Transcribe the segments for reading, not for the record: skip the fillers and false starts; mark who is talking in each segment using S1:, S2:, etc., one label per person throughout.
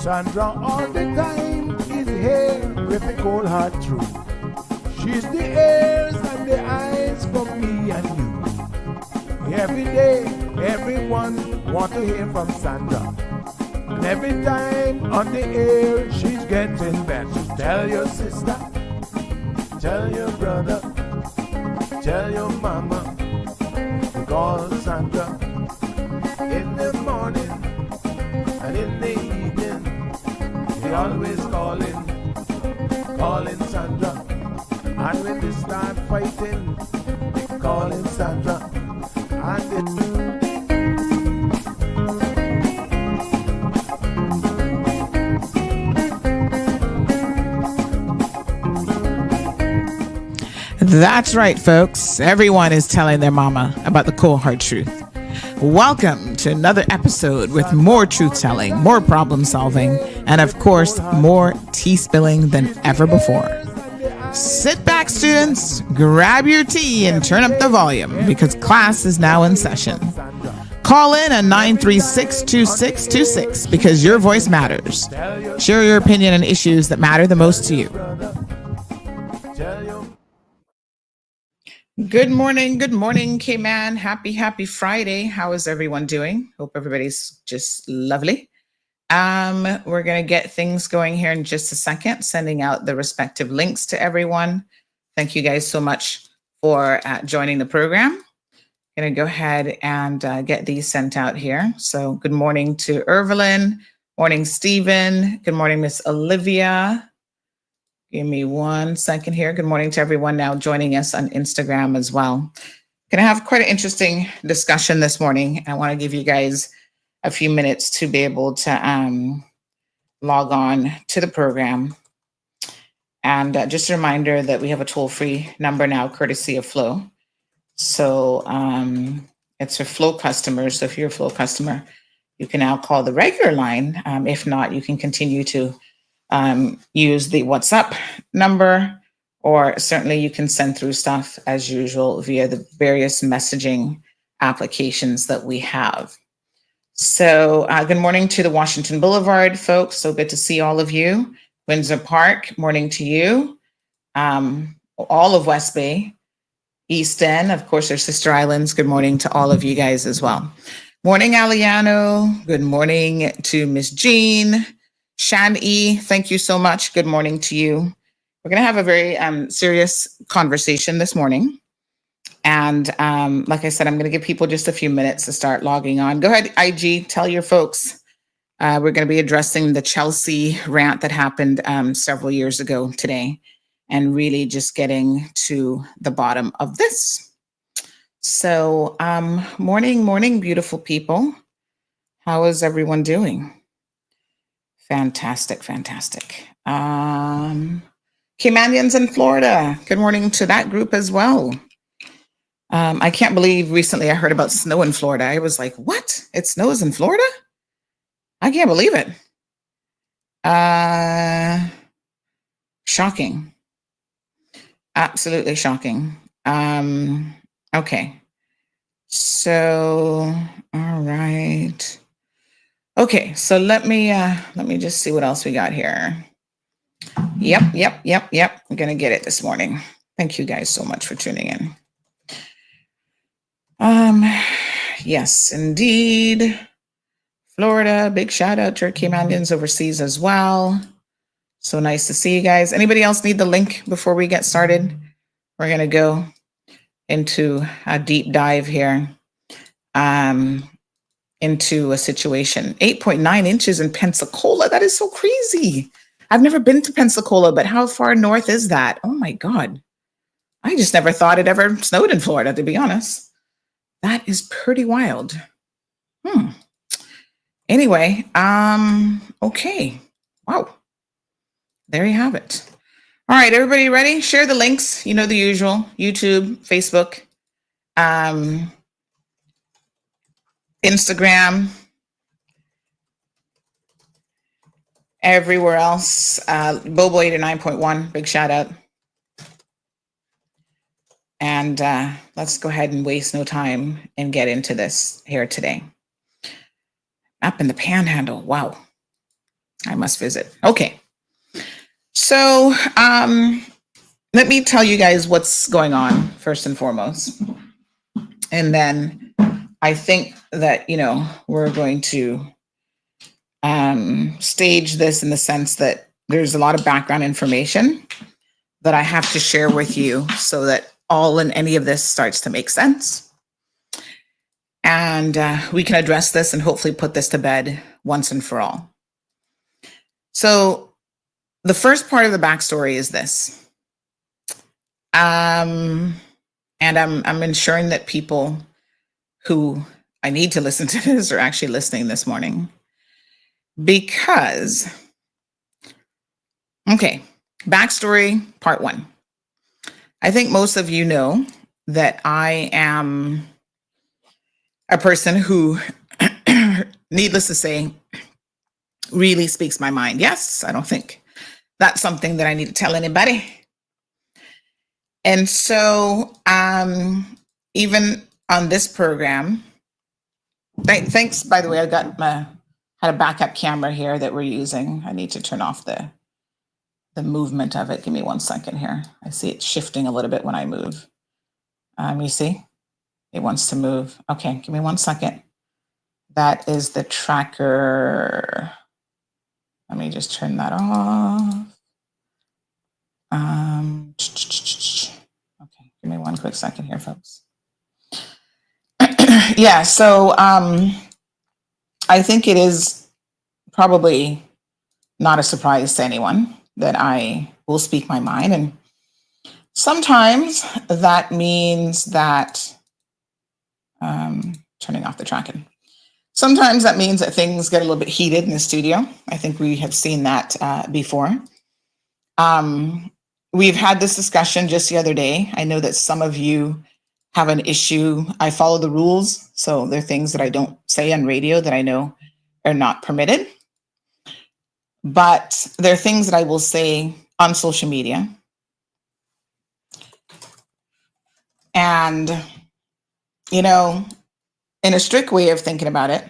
S1: Sandra all the time is here with the cold hard truth. She's the ears and the eyes for me and you. Every day, everyone want to hear from Sandra. And every time on the air, she's getting better. Tell your sister, tell your brother, tell your mama, call Sandra in the morning and in the evening. They always calling Sandra. And when they start fighting, they calling Sandra. And
S2: That's right, folks. Everyone is telling their mama about the cold hard truth. Welcome to another episode with more truth telling, more problem solving, and of course, more tea spilling than ever before. Sit back, students, grab your tea and turn up the volume because class is now in session. Call in at 936-2626 because your voice matters. Share your opinion on issues that matter the most to you. Good morning, K-Man. Happy Friday. How is everyone doing? Hope everybody's just lovely. We're going to get things going here in just a second, sending out the respective links to everyone. Thank you guys so much for joining the program. Going to go ahead and get these sent out here. So good morning to Irvelyn. Morning, Stephen. Good morning, Miss Olivia. Give me 1 second here. Good morning to everyone now joining us on Instagram as well. Going to have quite an interesting discussion this morning. I want to give you guys a few minutes to be able to log on to the program. And just a reminder that we have a toll-free number now, courtesy of Flow. So it's for Flow customers. So if you're a Flow customer, you can now call the regular line. If not, you can continue to use the WhatsApp number, or certainly you can send through stuff as usual via the various messaging applications that we have. So good morning to the Washington Boulevard folks. So good to see all of you. Windsor Park, morning to you. All of West Bay, East End, of course, our sister islands. Good morning to all of you guys as well. Morning, Aliano. Good morning to Miss Jean. Shan E, thank you so much. Good morning to you. We're going to have a very serious conversation this morning. And like I said, I'm going to give people just a few minutes to start logging on. Go ahead, IG, tell your folks. We're going to be addressing the Chelsea rant that happened several years ago today and really just getting to the bottom of this. So morning, beautiful people. How is everyone doing? Fantastic. Caymanians in Florida. Good morning to that group as well. I can't believe recently I heard about snow in Florida. I was like, what? It snows in Florida? I can't believe it. Shocking. Absolutely shocking. Okay. So, all right. Okay, so let me just see what else we got here. Yep. I'm gonna get it this morning. Thank you guys so much for tuning in. Yes, indeed. Florida, big shout out to our Caymanians overseas as well. So nice to see you guys. Anybody else need the link before we get started? We're gonna go into a deep dive here. Into a situation. 8.9 inches in Pensacola. That is so crazy. I've never been to Pensacola, but how far north is that? Oh my God. I just never thought it ever snowed in Florida, to be honest. That is pretty wild. Anyway, okay. Wow. There you have it. All right, everybody ready? Share the links. You know the usual. YouTube, Facebook, Instagram, everywhere else. Bobo 89.1, big shout out. And let's go ahead and waste no time and get into this here today. Up in the Panhandle, wow. I must visit. Okay. So let me tell you guys what's going on first and foremost. And then I think that, we're going to stage this in the sense that there's a lot of background information that I have to share with you so that all and any of this starts to make sense. And we can address this and hopefully put this to bed once and for all. So the first part of the backstory is this. And I'm ensuring that people who I need to listen to this are actually listening this morning. Because, okay, backstory part 1. I think most of you know that I am a person who, needless to say, really speaks my mind. Yes, I don't think that's something that I need to tell anybody. And so even on this program, thanks, by the way, I had a backup camera here that we're using. I need to turn off the movement of it. Give me 1 second here. I see it shifting a little bit when I move. You see? It wants to move. Okay, give me 1 second. That is the tracker. Let me just turn that off. Okay, give me 1 quick second here, folks. Yeah, so I think it is probably not a surprise to anyone that I will speak my mind. And sometimes that means that, turning off the tracking. Sometimes that means that things get a little bit heated in the studio. I think we have seen that before. We've had this discussion just the other day. I know that some of you have an issue. I follow the rules, so there are things that I don't say on radio that I know are not permitted. But there are things that I will say on social media. And, in a strict way of thinking about it,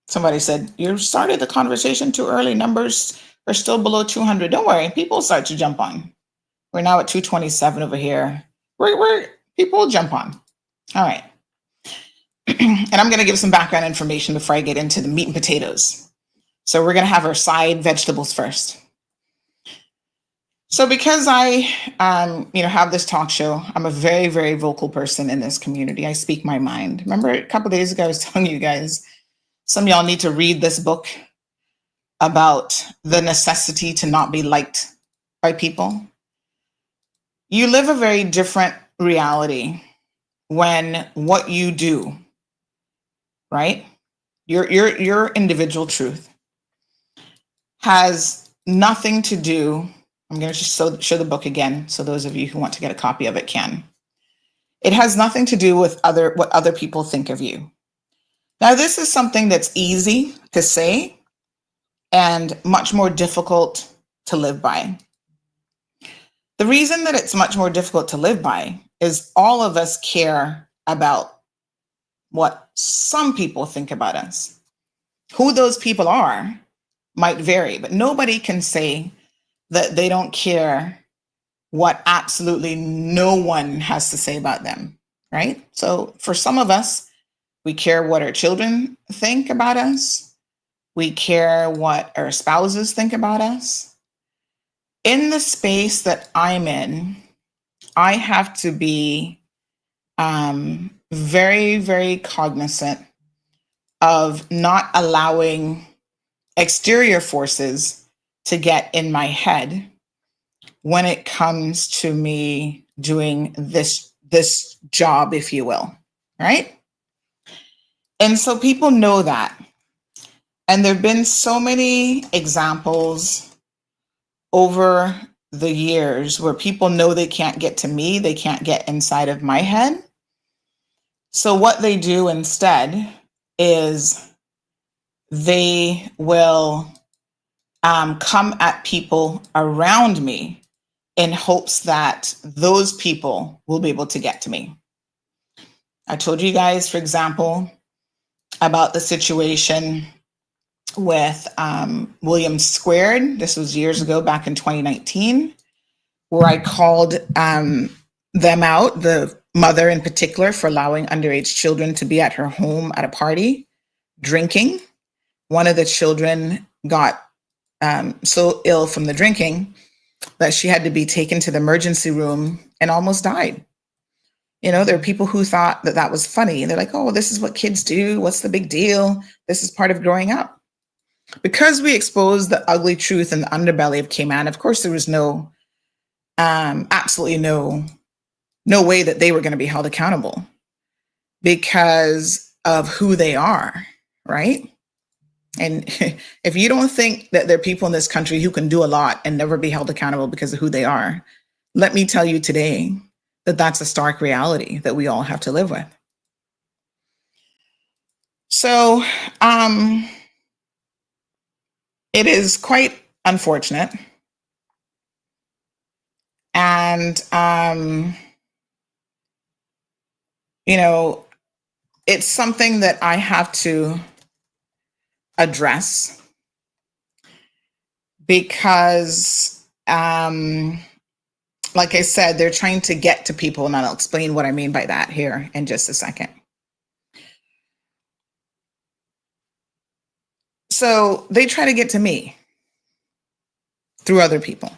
S2: somebody said, you started the conversation too early. Numbers are still below 200. Don't worry, people start to jump on. We're now at 227 over here. We're people jump on. All right. And I'm going to give some background information before I get into the meat and potatoes. So we're going to have our side vegetables first. So because I, have this talk show, I'm a very, very vocal person in this community. I speak my mind. Remember a couple of days ago, I was telling you guys, some of y'all need to read this book about the necessity to not be liked by people. You live a very different reality when what you do, right? Your individual truth has nothing to do. I'm going to just show the book again, so those of you who want to get a copy of it can. It has nothing to do with what other people think of you. Now, this is something that's easy to say and much more difficult to live by. The reason that it's much more difficult to live by is all of us care about what some people think about us. Who those people are might vary, but nobody can say that they don't care what absolutely no one has to say about them, right? So for some of us, we care what our children think about us. We care what our spouses think about us. In the space that I'm in, I have to be very, very cognizant of not allowing exterior forces to get in my head when it comes to me doing this job, if you will, right? And so people know that. And there have been so many examples over the years where people know they can't get to me, they can't get inside of my head. So what they do instead is they will come at people around me in hopes that those people will be able to get to me. I told you guys, for example, about the situation with Williams Squared. This was years ago, back in 2019, where I called them out, the mother in particular, for allowing underage children to be at her home at a party drinking. One of the children got so ill from the drinking that she had to be taken to the emergency room and almost died. You know, there are people who thought that that was funny. They're like, oh, this is what kids do. What's the big deal? This is part of growing up. Because we exposed the ugly truth and the underbelly of Cayman, of course, there was absolutely no way that they were going to be held accountable because of who they are, right? And if you don't think that there are people in this country who can do a lot and never be held accountable because of who they are, let me tell you today that that's a stark reality that we all have to live with. So it is quite unfortunate. And, you know, it's something that I have to address because, like I said, they're trying to get to people, and I'll explain what I mean by that here in just a second. So they try to get to me through other people.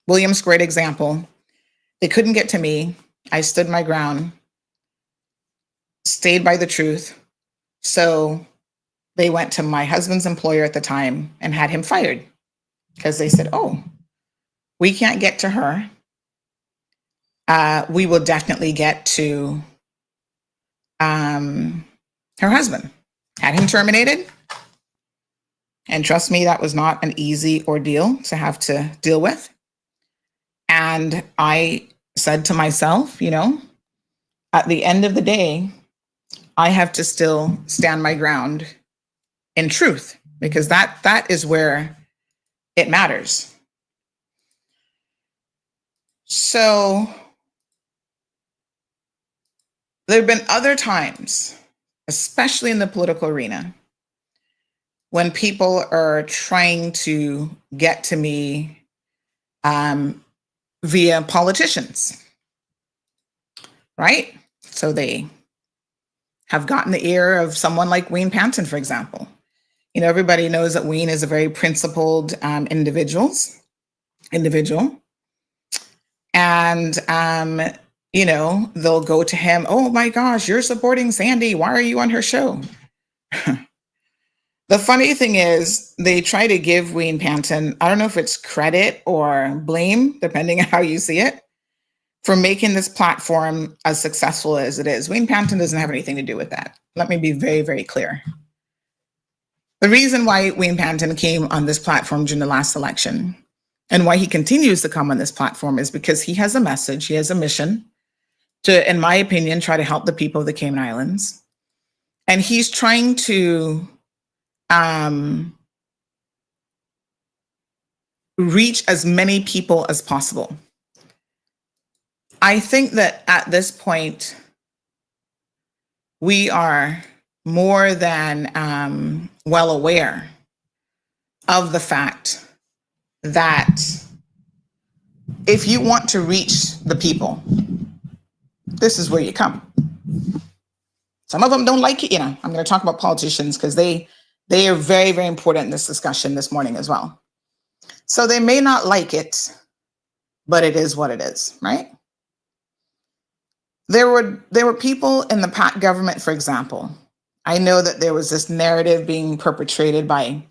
S2: Williams, great example. They couldn't get to me. I stood my ground, stayed by the truth. So they went to my husband's employer at the time and had him fired because they said, oh, we can't get to her. We will definitely get to her husband. Had him terminated. And trust me, that was not an easy ordeal to have to deal with. And I said to myself, you know, at the end of the day, I have to still stand my ground in truth, because that is where it matters. So there have been other times, especially in the political arena, when people are trying to get to me via politicians, right? So they have gotten the ear of someone like Wayne Panton, for example. You know, everybody knows that Wayne is a very principled individual. And, you know, they'll go to him, oh my gosh, you're supporting Sandy. Why are you on her show? The funny thing is, they try to give Wayne Panton, I don't know if it's credit or blame, depending on how you see it, for making this platform as successful as it is. Wayne Panton doesn't have anything to do with that. Let me be very, very clear. The reason why Wayne Panton came on this platform during the last election and why he continues to come on this platform is because he has a message, he has a mission to, in my opinion, try to help the people of the Cayman Islands. And he's trying to reach as many people as possible. I think that at this point, we are more than well aware of the fact that if you want to reach the people, this is where you come. Some of them don't like it, you know. I'm going to talk about politicians because they are very, very important in this discussion this morning as well. So they may not like it, but it is what it is, right? There were people in the PAC government, for example. I know that there was this narrative being perpetrated by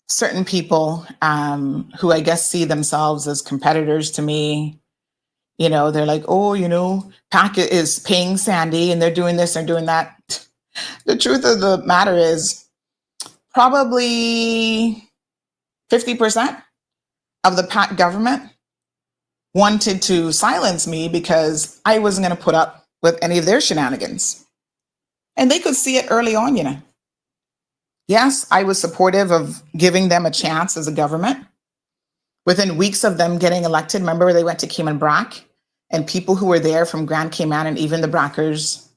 S2: certain people who I guess see themselves as competitors to me. You know, they're like, oh, you know, PAC is paying Sandy and they're doing this and doing that. The truth of the matter is probably 50% of the PAC government wanted to silence me because I wasn't going to put up with any of their shenanigans. And they could see it early on, you know. Yes, I was supportive of giving them a chance as a government. Within weeks of them getting elected, remember they went to Cayman Brac, and people who were there from Grand Cayman and even the Brackers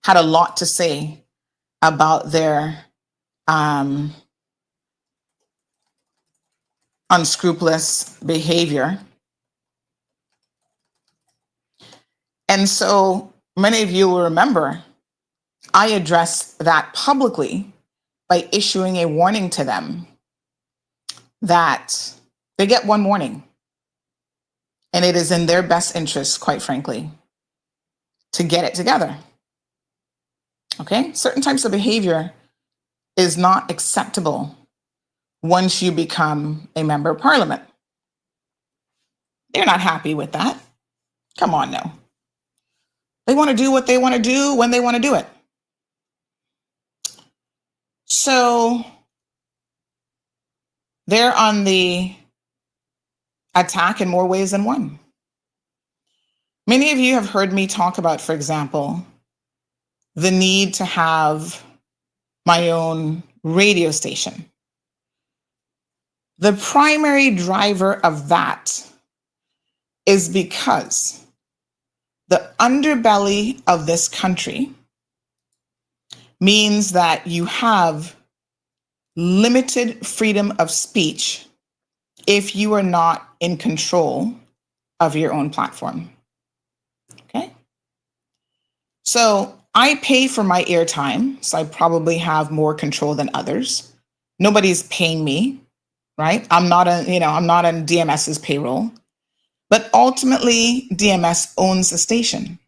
S2: had a lot to say about their unscrupulous behavior. And so many of you will remember I addressed that publicly by issuing a warning to them that they get one warning. And it is in their best interest, quite frankly, to get it together. Okay? Certain types of behavior is not acceptable once you become a member of parliament. They're not happy with that. Come on now. They want to do what they want to do when they want to do it. So they're on the attack in more ways than one. Many of you have heard me talk about, for example, the need to have my own radio station. The primary driver of that is because the underbelly of this country means that you have limited freedom of speech if you are not in control of your own platform. Okay? So I pay for my airtime, so I probably have more control than others. Nobody's paying me, right? I'm not on DMS's payroll. But ultimately, DMS owns the station.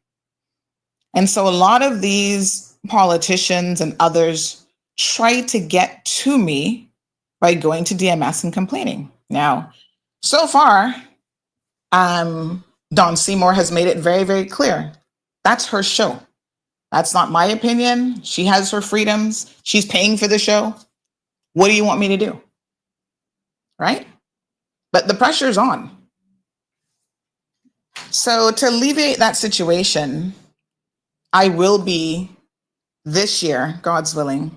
S2: And so a lot of these politicians and others try to get to me by going to DMS and complaining. Now, so far, Dawn Seymour has made it very, very clear. That's her show. That's not my opinion. She has her freedoms. She's paying for the show. What do you want me to do? Right? But the pressure's on. So to alleviate that situation, I will be this year, God's willing,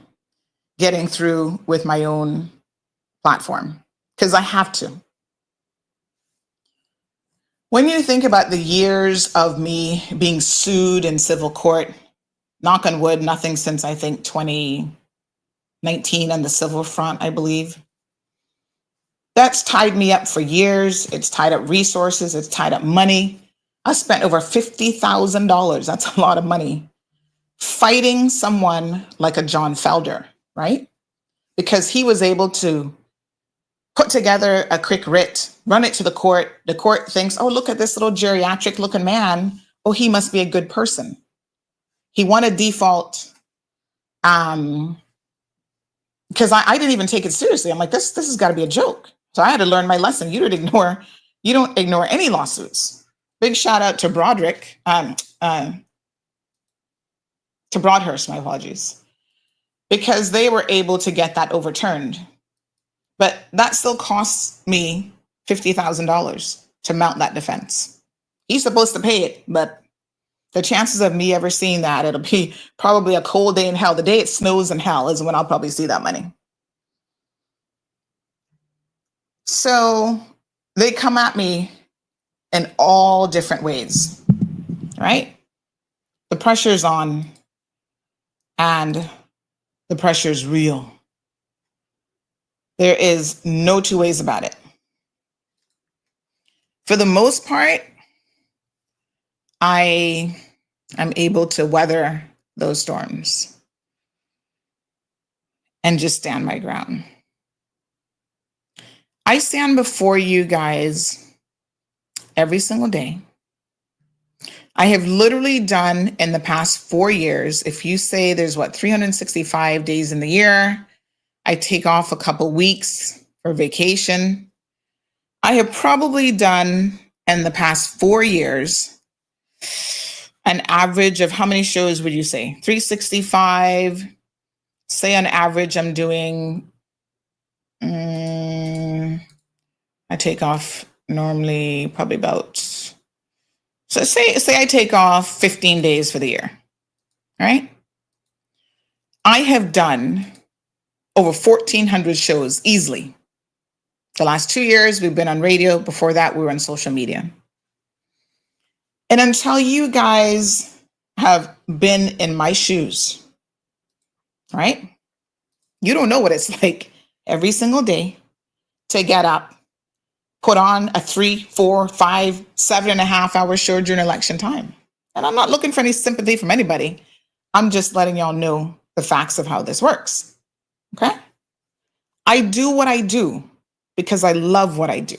S2: getting through with my own platform because I have to. When you think about the years of me being sued in civil court, knock on wood, nothing since I think 2019 on the civil front, I believe. That's tied me up for years. It's tied up resources. It's tied up money. I spent over $50,000. That's a lot of money fighting someone like a John Felder, right? Because he was able to put together a quick writ, run it to the court. The court thinks, oh, look at this little geriatric looking man. Oh, he must be a good person. He won a default because I didn't even take it seriously. I'm like, this has got to be a joke. So I had to learn my lesson. You don't ignore any lawsuits. Big shout out to Broadrick, to Broadhurst, my apologies, because they were able to get that overturned. But that still costs me $50,000 to mount that defense. He's supposed to pay it, but the chances of me ever seeing that, it'll be probably a cold day in hell. The day it snows in hell is when I'll probably see that money. So they come at me in all different ways, right? The pressure's on and the pressure's real. There is no two ways about it. For the most part, I am able to weather those storms and just stand my ground. I stand before you guys every single day. I have literally done in the past 4 years, if you say there's 365 days in the year, I take off a couple weeks for vacation. I have probably done in the past 4 years an average of how many shows would you say? 365. Say on average, I'm doing, I take off normally probably about, so say I take off 15 days for the year, right? I have done over 1,400 shows easily. The last 2 years, we've been on radio. Before that, we were on social media. And until you guys have been in my shoes, right? You don't know what it's like every single day to get up, put on a 3, 4, 5, 7.5 hour show during election time. And I'm not looking for any sympathy from anybody. I'm just letting y'all know the facts of how this works. Okay? I do what I do because I love what I do.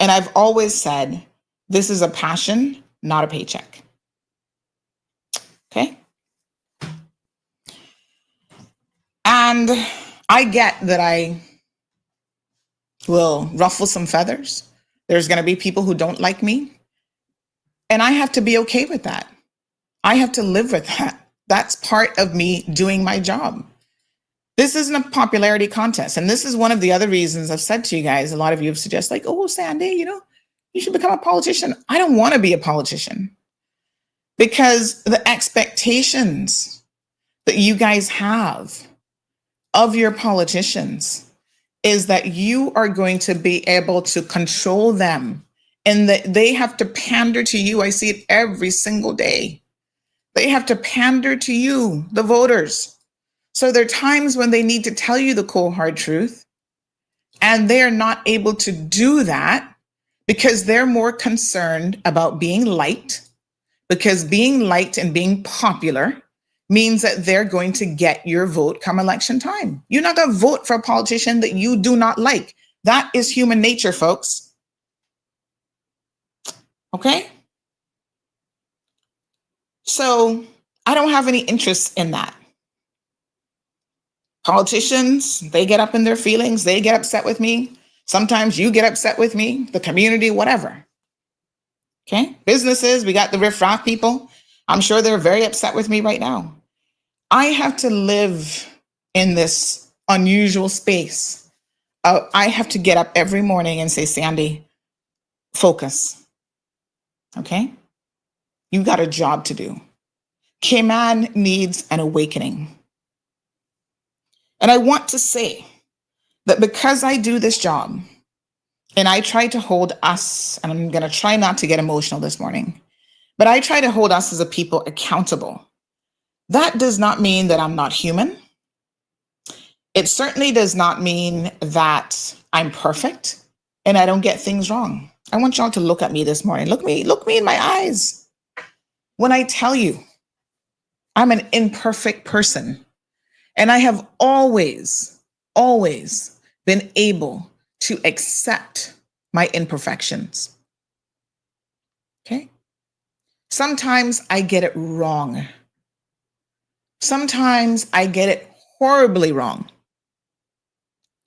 S2: And I've always said, this is a passion, not a paycheck. Okay? And I get that I will ruffle some feathers. There's going to be people who don't like me. And I have to be okay with that. I have to live with that. That's part of me doing my job. This isn't a popularity contest. And this is one of the other reasons I've said to you guys, a lot of you have suggested like, oh, Sandy, you should become a politician. I don't want to be a politician because the expectations that you guys have of your politicians is that you are going to be able to control them and that they have to pander to you. I see it every single day. They have to pander to you, the voters. So there are times when they need to tell you the cold, hard truth, and they are not able to do that because they're more concerned about being liked, because being liked and being popular means that they're going to get your vote come election time. You're not going to vote for a politician that you do not like. That is human nature, folks. Okay? So I don't have any interest in that. Politicians, they get up in their feelings. They get upset with me. Sometimes you get upset with me, the community, whatever. Okay? Businesses, we got the riffraff people. I'm sure they're very upset with me right now. I have to live in this unusual space. I have to get up every morning and say, Sandy, focus. Okay? You got a job to do. Cayman needs an awakening. And I want to say that because I do this job and I try to hold us, and I'm going to try not to get emotional this morning, but I try to hold us as a people accountable. That does not mean that I'm not human. It certainly does not mean that I'm perfect and I don't get things wrong. I want y'all to look at me this morning. Look me in my eyes. When I tell you I'm an imperfect person, and I have always been able to accept my imperfections. Okay? Sometimes I get it wrong. Sometimes I get it horribly wrong.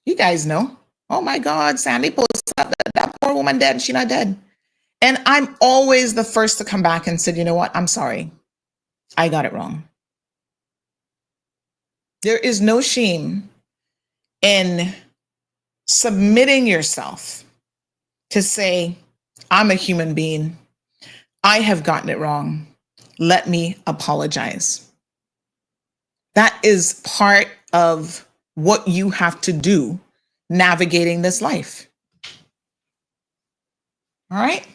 S2: You guys know. Oh my God, Sandy posted up that poor woman dead. She's not dead. And I'm always the first to come back and say, you know what? I'm sorry. I got it wrong. There is no shame in submitting yourself to say, I'm a human being. I have gotten it wrong. Let me apologize. That is part of what you have to do navigating this life. All right?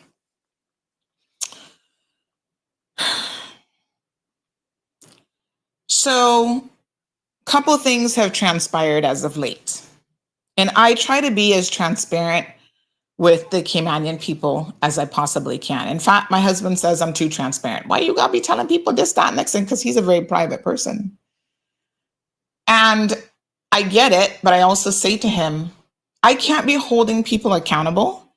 S2: So, a couple things have transpired as of late. And I try to be as transparent with the Caymanian people as I possibly can. In fact, my husband says I'm too transparent. Why you gotta be telling people this, that, next thing? Because he's a very private person. And I get it, but I also say to him, I can't be holding people accountable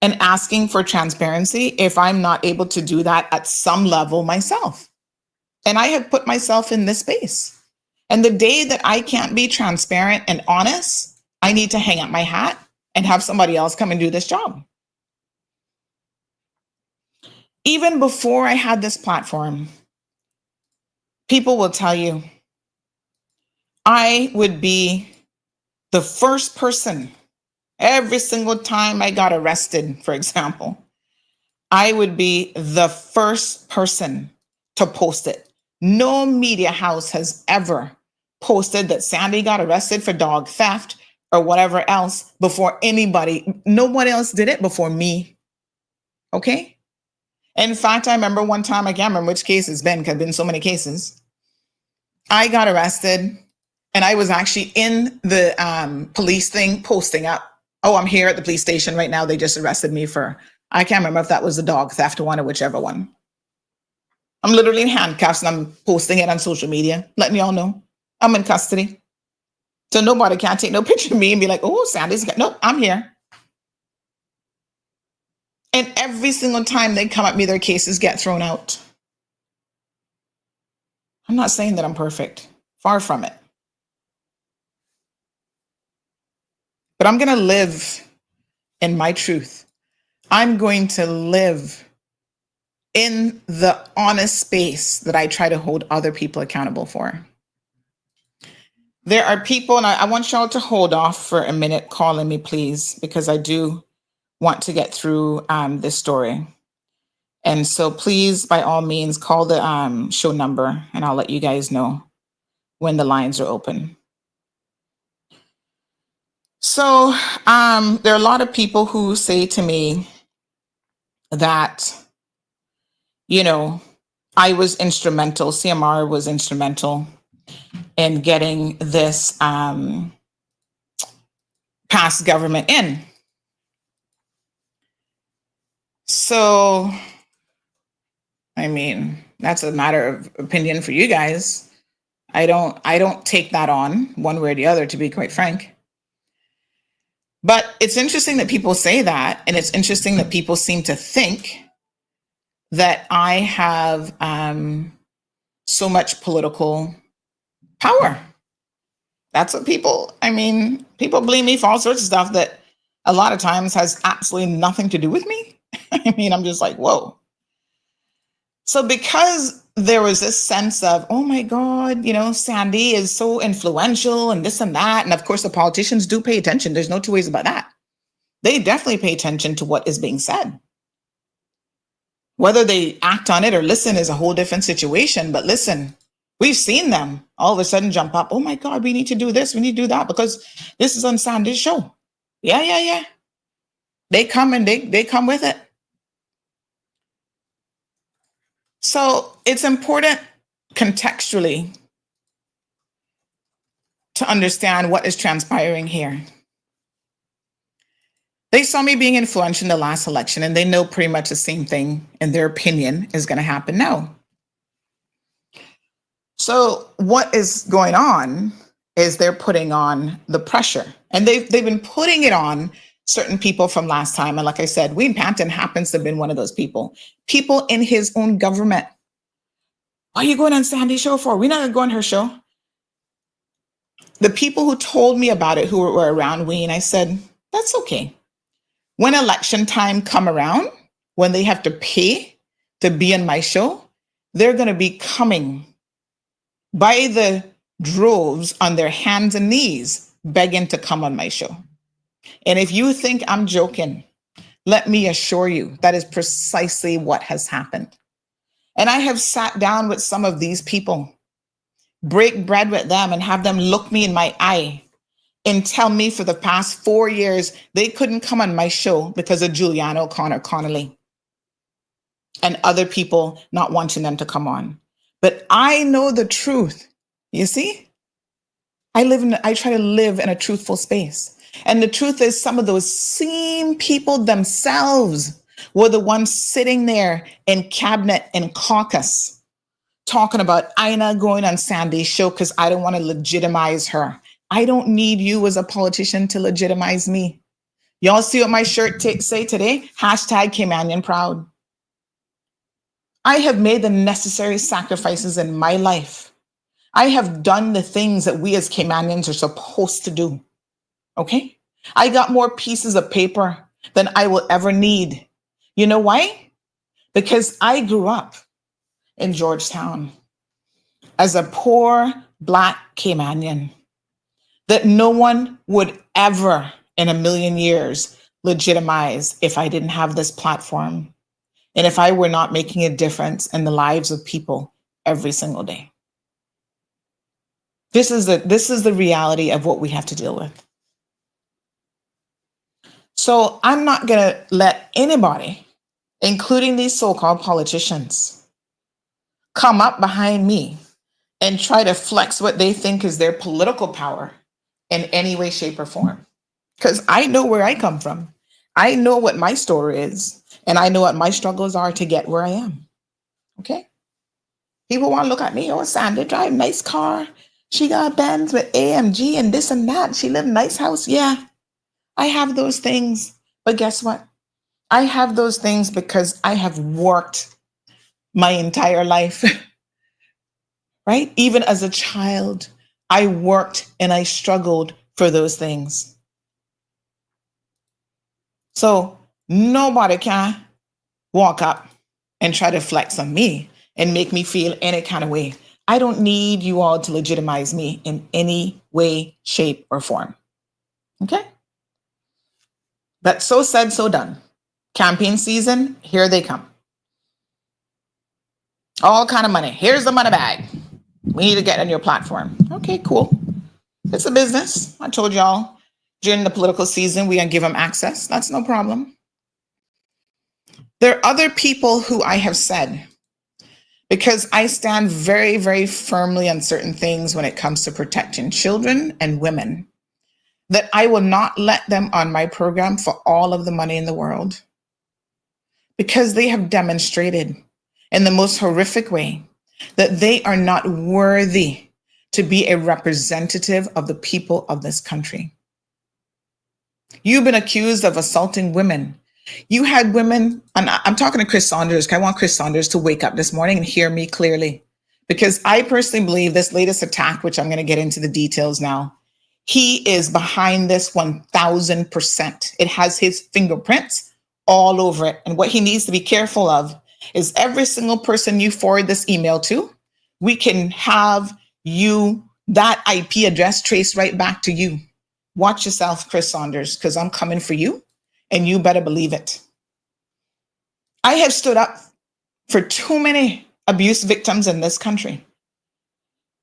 S2: and asking for transparency if I'm not able to do that at some level myself. And I have put myself in this space. And the day that I can't be transparent and honest, I need to hang up my hat and have somebody else come and do this job. Even before I had this platform, people will tell you, I would be the first person every single time I got arrested, for example, I would be the first person to post it. No media house has ever posted that Sandy got arrested for dog theft or whatever else before anybody. Nobody else did it before me. Okay? In fact, I remember one time, I can't remember which case it's been, because there's been so many cases. I got arrested and I was actually in the police thing posting up, oh, I'm here at the police station right now. They just arrested me for, I can't remember if that was the dog theft one or whichever one. I'm literally in handcuffs and I'm posting it on social media, letting y'all know I'm in custody. So nobody can take no picture of me and be like, oh, Sandy's got, nope, I'm here. And every single time they come at me, their cases get thrown out. I'm not saying that I'm perfect. Far from it. But I'm going to live in my truth. I'm going to live in the honest space that I try to hold other people accountable for. There are people, and I want y'all to hold off for a minute calling me, please, because I do want to get through this story. And so please, by all means, call the show number and I'll let you guys know when the lines are open. So there are a lot of people who say to me that, you know, I was instrumental, CMR was instrumental in getting this past government in. So, I mean, that's a matter of opinion for you guys. I don't take that on one way or the other, to be quite frank. But it's interesting that people say that, and it's interesting that people seem to think that I have so much political power. That's what people blame me for all sorts of stuff that a lot of times has absolutely nothing to do with me. I mean, I'm just like, whoa. So because there was this sense of, oh my God, you know, Sandy is so influential and this and that. And of course, the politicians do pay attention. There's no two ways about that. They definitely pay attention to what is being said. Whether they act on it or listen is a whole different situation. But listen, we've seen them all of a sudden jump up. Oh my God, we need to do this. We need to do that because this is on Sandy's show. Yeah. They come and they come with it. So it's important contextually to understand what is transpiring here. They saw me being influential in the last election, and they know pretty much the same thing, in their opinion, is going to happen now. So what is going on is they're putting on the pressure, and they've been putting it on certain people from last time. And like I said, Wayne Panton happens to have been one of those people in his own government. Why are you going on Sandy's show for? We're not going to go on her show. The people who told me about it, who were around Wayne, I said, that's okay. When election time come around, when they have to pay to be on my show, they're going to be coming by the droves on their hands and knees, begging to come on my show. And if you think I'm joking, let me assure you that is precisely what has happened. And I have sat down with some of these people, break bread with them and have them look me in my eye and tell me for the past 4 years, they couldn't come on my show because of Juliana O'Connor Connolly and other people not wanting them to come on. But I know the truth. You see, I try to live in a truthful space. And the truth is, some of those same people themselves were the ones sitting there in cabinet and caucus talking about Ina going on Sandy's show because I don't want to legitimize her. I don't need you as a politician to legitimize me. Y'all see what my shirt say today? Hashtag Caymanian proud. I have made the necessary sacrifices in my life. I have done the things that we as Caymanians are supposed to do. Okay? I got more pieces of paper than I will ever need. You know why? Because I grew up in Georgetown as a poor Black Caymanian that no one would ever in a million years legitimize if I didn't have this platform and if I were not making a difference in the lives of people every single day. This is the reality of what we have to deal with. So I'm not going to let anybody, including these so-called politicians, come up behind me and try to flex what they think is their political power in any way, shape, or form. Because I know where I come from. I know what my story is, and I know what my struggles are to get where I am. Okay? People want to look at me, oh, Sandra drive nice car. She got Benz with AMG and this and that. She live in a nice house. Yeah, I have those things. But guess what? I have those things because I have worked my entire life, right? Even as a child, I worked and I struggled for those things. So nobody can walk up and try to flex on me and make me feel any kind of way. I don't need you all to legitimize me in any way, shape, or form. Okay? But so said, so done. Campaign season, here they come. All kind of money. Here's the money bag. We need to get on your platform. Okay, cool. It's a business. I told y'all during the political season, we gonna give them access. That's no problem. There are other people who I have said, because I stand very, very firmly on certain things when it comes to protecting children and women, that I will not let them on my program for all of the money in the world, because they have demonstrated in the most horrific way that they are not worthy to be a representative of the people of this country. You've been accused of assaulting women. You had women, and I'm talking to Chris Saunders, because I want Chris Saunders to wake up this morning and hear me clearly. Because I personally believe this latest attack, which I'm going to get into the details now, he is behind this 1000%. It has his fingerprints all over it. And what he needs to be careful of is every single person you forward this email to, we can have that IP address traced right back to you. Watch yourself, Chris Saunders, because I'm coming for you, and you better believe it. I have stood up for too many abuse victims in this country.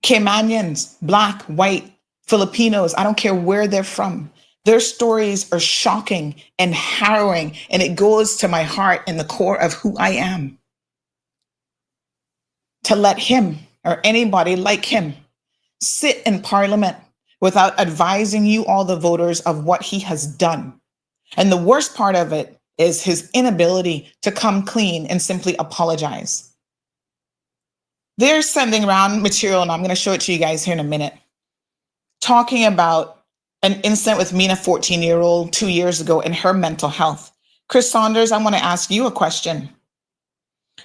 S2: Caymanians, Black, white, Filipinos, I don't care where they're from. Their stories are shocking and harrowing, and it goes to my heart and the core of who I am. To let him or anybody like him sit in Parliament without advising you, all the voters, of what he has done. And the worst part of it is his inability to come clean and simply apologize. They're sending around material, and I'm going to show it to you guys here in a minute, talking about an incident with Mina, 14-year-old, 2 years ago, and her mental health. Chris Saunders, I want to ask you a question.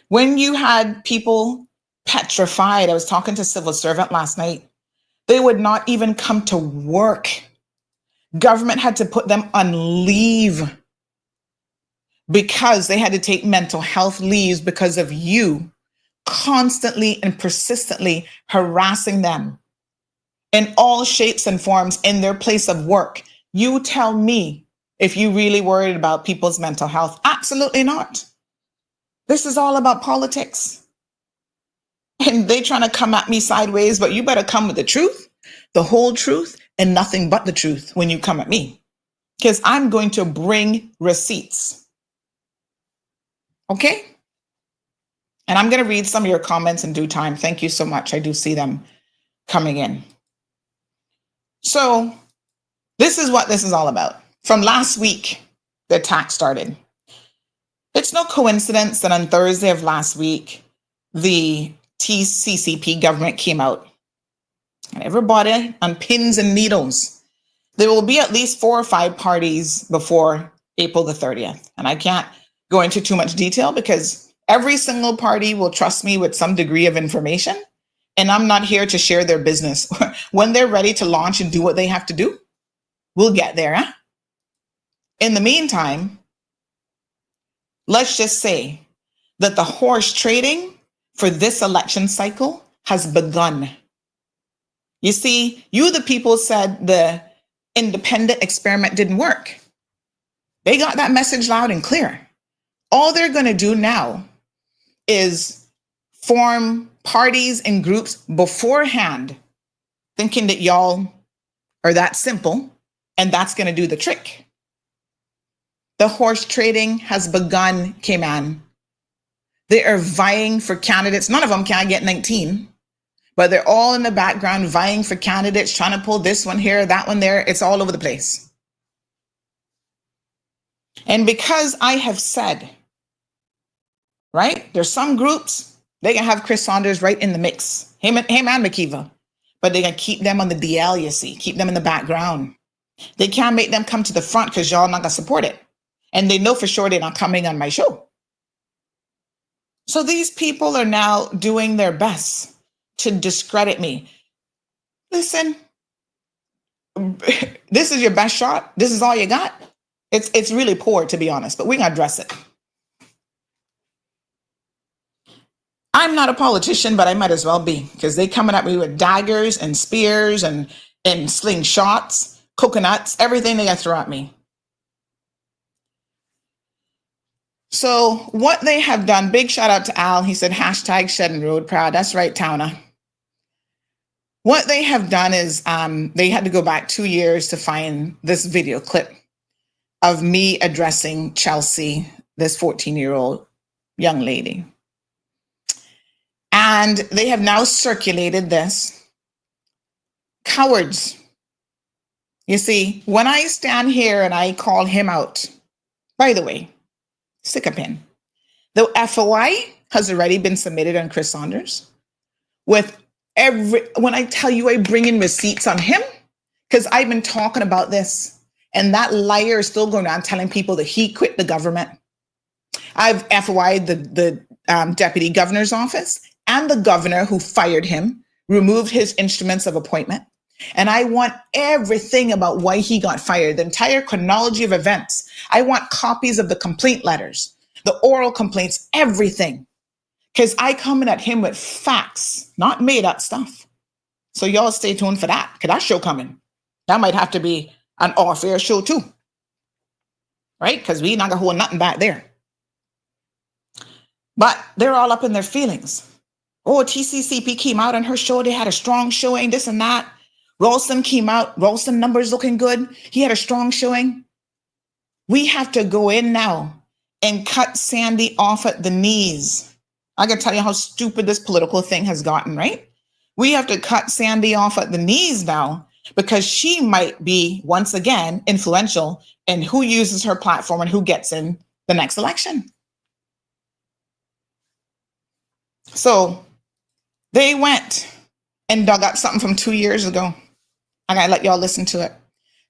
S2: When you had people petrified, I was talking to a civil servant last night, they would not even come to work. Government had to put them on leave because they had to take mental health leaves because of you constantly and persistently harassing them in all shapes and forms in their place of work. You tell me if you really worried about people's mental health. Absolutely not. This is all about politics. And they trying to come at me sideways, but you better come with the truth, the whole truth, and nothing but the truth when you come at me, because I'm going to bring receipts. Okay? And I'm going to read some of your comments in due time. Thank you so much. I do see them coming in. So this is what this is all about. From last week, the attack started. It's no coincidence that on Thursday of last week, the TCCP government came out, and everybody on pins and needles. There will be at least 4 or 5 parties before April the 30th. And I can't go into too much detail because every single party will trust me with some degree of information. And I'm not here to share their business. When they're ready to launch and do what they have to do, we'll get there. Huh? In the meantime, let's just say that the horse trading for this election cycle has begun. You see, you, the people, said the independent experiment didn't work. They got that message loud and clear. All they're going to do now is form parties and groups beforehand, thinking that y'all are that simple, and that's going to do the trick. The horse trading has begun, Cayman. They are vying for candidates. None of them can get 19, but they're all in the background vying for candidates, trying to pull this one here, that one there. It's all over the place. And because I have said, right, there's some groups, they can have Chris Saunders right in the mix, him and McKeever, but they can keep them on the DL, you see, keep them in the background. They can't make them come to the front because y'all not gonna support it. And they know for sure they're not coming on my show. So these people are now doing their best to discredit me. Listen, this is your best shot. This is all you got. It's really poor, to be honest, but we're gonna address it. I'm not a politician, but I might as well be, because they coming at me with daggers and spears and slingshots, coconuts, everything they got to throw at me. So what they have done, big shout out to Al. He said, hashtag Sheddon Road proud. That's right, Towna. What they have done is they had to go back 2 years to find this video clip of me addressing Chelsea, this 14-year-old young lady. And they have now circulated this. Cowards. You see, when I stand here and I call him out, by the way, stick a pin. The FOI has already been submitted on Chris Saunders. When I tell you I bring in receipts on him, because I've been talking about this, and that liar is still going around telling people that he quit the government. I've FOI'd the deputy governor's office and the governor who fired him, removed his instruments of appointment. And I want everything about why he got fired, the entire chronology of events. I want copies of the complaint letters, the oral complaints, everything. Because I coming at him with facts, not made up stuff. So y'all stay tuned for that, because that show coming. That might have to be an off-air show too. Right? Because we not gonna hold nothing back there. But they're all up in their feelings. Oh, TCCP came out on her show. They had a strong showing, this and that. Ralston came out. Ralston numbers looking good. He had a strong showing. We have to go in now and cut Sandy off at the knees. I can tell you how stupid this political thing has gotten, right? We have to cut Sandy off at the knees now because she might be, once again, influential in who uses her platform and who gets in the next election. So they went and dug up something from 2 years ago. I gotta let y'all listen to it.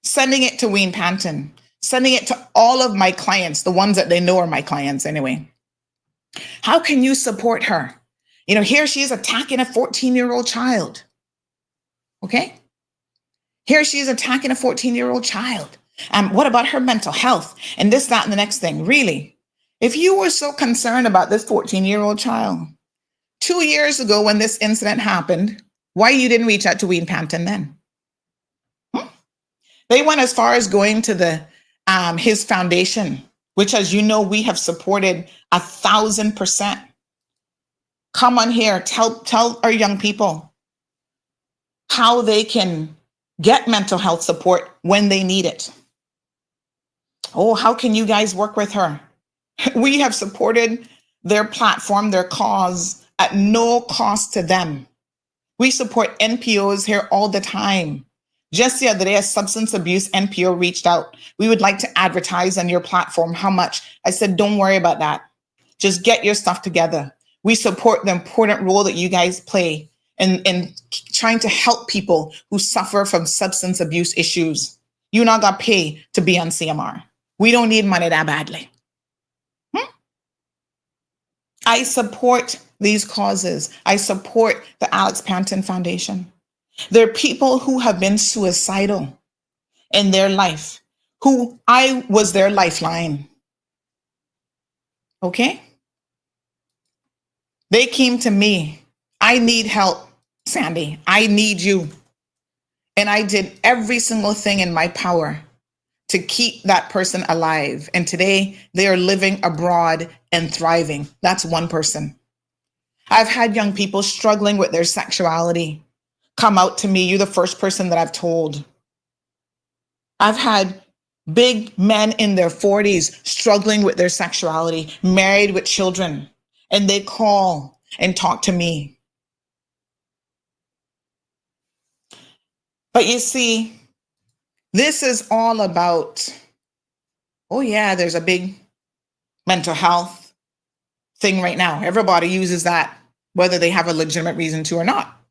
S2: Sending it to Wayne Panton, sending it to all of my clients, the ones that they know are my clients anyway. How can you support her? You know, here she is attacking a 14-year-old child. Okay? Here she is attacking a 14-year-old child. What about her mental health? And this, that, and the next thing. Really? If you were so concerned about this 14-year-old child, 2 years ago when this incident happened, why you didn't reach out to Wayne Panton then? They went as far as going to his foundation, which, as you know, we have supported 1,000%. Come on here, tell our young people how they can get mental health support when they need it. Oh, how can you guys work with her? We have supported their platform, their cause at no cost to them. We support NPOs here all the time. Just the other day, a substance abuse NPO reached out. We would like to advertise on your platform. How much? I said, don't worry about that. Just get your stuff together. We support the important role that you guys play in trying to help people who suffer from substance abuse issues. You not got paid to be on CMR. We don't need money that badly. I support these causes. I support the Alex Panton Foundation. There are people who have been suicidal in their life, who I was their lifeline. Okay? They came to me. I need help, Sandy. I need you. And I did every single thing in my power to keep that person alive. And today they are living abroad and thriving. That's one person. I've had young people struggling with their sexuality come out to me. You're the first person that I've told. I've had big men in their 40s struggling with their sexuality, married with children, and they call and talk to me. But you see, this is all about, oh yeah, there's a big mental health thing right now. Everybody uses that, whether they have a legitimate reason to or not.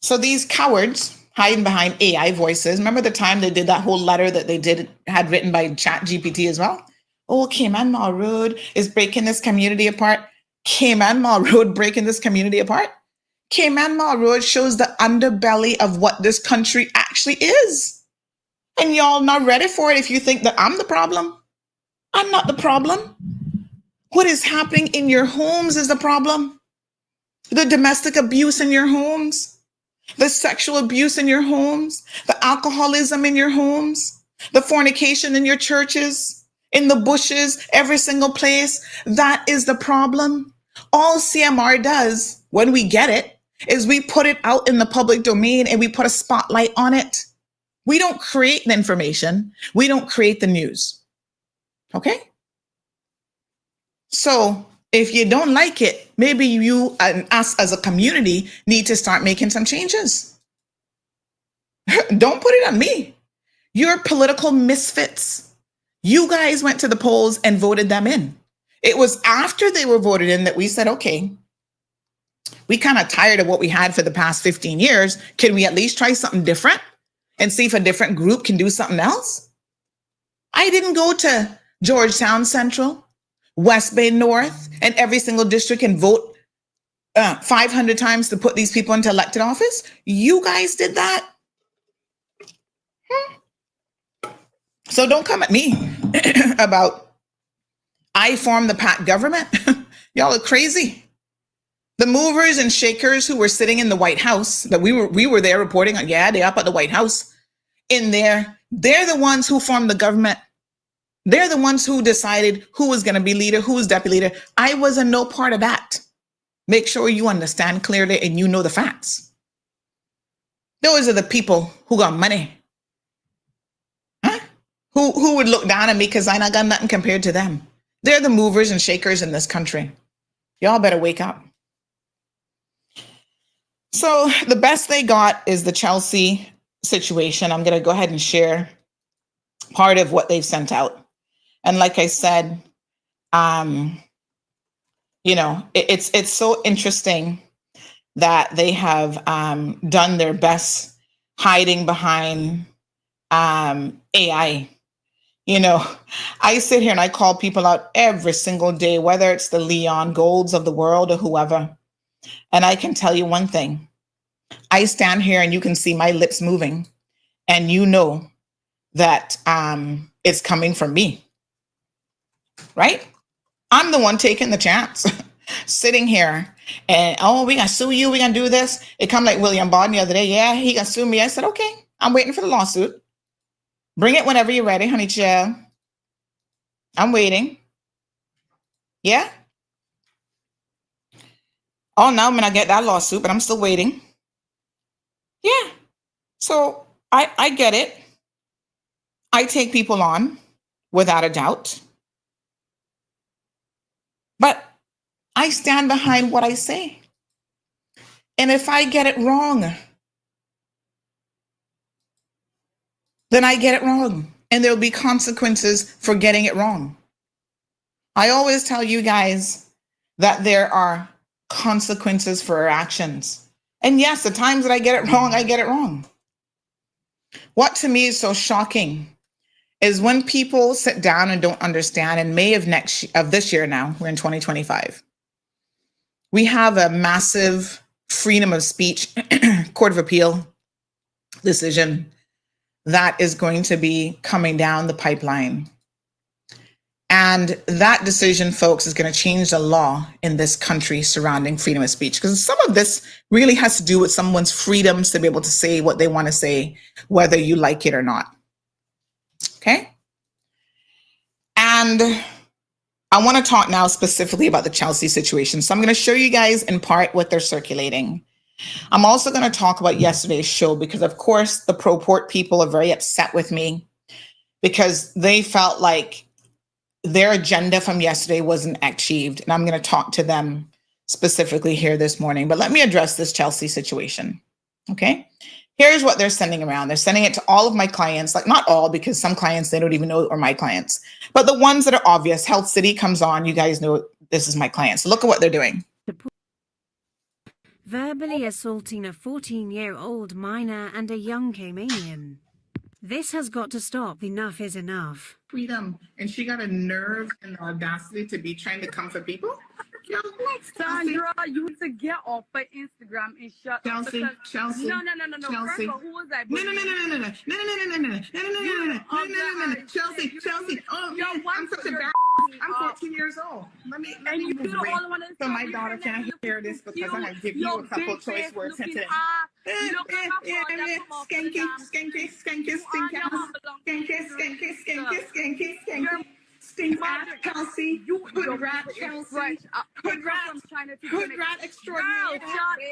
S2: So these cowards hiding behind AI voices. Remember the time they did that whole letter that they had written by ChatGPT as well? Oh, Cayman Mall Road is breaking this community apart. Cayman Mall Road breaking this community apart? Cayman Mall Road shows the underbelly of what this country actually is. And y'all not ready for it if you think that I'm the problem. I'm not the problem. What is happening in your homes is the problem. The domestic abuse in your homes, the sexual abuse in your homes, the alcoholism in your homes, the fornication in your churches, in the bushes, every single place. That is the problem. All CMR does when we get it is we put it out in the public domain and we put a spotlight on it. We don't create the information. We don't create the news. Okay? So if you don't like it, maybe you and us as a community need to start making some changes. Don't put it on me. You're political misfits. You guys went to the polls and voted them in. It was after they were voted in that we said, okay, we kind of tired of what we had for the past 15 years. Can we at least try something different and see if a different group can do something else? I didn't go to Georgetown Central, West Bay North, and every single district and vote 500 times to put these people into elected office. You guys did that. So don't come at me about I formed the PAC government. Y'all are crazy. The movers and shakers who were sitting in the White House that we were there reporting on, yeah, they're up at the White House in there. They're the ones who formed the government. They're the ones who decided who was going to be leader, who was deputy leader. I was a no part of that. Make sure you understand clearly and you know the facts. Those are the people who got money. Huh? Who would look down at me because I not got nothing compared to them. They're the movers and shakers in this country. Y'all better wake up. So the best they got is the Chelsea situation. I'm going to go ahead and share part of what they've sent out. And like I said, it's so interesting that they have done their best hiding behind AI. I sit here and I call people out every single day, whether it's the Leon Golds of the world or whoever. And I can tell you one thing. I stand here and you can see my lips moving and you know that it's coming from me, right? I'm the one taking the chance, sitting here and, oh, we gonna sue you, we gonna do this. It come like William Barton the other day. Yeah, he gonna sue me. I said, okay, I'm waiting for the lawsuit. Bring it whenever you're ready, honey child. I'm waiting. Yeah. Oh, no, I'm gonna get that lawsuit, but I'm still waiting. Yeah. So I get it. I take people on without a doubt. But I stand behind what I say. And if I get it wrong, then I get it wrong. And there'll be consequences for getting it wrong. I always tell you guys that there are consequences for our actions. And yes, the times that I get it wrong, I get it wrong. What to me is so shocking is when people sit down and don't understand. In May of this year now, we're in 2025. We have a massive freedom of speech Court of Appeal decision that is going to be coming down the pipeline. And that decision, folks, is going to change the law in this country surrounding freedom of speech. Because some of this really has to do with someone's freedoms to be able to say what they want to say, whether you like it or not. Okay? And I want to talk now specifically about the Chelsea situation. So I'm going to show you guys in part what they're circulating. I'm also going to talk about yesterday's show because, of course, the pro-port people are very upset with me because they felt like their agenda from yesterday wasn't achieved. And I'm going to talk to them specifically here this morning. But let me address this Chelsea situation. Okay? Here's what they're sending around. They're sending it to all of my clients, like not all, because some clients they don't even know are my clients, but the ones that are obvious. Health City comes on. You guys know this is my client. So look at what they're doing.
S3: Verbally assaulting a 14-year-old minor and a young Caymanian. This has got to stop. Enough is enough.
S2: Freedom. And she got a nerve and the audacity to be trying to come for people.
S4: Sandra, you need to get off of Instagram and shut up.
S2: Chelsea.
S4: No. First of all, who was that?
S2: No. Chelsea. Oh, I'm such a bad. I'm 14 years old. Let me move so my daughter can hear this because I have given you a couple choice words today. Stink ass Chelsea, hood rat Chelsea, hood rat extraordinaire.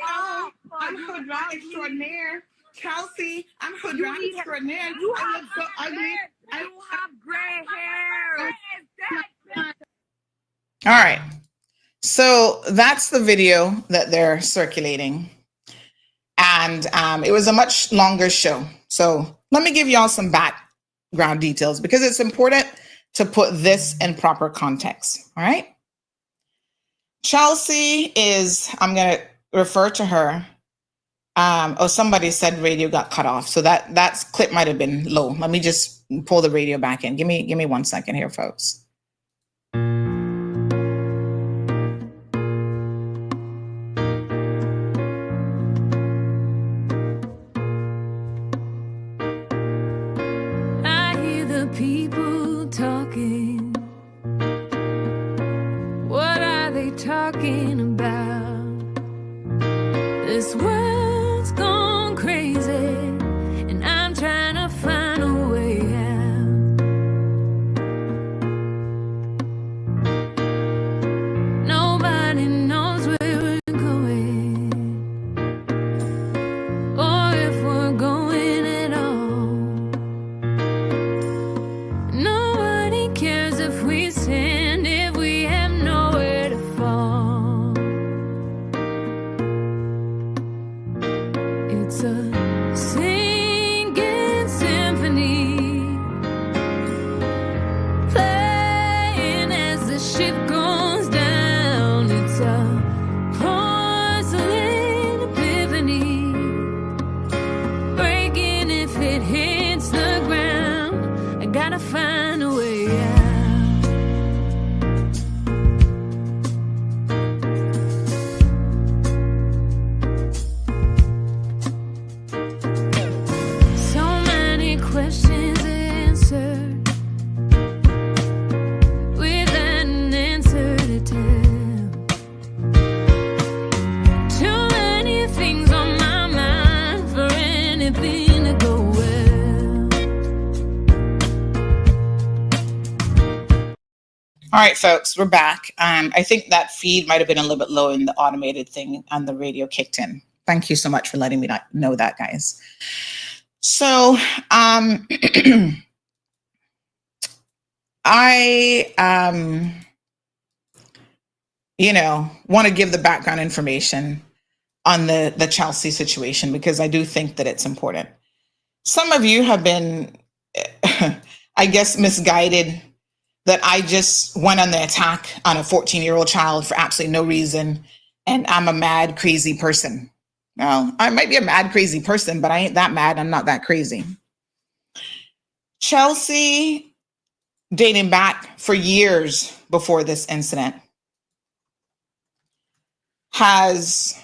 S2: Oh, I'm hood rat extraordinaire. Chelsea, I'm hood rat extraordinaire.
S4: You have gray hair.
S2: All right. So that's the video that they're circulating. And it was a much longer show. So let me give y'all some background details because it's important to put this in proper context. All right. Chelsea is, I'm going to refer to her. Somebody said radio got cut off. So that's clip might have been low. Let me just pull the radio back in. Give me 1 second here, folks.
S5: People talking. What are they talking about? This world's gone crazy, and I'm trying to find a way out. Nobody knows where we're going, or if we're going at all. Nobody cares if we stand, if we have nowhere to fall. It's a singing symphony, playing as the ship goes down. It's a porcelain epiphany, breaking if it hits the ground. I gotta find a way out. So many questions answered without an answer to tell. Too many things on my mind for anything to go well.
S2: All right, folks, we're back. I think that feed might have been a little bit low in the automated thing and the radio kicked in. Thank you so much for letting me know that, guys. So I, want to give the background information on the Chelsea situation because I do think that it's important. Some of you have been, I guess, misguided that I just went on the attack on a 14-year-old child for absolutely no reason, and I'm a mad, crazy person. Well, I might be a mad, crazy person, but I ain't that mad. I'm not that crazy. Chelsea, dating back for years before this incident, has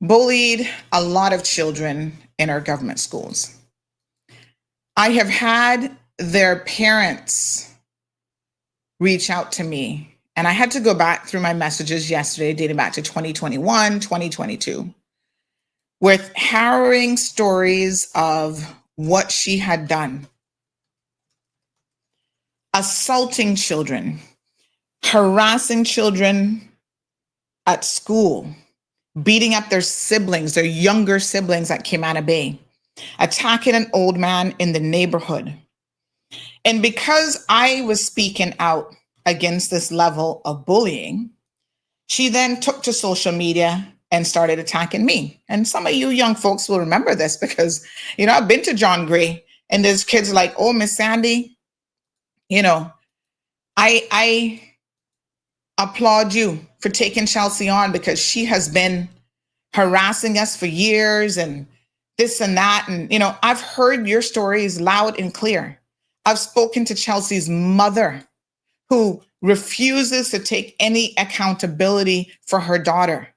S2: bullied a lot of children in our government schools. I have had their parents reach out to me, and I had to go back through my messages yesterday, dating back to 2021, 2022, with harrowing stories of what she had done. Assaulting children, harassing children at school, beating up their siblings, their younger siblings at Cayman Bay, attacking an old man in the neighborhood. And because I was speaking out against this level of bullying, she then took to social media and started attacking me. And some of you young folks will remember this because, I've been to John Gray and there's kids like, oh, Miss Sandy, I applaud you for taking Chelsea on because she has been harassing us for years and this and that. And, I've heard your stories loud and clear. I've spoken to Chelsea's mother who refuses to take any accountability for her daughter.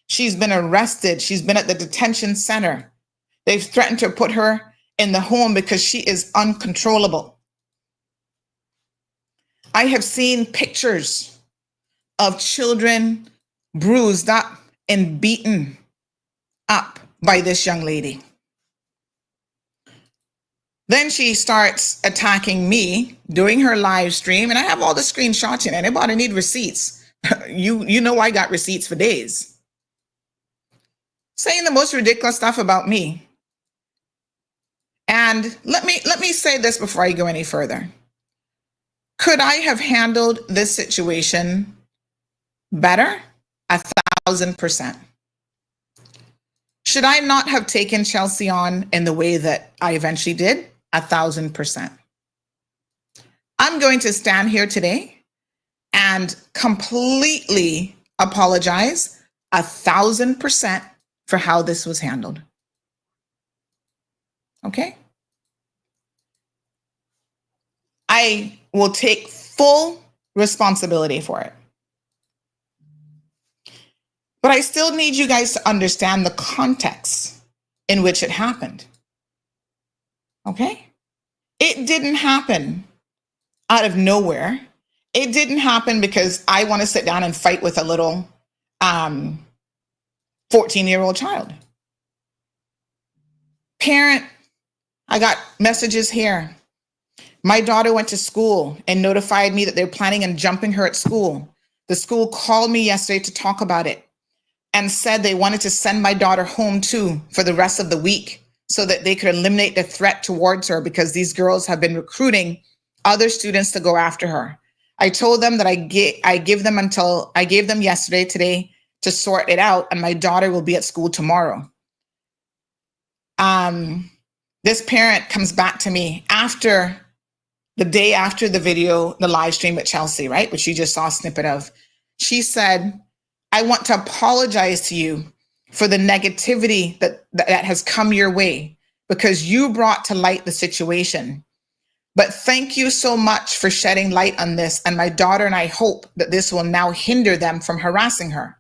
S2: She's been arrested. She's been at the detention center. They've threatened to put her in the home because she is uncontrollable. I have seen pictures of children bruised up and beaten up by this young lady. Then she starts attacking me doing her live stream, and I have all the screenshots in. Anybody need receipts? You know I got receipts for days. Saying the most ridiculous stuff about me. And let me say this before I go any further. Could I have handled this situation better? 1,000%. Should I not have taken Chelsea on in the way that I eventually did? 1,000%. I'm going to stand here today and completely apologize 1,000% for how this was handled. Okay? I will take full responsibility for it. But I still need you guys to understand the context in which it happened. Okay? It didn't happen out of nowhere. It didn't happen because I want to sit down and fight with a little 14-year-old child. Parent, I got messages here. My daughter went to school and notified me that they're planning on jumping her at school. The school called me yesterday to talk about it and said they wanted to send my daughter home too for the rest of the week so that they could eliminate the threat towards her because these girls have been recruiting other students to go after her. I told them that I gave them yesterday, today, to sort it out, and my daughter will be at school tomorrow. This parent comes back to me after the day after the video, the live stream with Chelsea, right? Which you just saw a snippet of. She said, I want to apologize to you for the negativity that has come your way because you brought to light the situation. But thank you so much for shedding light on this. And my daughter and I hope that this will now hinder them from harassing her.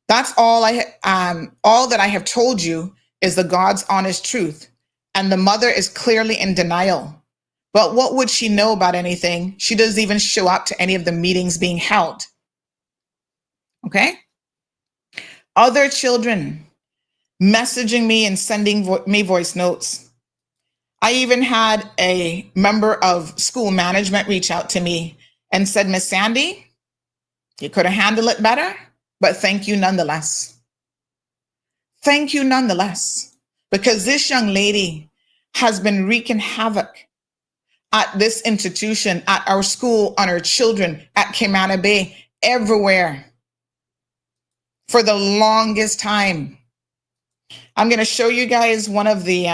S2: That's all that I have told you is the God's honest truth. And the mother is clearly in denial. But what would she know about anything? She doesn't even show up to any of the meetings being held. Okay? Other children messaging me and sending me voice notes. I even had a member of school management reach out to me and said, Miss Sandy, you could have handled it better, but thank you nonetheless. Thank you nonetheless, because this young lady has been wreaking havoc at this institution, at our school, on our children, at Cayman Bay, everywhere. For the longest time. I'm going to show you guys one of the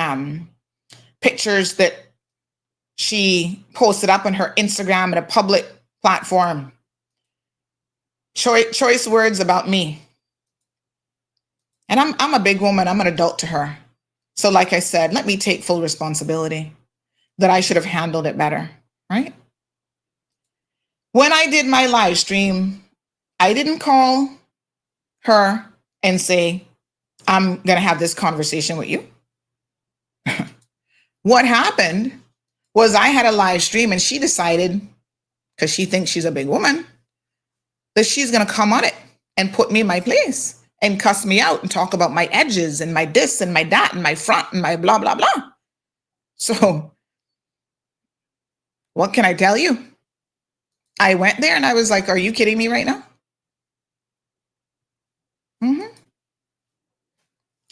S2: pictures that she posted up on her Instagram at a public platform. Choice words about me. And I'm a big woman. I'm an adult to her. So like I said, let me take full responsibility that I should have handled it better, right? When I did my live stream, I didn't call her and say, I'm going to have this conversation with you. What happened was I had a live stream and she decided, because she thinks she's a big woman, that she's going to come on it and put me in my place and cuss me out and talk about my edges and my this and my that and my front and my blah, blah, blah. So what can I tell you? I went there and I was like, are you kidding me right now?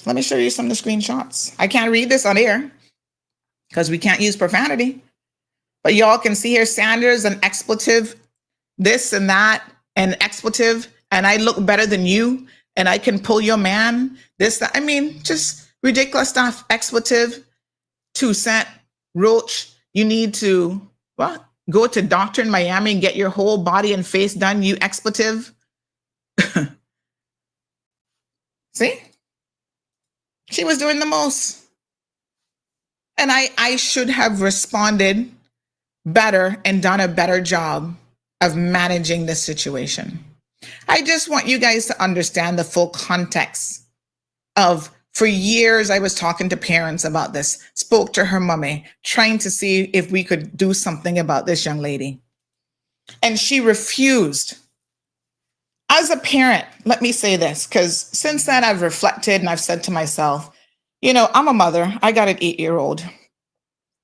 S2: Let me show you some of the screenshots. I can't read this on air because we can't use profanity. But y'all can see here, Sanders, an expletive, this and that, and expletive, and I look better than you, and I can pull your man, this, that. I mean, just ridiculous stuff. Expletive, 2 cent, roach. You need to, what? Go to doctor in Miami and get your whole body and face done, you expletive. See? She was doing the most. And I should have responded better and done a better job of managing this situation. I just want you guys to understand the full context of, for years, I was talking to parents about this, spoke to her mommy, trying to see if we could do something about this young lady. And she refused. As a parent, let me say this, because since then I've reflected and I've said to myself, you know, I'm a mother. I got an 8-year-old.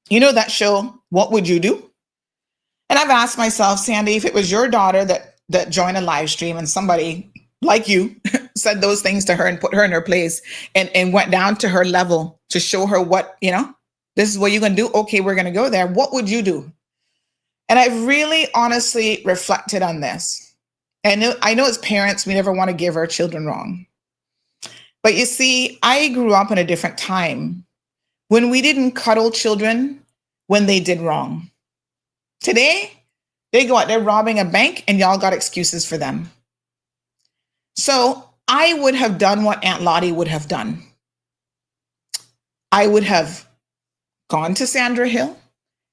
S2: You know that show, What Would You Do? And I've asked myself, Sandy, if it was your daughter that joined a live stream and somebody like you said those things to her and put her in her place and went down to her level to show her what, you know, this is what you're going to do. Okay, we're going to go there. What would you do? And I've really honestly reflected on this. And I know as parents, we never want to give our children wrong. But you see, I grew up in a different time when we didn't cuddle children when they did wrong. Today, they go out there robbing a bank and y'all got excuses for them. So I would have done what Aunt Lottie would have done. I would have gone to Sandra Hill,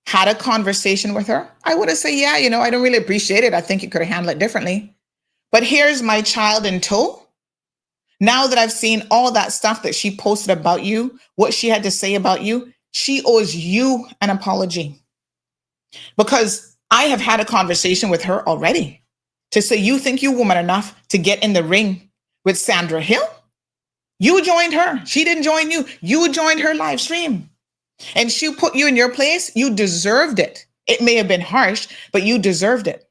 S2: had a conversation with her. I would have said, yeah, you know, I don't really appreciate it. I think you could have handled it differently. But here's my child in tow. Now that I've seen all that stuff that she posted about you, what she had to say about you, she owes you an apology. Because I have had a conversation with her already to say, you think you're woman enough to get in the ring with Sandra Hill? You joined her. She didn't join you. You joined her live stream. And she put you in your place. You deserved it. It may have been harsh, but you deserved it.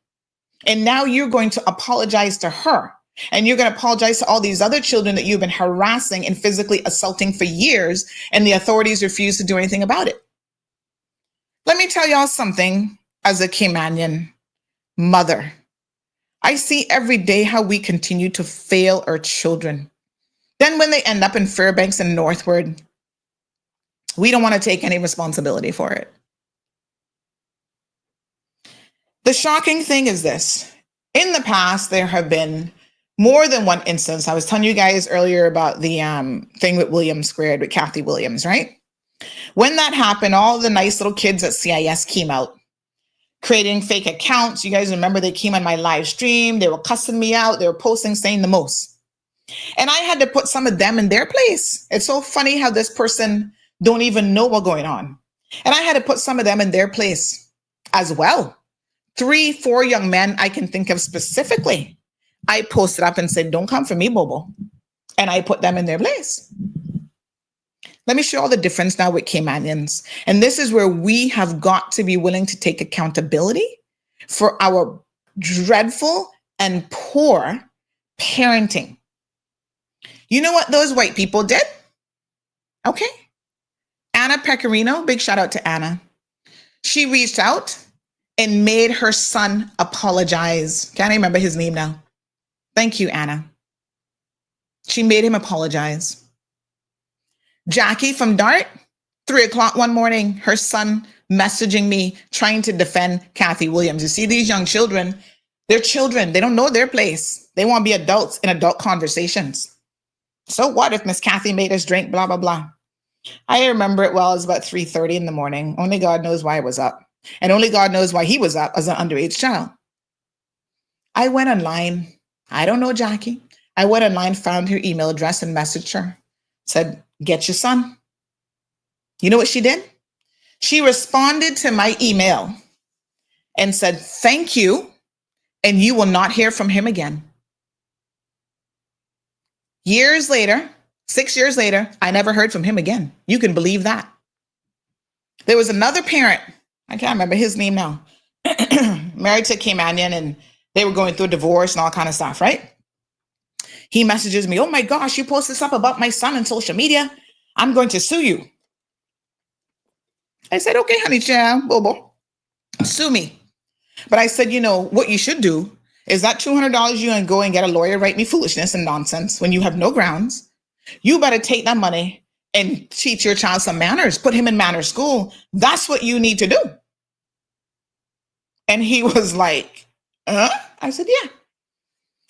S2: And now you're going to apologize to her. And you're going to apologize to all these other children that you've been harassing and physically assaulting for years, and the authorities refuse to do anything about it. Let me tell y'all something as a Caymanian mother. I see every day how we continue to fail our children. Then when they end up in Fairbanks and northward, we don't want to take any responsibility for it. The shocking thing is this. In the past, there have been more than one instance. I was telling you guys earlier about the thing with Williams Squared, with Kathy Williams, right? When that happened, all the nice little kids at CIS came out, creating fake accounts. You guys remember they came on my live stream. They were cussing me out. They were posting, saying the most. And I had to put some of them in their place. It's so funny how this person don't even know what's going on. And I had to put some of them in their place as well. 3, 4 young men I can think of specifically. I posted up and said, don't come for me, Bobo. And I put them in their place. Let me show you all the difference now with Caymanians. And this is where we have got to be willing to take accountability for our dreadful and poor parenting. You know what those white people did? Okay. Anna Pecorino, big shout out to Anna. She reached out and made her son apologize. Can't remember his name now. Thank you, Anna. She made him apologize. Jackie from Dart, 3:00 one morning, her son messaging me, trying to defend Kathy Williams. You see, these young children, they're children. They don't know their place. They want to be adults in adult conversations. So what if Miss Kathy made us drink, blah, blah, blah. I remember it well. It was about 3:30 in the morning. Only God knows why I was up. And only God knows why he was up as an underage child. I went online. I don't know Jackie. I went online, found her email address and messaged her. Said, get your son. You know what she did? She responded to my email and said, thank you. And you will not hear from him again. Years later, 6 years later, I never heard from him again. You can believe that. There was another parent, I can't remember his name now, married to a Caymanian, and they were going through a divorce and all kind of stuff, right? He messages me, oh my gosh, you post this up about my son on social media. I'm going to sue you. I said, okay, honey, child, Bobo, sue me. But I said, you know, what you should do is that $200 you gonna go and get a lawyer write me foolishness and nonsense when you have no grounds? You better take that money and teach your child some manners, put him in manners school. That's what you need to do. And he was like, I said, yeah.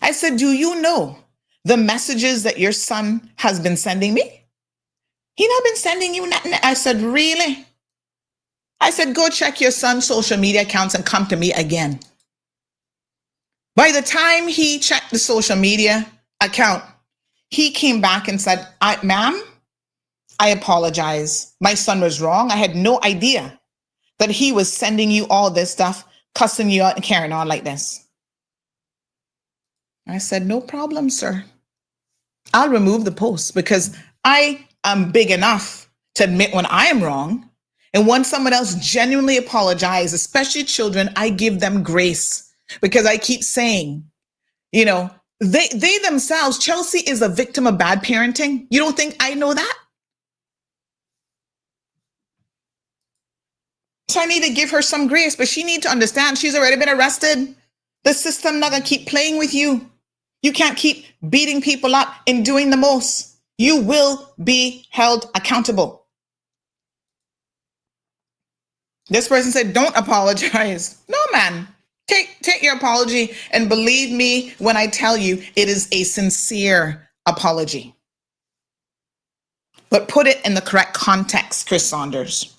S2: I said, do you know the messages that your son has been sending me? He not been sending you nothing. I said, really? I said, go check your son's social media accounts and come to me again. By the time he checked the social media account, he came back and said, ma'am, I apologize. My son was wrong. I had no idea that he was sending you all this stuff, cussing you out and carrying on like this. I said, no problem, sir. I'll remove the post because I am big enough to admit when I am wrong. And when someone else genuinely apologizes, especially children, I give them grace because I keep saying, you know, they themselves, Chelsea is a victim of bad parenting. You don't think I know that? So I need to give her some grace, but she needs to understand she's already been arrested. The system not gonna keep playing with you. You can't keep beating people up and doing the most. You will be held accountable. This person said, don't apologize. No, man. Take your apology and believe me when I tell you it is a sincere apology. But put it in the correct context, Chris Saunders.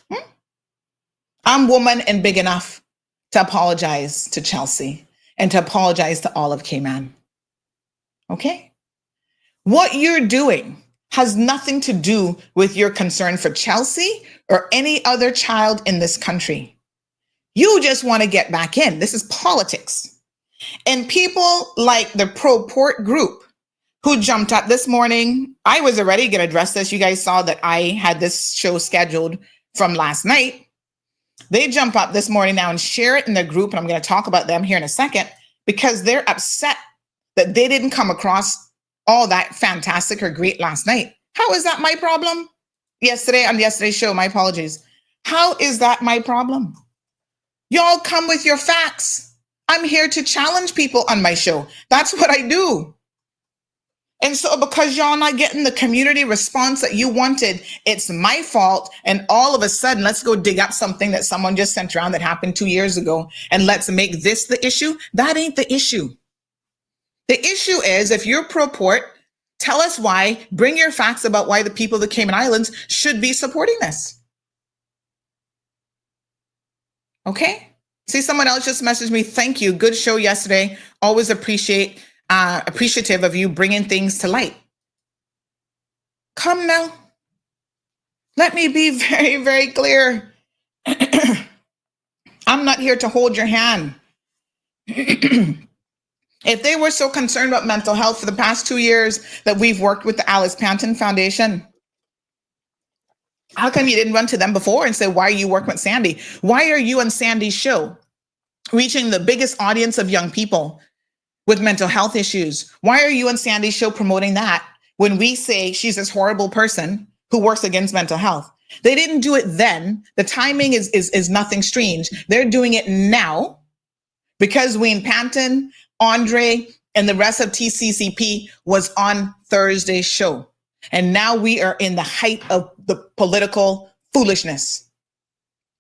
S2: I'm woman and big enough to apologize to Chelsea and to apologize to all of Cayman. Okay? What you're doing has nothing to do with your concern for Chelsea or any other child in this country. You just want to get back in. This is politics. And people like the pro-port group who jumped up this morning, I was already going to address this. You guys saw that I had this show scheduled from last night. They jump up this morning now and share it in their group, and I'm going to talk about them here in a second because they're upset that they didn't come across all that fantastic or great last night. How is that my problem? Yesterday, on yesterday's show, my apologies. How is that my problem? Y'all come with your facts. I'm here to challenge people on my show. That's what I do. And so because y'all not getting the community response that you wanted, it's my fault. And all of a sudden, let's go dig up something that someone just sent around that happened 2 years ago. And let's make this the issue. That ain't the issue. The issue is if you're pro-port, tell us why, bring your facts about why the people of the Cayman Islands should be supporting this. Okay? See, someone else just messaged me. Thank you. Good show yesterday. Always appreciative of you bringing things to light. Come now. Let me be very, very clear. I'm not here to hold your hand. If they were so concerned about mental health for the past 2 years that we've worked with the Alice Panton Foundation, how come you didn't run to them before and say, why are you working with Sandy? Why are you on Sandy's show reaching the biggest audience of young people with mental health issues? Why are you on Sandy's show promoting that when we say she's this horrible person who works against mental health? They didn't do it then. The timing is nothing strange. They're doing it now because Wayne Panton, Andre, and the rest of TCCP was on Thursday's show. And now we are in the height of the political foolishness.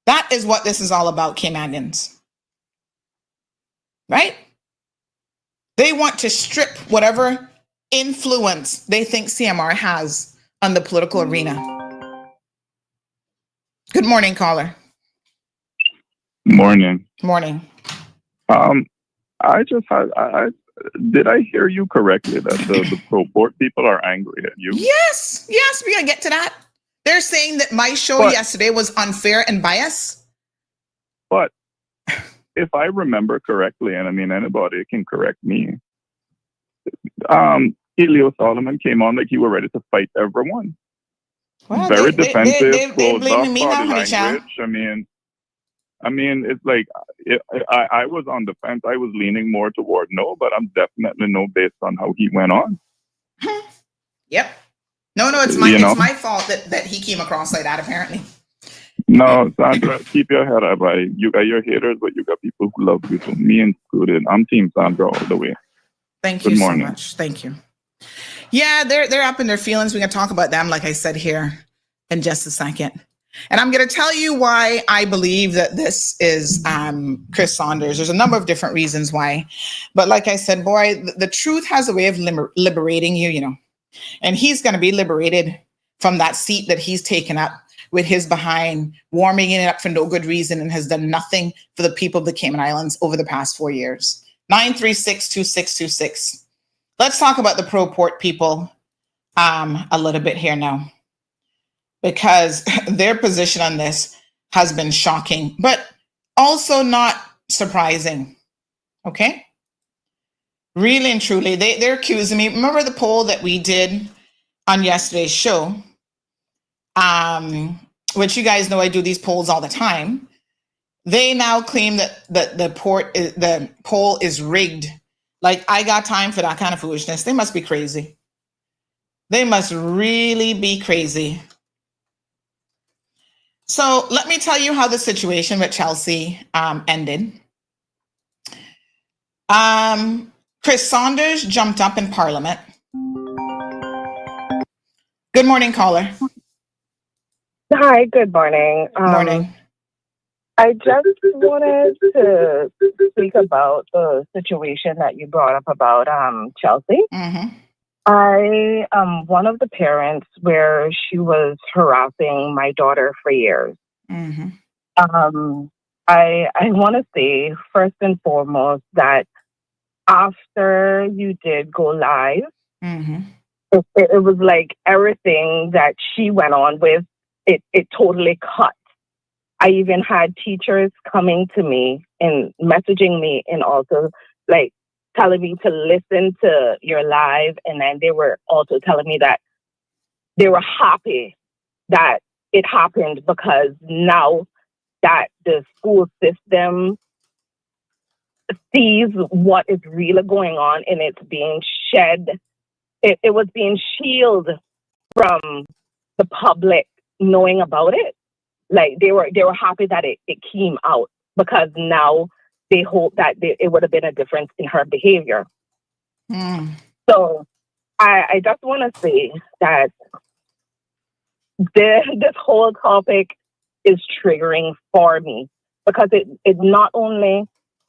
S2: That is what this is all about, Caymanians. Right? They want to strip whatever influence they think CMR has on the political arena. Good morning, caller.
S6: Morning.
S2: Morning.
S6: Did I hear you correctly that the pro-port people are angry at you?
S2: Yes, we're gonna get to that. They're saying that my show yesterday was unfair and biased.
S6: But if I remember correctly, and I mean anybody can correct me, Elio Solomon came on like he was ready to fight everyone.
S2: Well,
S6: Very defensive.
S2: They blaming me now, honey child.
S6: I mean, it's like I was on the fence. I was leaning more toward no, but I'm definitely no based on how he went on.
S2: Yep. No, it's my fault that he came across like that, apparently.
S6: No, Sandra, keep your head up, right? You got your haters, but you got people who love you too. Me included. I'm Team Sandra all the way.
S2: Thank
S6: Good
S2: you
S6: morning.
S2: so much. Thank you. Yeah, they're up in their feelings. We're gonna talk about them, like I said here, in just a second. And I'm gonna tell you why I believe that this is Chris Saunders. There's a number of different reasons why, but like I said, boy, the truth has a way of liberating you, you know. And he's gonna be liberated from that seat that he's taken up with his behind, warming it up for no good reason, and has done nothing for the people of the Cayman Islands over the past 4 years. 936-2626. Let's talk about the pro-port people a little bit here now, because their position on this has been shocking, but also not surprising. Okay? Really and truly, they're accusing me. Remember the poll that we did on yesterday's show? Which you guys know I do these polls all the time. They now claim that the poll is rigged. Like, I got time for that kind of foolishness. They must be crazy. They must really be crazy. So let me tell you how the situation with Chelsea ended. Chris Saunders jumped up in Parliament. Good morning, caller.
S7: Hi, good morning.
S2: Morning.
S7: I just wanted to speak about the situation that you brought up about Chelsea.
S2: Mm-hmm.
S7: I am one of the parents where she was harassing my daughter for years.
S2: Mm-hmm.
S7: I want to say first and foremost that after you did go live,
S2: Mm-hmm.
S7: it was like everything that she went on with, it totally cut. I even had teachers coming to me and messaging me and also like telling me to listen to your live. And then they were also telling me that they were happy that it happened because now that the school system sees what is really going on and it's being shed, it was being shielded from the public knowing about it. Like they were happy that it came out because now they hope that it would have been a difference in her behavior.
S2: Mm.
S7: So I just want to say that this whole topic is triggering for me because it not only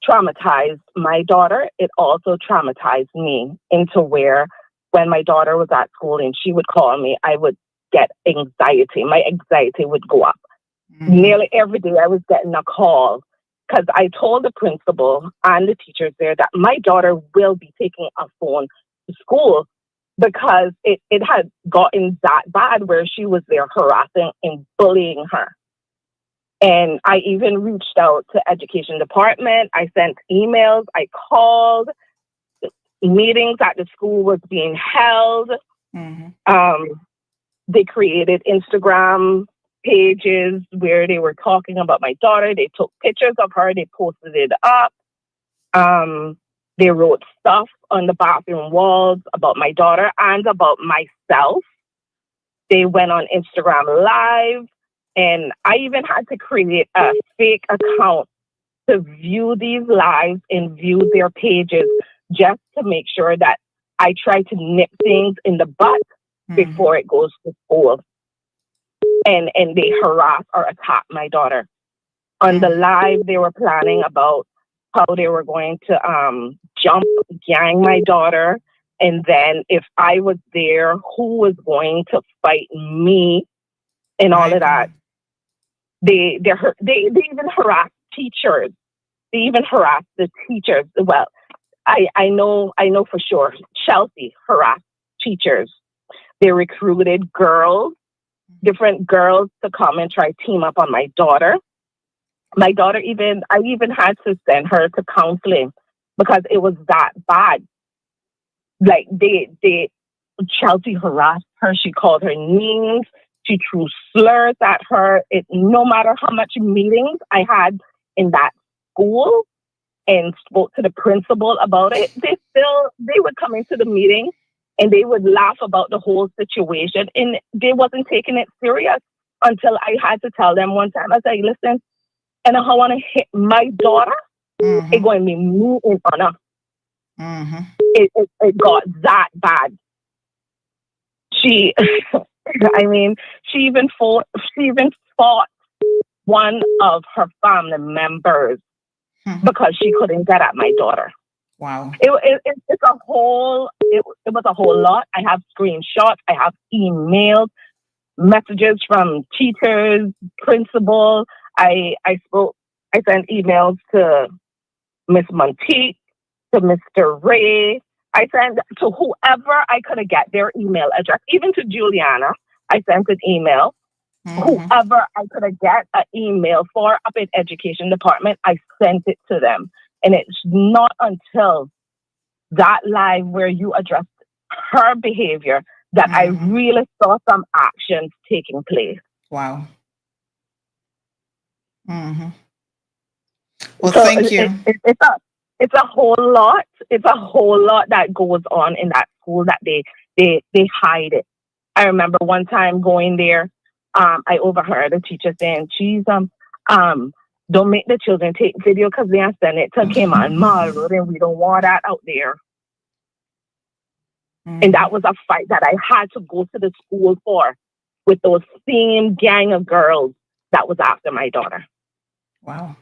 S7: traumatized my daughter, it also traumatized me into where when my daughter was at school and she would call me, I would get anxiety. My anxiety would go up. Mm-hmm. Nearly every day I was getting a call because I told the principal and the teachers there that my daughter will be taking a phone to school because it had gotten that bad where she was there harassing and bullying her. And I even reached out to education department. I sent emails. I called. Meetings at the school was being held.
S2: Mm-hmm.
S7: They created Instagram pages where they were talking about my daughter. They took pictures of her. They posted it up. They wrote stuff on the bathroom walls about my daughter and about myself. They went on Instagram Live. And I even had to create a fake account to view these lives and view their pages just to make sure that I try to nip things in the bud before it goes to school. And they harass or attack my daughter. On the live, they were planning about how they were going to gang my daughter. And then if I was there, who was going to fight me and all of that. They even harassed teachers. They even harassed the teachers. Well, I know for sure Chelsea harassed teachers. They recruited different girls to come and try to team up on my daughter. My daughter I even had to send her to counseling because it was that bad. Like Chelsea harassed her. She called her names. She threw slurs at her. No matter how much meetings I had in that school and spoke to the principal about it, they would come into the meeting and they would laugh about the whole situation and they wasn't taking it serious. until I had to tell them one time, I said, listen, and how I want to hit my daughter, it's going to be me in honor. It got that bad. She, I mean, she even fought one of her family members because she couldn't get at my daughter.
S2: Wow.
S7: It was a whole lot. I have screenshots. I have emails, messages from teachers, principal. I sent emails to Miss Monteith, to Mr. Ray. I sent to whoever I could get their email address, even to Juliana. I sent an email. Whoever I could get an email for up in education department, I sent it to them. And it's not until that live where you addressed her behavior that I really saw some actions taking place.
S2: Wow. Well,
S7: so
S2: thank you.
S7: It's a whole lot. It's a whole lot that goes on in that school that they hide it. I remember one time going there, I overheard a teacher saying, "Geez, don't make the children take video because they are sending it to Cayman Mall Road, and we don't want that out there." And that was a fight that I had to go to the school for with those same gang of girls that was after my daughter.
S2: Wow.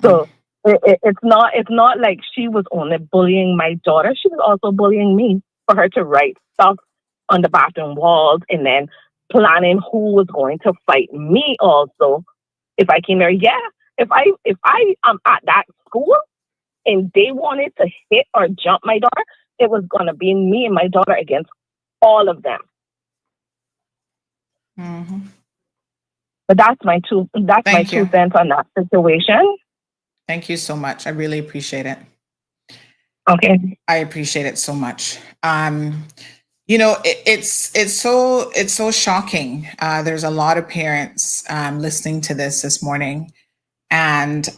S7: So it's not like she was only bullying my daughter. She was also bullying me for her to write stuff on the bathroom walls and then planning who was going to fight me also if I came there. Yeah, if I am at that school and they wanted to hit or jump my daughter, it was going to be me and my daughter against all of them. But that's my two cents on that situation.
S2: Thank you so much. I really appreciate it.
S7: Okay.
S2: I appreciate it so much. You know, it's so shocking. There's a lot of parents listening to this morning, and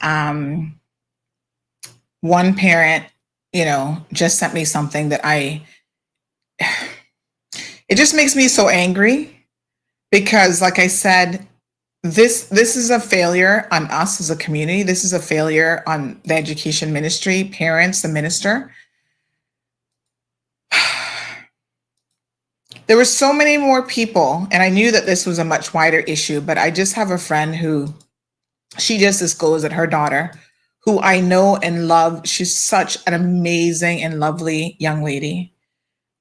S2: one parent, you know, just sent me something that it just makes me so angry because, like I said, this is a failure on us as a community. This is a failure on the education ministry, parents, the minister. There were so many more people, and I knew that this was a much wider issue, but I just have a friend who, she just disclosed that her daughter, who I know and love, she's such an amazing and lovely young lady,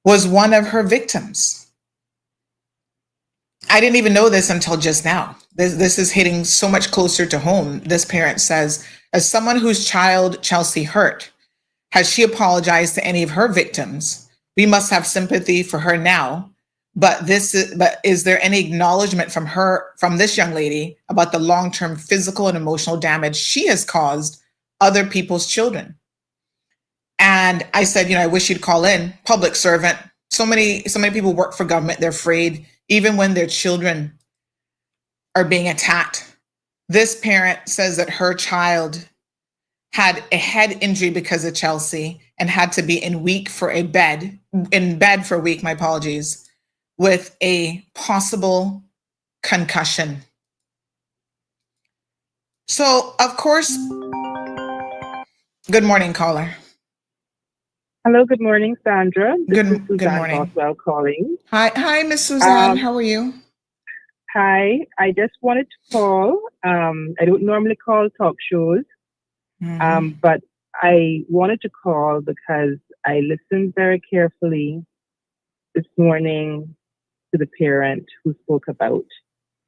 S2: was one of her victims. I didn't even know this until just now. This is hitting so much closer to home. This parent says, as someone whose child Chelsea hurt, has she apologized to any of her victims? We must have sympathy for her now. But is there any acknowledgement from this young lady about the long-term physical and emotional damage she has caused other people's children? And I said, you know, I wish you'd call in. Public servant. So many people work for government. They're afraid, even when their children are being attacked. This parent says that her child had a head injury because of Chelsea and had to be in bed for a week, my apologies, with a possible concussion. So, of course, good morning, caller.
S8: Hello, good morning, Sandra. This is
S2: Good
S8: Suzanne
S2: morning.
S8: Boswell calling.
S2: Hi, Miss Suzanne. How are you?
S8: Hi, I just wanted to call. I don't normally call talk shows, but I wanted to call because I listened very carefully this morning to the parent who spoke about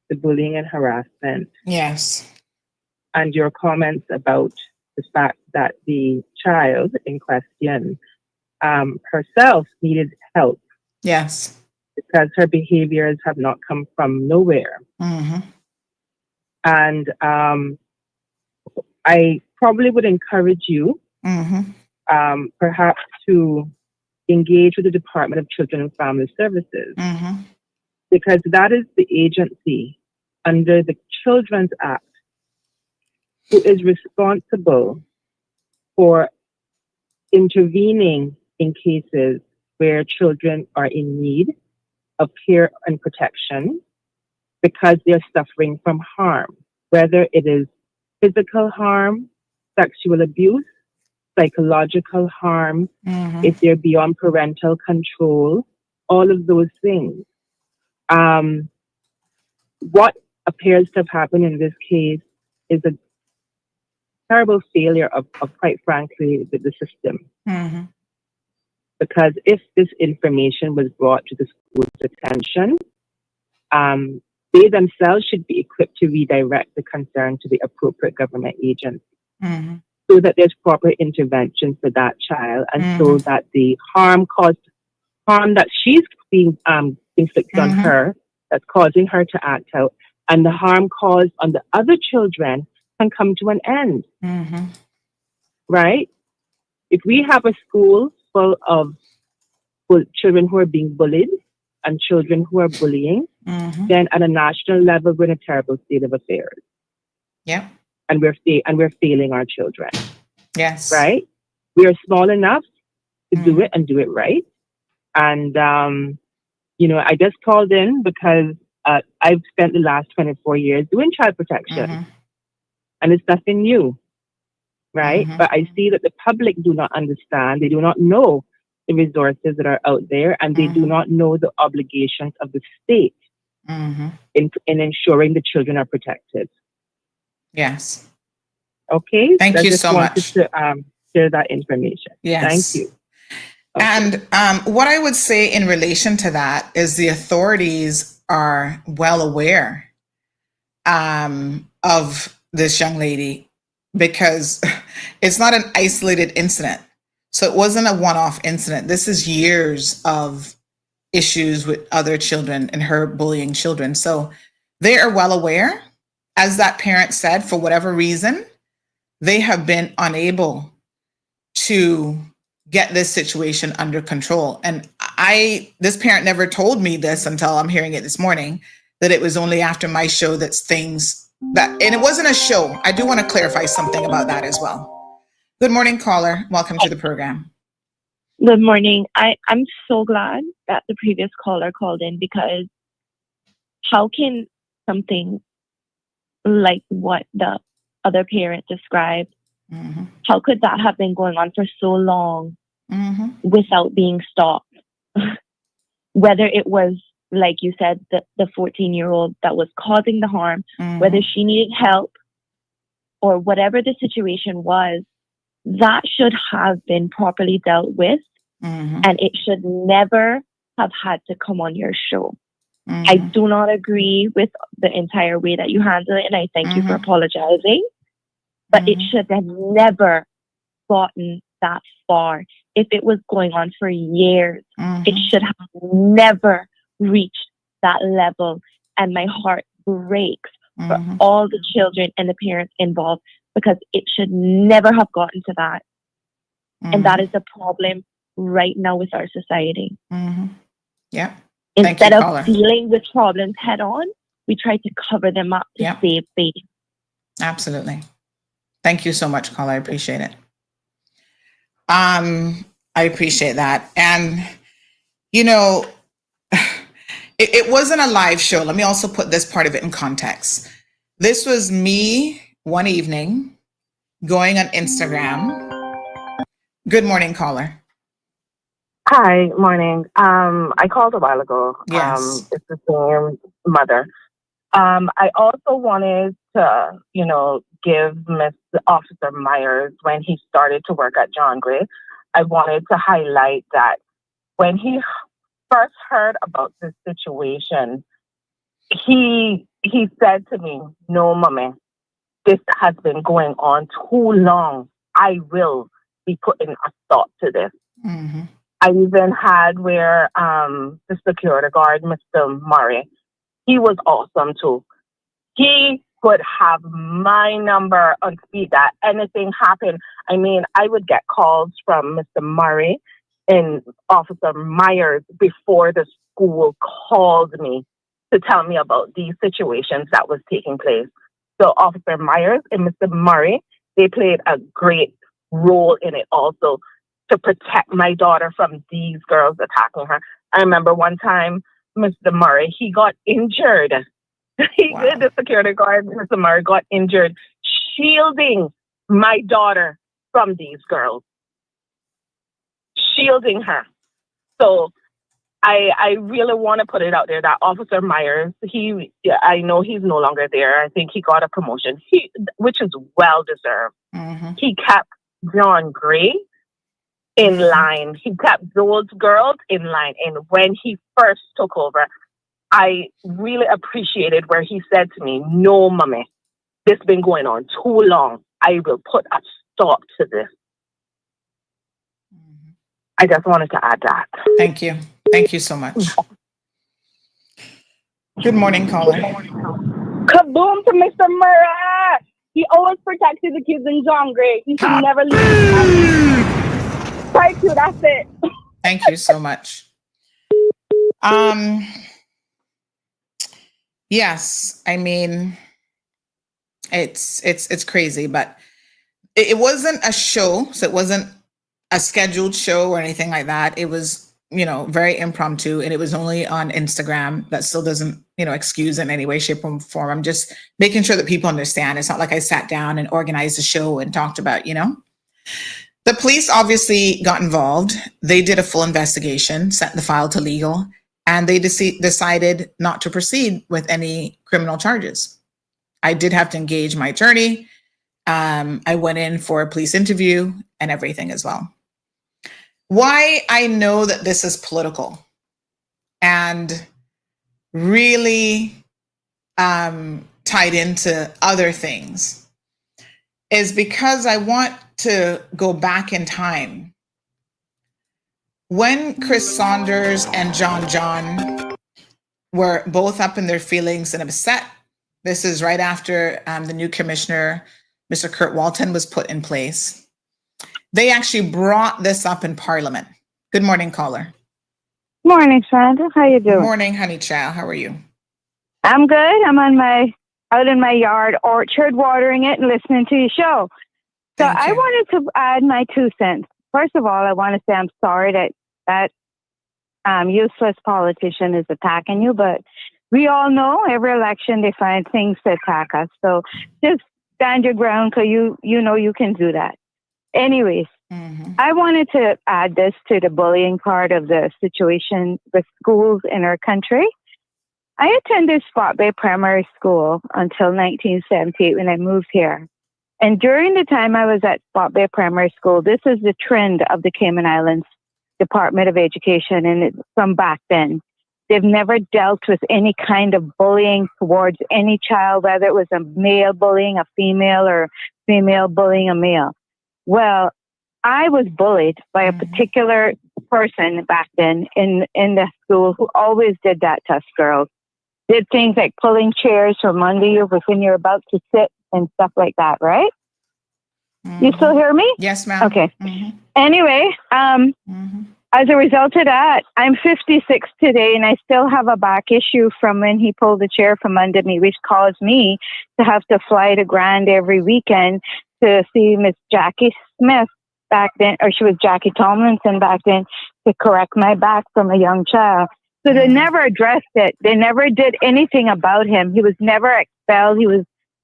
S8: the bullying and harassment.
S2: Yes.
S8: And your comments about the fact that the child in question herself needed help.
S2: Yes.
S8: Because her behaviors have not come from nowhere. And I probably would encourage you perhaps to engage with the Department of Children and Family Services, because that is the agency under the Children's Act who is responsible for intervening in cases where children are in need of care and protection because they're suffering from harm, whether it is physical harm, sexual abuse, psychological harm, if they're beyond parental control, all of those things. What appears to have happened in this case is a terrible failure of quite frankly, the system. Because if this information was brought to the school's attention, they themselves should be equipped to redirect the concern to the appropriate government agency so that there's proper intervention for that child and so that the harm that she's being inflicted on her, that's causing her to act out, and the harm caused on the other children can come to an end. Right? If we have a school full of children who are being bullied and children who are bullying, then at a national level, we're in a terrible state of affairs.
S2: Yeah.
S8: And we're failing our children.
S2: Yes.
S8: Right? We are small enough to do it and do it right. And, I just called in because I've spent the last 24 years doing child protection. And it's nothing new. Right? But I see that the public do not understand. They do not know the resources that are out there, and they do not know the obligations of the state in ensuring the children are protected.
S2: Yes.
S8: Okay.
S2: Thank you so much.
S8: To share that information.
S2: Yes.
S8: Thank you.
S2: Okay. And what I would say in relation to that is the authorities are well aware of this young lady because it's not an isolated incident. So it wasn't a one-off incident. This is years of issues with other children and her bullying children. So they are well aware. As that parent said, for whatever reason, they have been unable to get this situation under control. And this parent never told me this until I'm hearing it this morning, that it was only after my show and it wasn't a show. I do want to clarify something about that as well. Good morning, caller. Welcome to the program.
S9: Good morning. I'm so glad that the previous caller called in because how can something like what the other parent described, how could that have been going on for so long without being stopped? Whether it was, like you said, the 14-year-old that was causing the harm, whether she needed help or whatever the situation was, that should have been properly dealt with, and it should never have had to come on your show. I do not agree with the entire way that you handle it, and I thank you for apologizing, but it should have never gotten that far. If it was going on for years, it should have never reached that level, and my heart breaks for all the children and the parents involved, because it should never have gotten to that. And that is the problem right now with our society.
S2: Yeah.
S9: Instead of dealing with problems head on, we try to cover them up to save face.
S2: Absolutely. Thank you so much, caller. I appreciate it. I appreciate that. And, it wasn't a live show. Let me also put this part of it in context. This was me one evening going on Instagram. Good morning, caller.
S7: Hi, morning. I called a while ago.
S2: Yes.
S7: It's the same mother. I also wanted to, give Mr. Officer Myers, when he started to work at John Gray, I wanted to highlight that when he first heard about this situation, he said to me, "No, mommy, this has been going on too long. I will be putting a stop to this." I even had where the security guard, Mr. Murray, he was awesome too. He would have my number on speed that anything happened. I mean, I would get calls from Mr. Murray and Officer Myers before the school called me to tell me about these situations that was taking place. So Officer Myers and Mr. Murray, they played a great role in it also to protect my daughter from these girls attacking her. I remember one time Mr. Murray. He got injured. The security guard, Mr. Murray, got injured shielding my daughter from these girls. Shielding her. So I really want to put it out there that Officer Myers, I know he's no longer there. I think he got a promotion, which is well deserved.
S2: Mm-hmm.
S7: He kept John Gray in line. He kept those girls in line. And when he first took over, I really appreciated where he said to me, "No, mommy, this has been going on too long. I will put a stop to this."
S2: Mm-hmm.
S7: I just wanted to add that.
S2: Thank you. Thank you so much. Good morning, caller.
S4: Kaboom to Mr. Murray. He always protected the kids in John Gray. He should never leave. Thank you. That's it.
S2: Thank you so much. Yes, I mean, it's crazy, but it wasn't a show, so it wasn't a scheduled show or anything like that. It was, very impromptu, and it was only on Instagram. That still doesn't, excuse in any way, shape, or form. I'm just making sure that people understand. It's not like I sat down and organized a show and talked about, The police obviously got involved. They did a full investigation, sent the file to legal, and they decided not to proceed with any criminal charges. I did have to engage my attorney. I went in for a police interview and everything as well. Why I know that this is political and really tied into other things is because I want to go back in time. When Chris Saunders and John were both up in their feelings and upset, this is right after the new commissioner, Mr. Kurt Walton, was put in place. They actually brought this up in Parliament. Good morning, caller.
S10: Morning, Sandra. How you doing?
S2: Good morning, honey child. How are you?
S10: I'm good. I'm out in my yard orchard, watering it and listening to your show. So I wanted to add my 2 cents. First of all, I want to say I'm sorry that useless politician is attacking you, but we all know every election they find things to attack us. So just stand your ground because you know you can do that. Anyways, I wanted to add this to the bullying part of the situation with schools in our country. I attended Spot Bay Primary School until 1978 when I moved here. And during the time I was at Spot Bay Primary School, this is the trend of the Cayman Islands Department of Education, and it's from back then. They've never dealt with any kind of bullying towards any child, whether it was a male bullying a female or female bullying a male. Well, I was bullied by a particular person back then in the school who always did that to us girls. Did things like pulling chairs from under you when you're about to sit and stuff like that, right? You still hear me?
S2: Yes, ma'am.
S10: Okay. Anyway, as a result of that, I'm 56 today, and I still have a back issue from when he pulled the chair from under me, which caused me to have to fly to Grand every weekend to see Miss Jackie Smith back then, or she was Jackie Tomlinson back then, to correct my back from a young child. So they never addressed it. They never did anything about him. He was never expelled.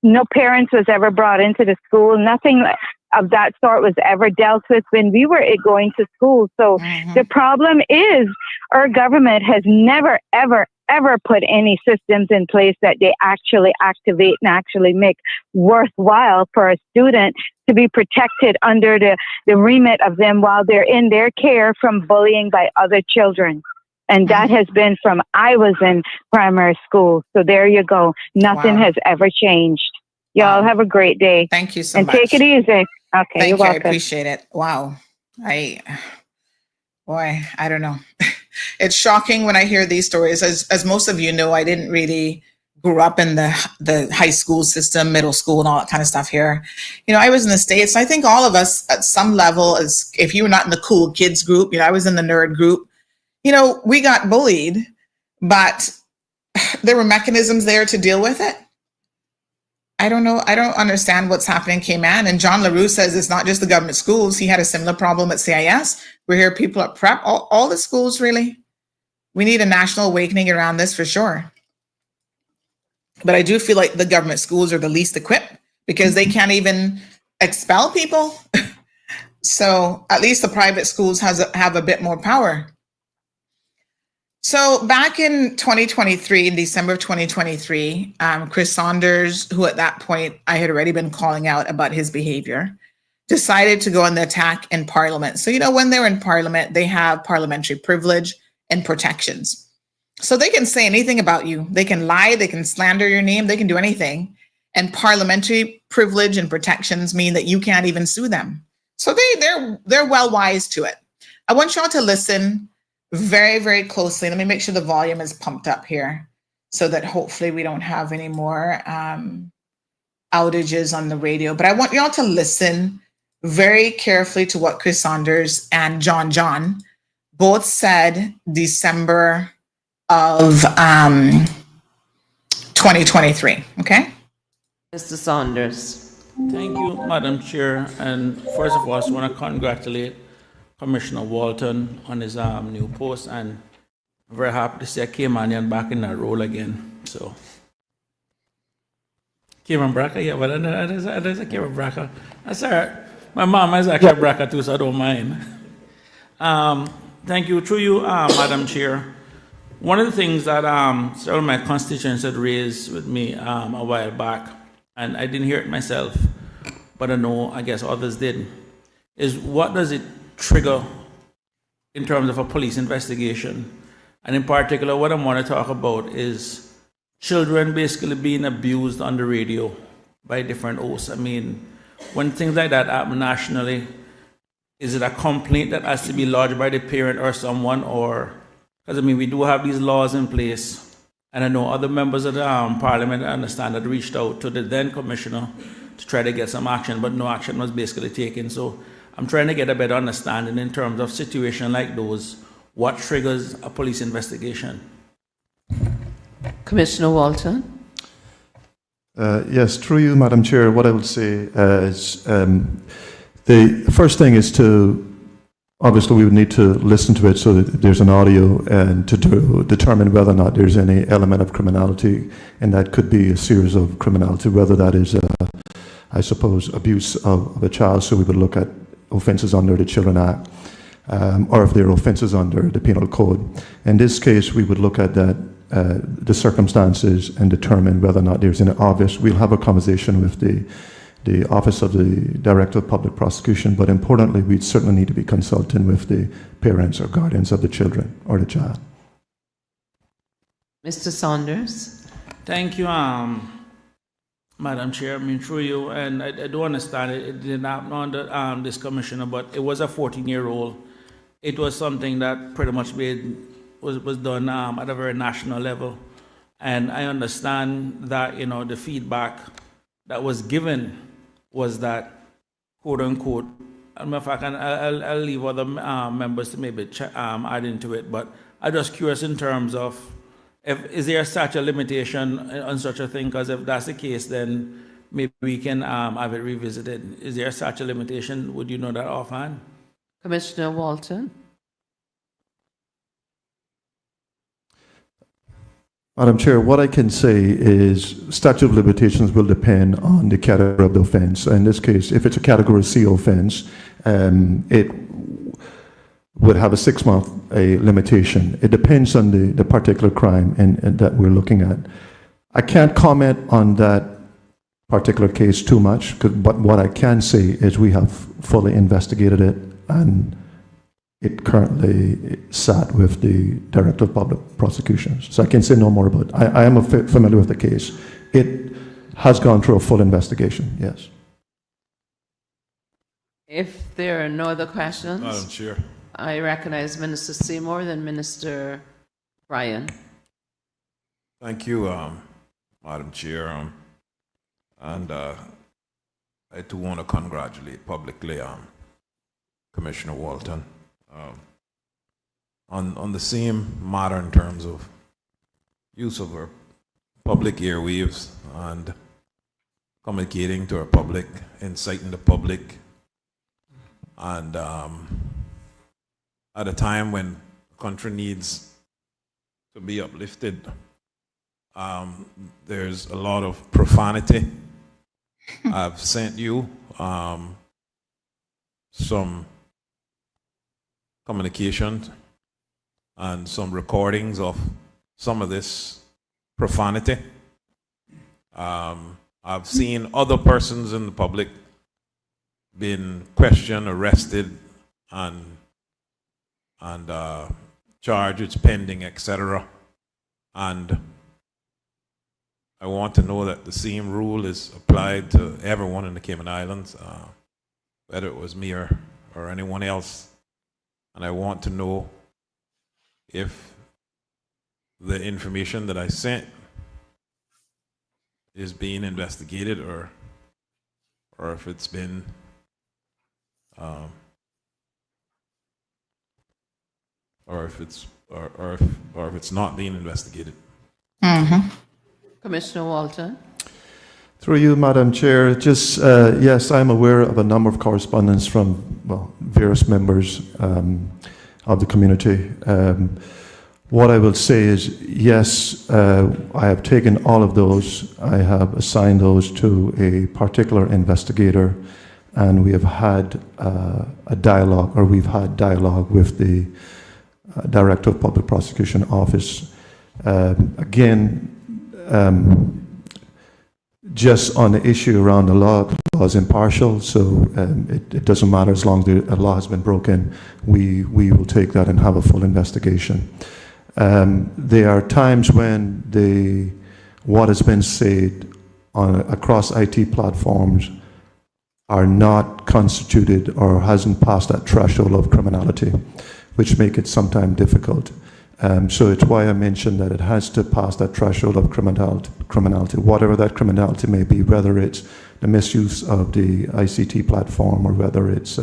S10: No parents was ever brought into the school. Nothing of that sort was ever dealt with when we were going to school. So the problem is our government has never, ever, ever put any systems in place that they actually activate and actually make worthwhile for a student to be protected under the remit of them while they're in their care from bullying by other children. And that has been from I was in primary school. So there you go. Nothing has ever changed. Y'all have a great day.
S2: Thank you so
S10: much.
S2: much.
S10: And take it easy. Okay,
S2: Thank
S10: you're
S2: you. I
S10: welcome.
S2: appreciate it. Wow. I don't know. It's shocking when I hear these stories. As most of you know, I didn't really grew up in the high school system, middle school, and all that kind of stuff here. I was in the States. I think all of us at some level, as if you were not in the cool kids group, I was in the nerd group. We got bullied, but there were mechanisms there to deal with it. I don't know. I don't understand what's happening in Cayman. And John LaRue says it's not just the government schools. He had a similar problem at CIS. We hear people at prep, all the schools really. We need a national awakening around this for sure. But I do feel like the government schools are the least equipped because they can't even expel people. So at least the private schools have a bit more power. So back in 2023, in December of 2023, Chris Saunders, who at that point I had already been calling out about his behavior, decided to go on the attack in Parliament. So, when they're in Parliament, they have parliamentary privilege and protections. So they can say anything about you. They can lie, they can slander your name, they can do anything. And parliamentary privilege and protections mean that you can't even sue them. So they're well wise to it. I want y'all to listen very, very closely. Let me make sure the volume is pumped up here so that hopefully we don't have any more outages on the radio. But I want y'all to listen very carefully to what Chris Saunders and John both said December of 2023. Okay?
S11: Mr. Saunders.
S12: Thank you, Madam Chair. And first of all, I just want to congratulate Commissioner Walton on his new post, and I'm very happy to see Caymanian back in that role again. So, Cayman Braca, yeah, but that is a Cayman Braca. That's all right. My mom is actually a Braca too, so I don't mind. Thank you. Through you, Madam Chair. One of the things that several of my constituents had raised with me a while back, and I didn't hear it myself, but I guess others did, is what does it trigger in terms of a police investigation? And in particular, what I want to talk about is children basically being abused on the radio by different hosts. I mean, when things like that happen nationally, is it a complaint that has to be lodged by the parent or someone? Or, because we do have these laws in place, and I know other members of the Parliament, I understand, that reached out to the then commissioner to try to get some action, but no action was basically taken. So I'm trying to get a better understanding in terms of situations like those. What triggers a police investigation?
S11: Commissioner Walton.
S13: Yes, through you, Madam Chair, what I would say is the first thing is obviously we would need to listen to it so that there's an audio and to determine whether or not there's any element of criminality, and that could be a series of criminality, whether that is, I suppose, abuse of a child, so we would look at offenses under the Children Act, or if there are offenses under the Penal Code. In this case, we would look at that, the circumstances, and determine whether or not there's any obvious. We'll have a conversation with the Office of the Director of Public Prosecution, but importantly, we'd certainly need to be consulting with the parents or guardians of the children or the child.
S11: Mr. Saunders.
S12: Thank you, Madam Chair. through you, and I do understand it did not happen under this commissioner, but it was a 14-year-old. It was something that pretty much was done at a very national level, and I understand that the feedback that was given was that, quote unquote, and if I can, I'll leave other members to maybe add into it, but I'm just curious in terms of, is there such a limitation on such a thing? Because if that's the case, then maybe we can have it revisited. Is there such a limitation? Would you know that offhand?
S11: Commissioner Walton.
S13: Madam Chair, what I can say is statute of limitations will depend on the category of the offense. In this case, if it's a category C offense, it would have a 6-month limitation. It depends on the particular crime and that we're looking at. I can't comment on that particular case too much, but what I can say is we have fully investigated it, and it currently sat with the Director of Public Prosecutions. So I can say no more about it. I am familiar with the case. It has gone through a full investigation, yes.
S11: If there are no other questions,
S14: Madam Chair,
S11: I recognize Minister Seymour, then Minister Bryan.
S14: thank you, Madam Chair. And I too want to congratulate publicly Commissioner Walton on the same matter in terms of use of our public airwaves and communicating to our public, inciting the public, and at a time when the country needs to be uplifted. There's a lot of profanity. I've sent you some communications and some recordings of some of this profanity. I've seen other persons in the public been questioned, arrested, and charges pending, etc. And I want to know that the same rule is applied to everyone in the Cayman Islands, whether it was me or anyone else. And I want to know if the information that I sent is being investigated, or if it's been or if it's not being investigated.
S2: Mm-hmm.
S11: Commissioner Walton.
S13: Through you, Madam Chair, just yes, I'm aware of a number of correspondence from various members of the community. What I will say is, yes, I have taken all of those. I have assigned those to a particular investigator, and we have had a dialogue, or we've had dialogue with the Director of Public Prosecution Office. Just on the issue around the law is impartial, so it doesn't matter as long as the law has been broken. We will take that and have a full investigation. There are times when what has been said across IT platforms are not constituted or hasn't passed that threshold of criminality, which make it sometimes difficult. So it's why I mentioned that it has to pass that threshold of criminality, whatever that criminality may be, whether it's the misuse of the ICT platform or whether it's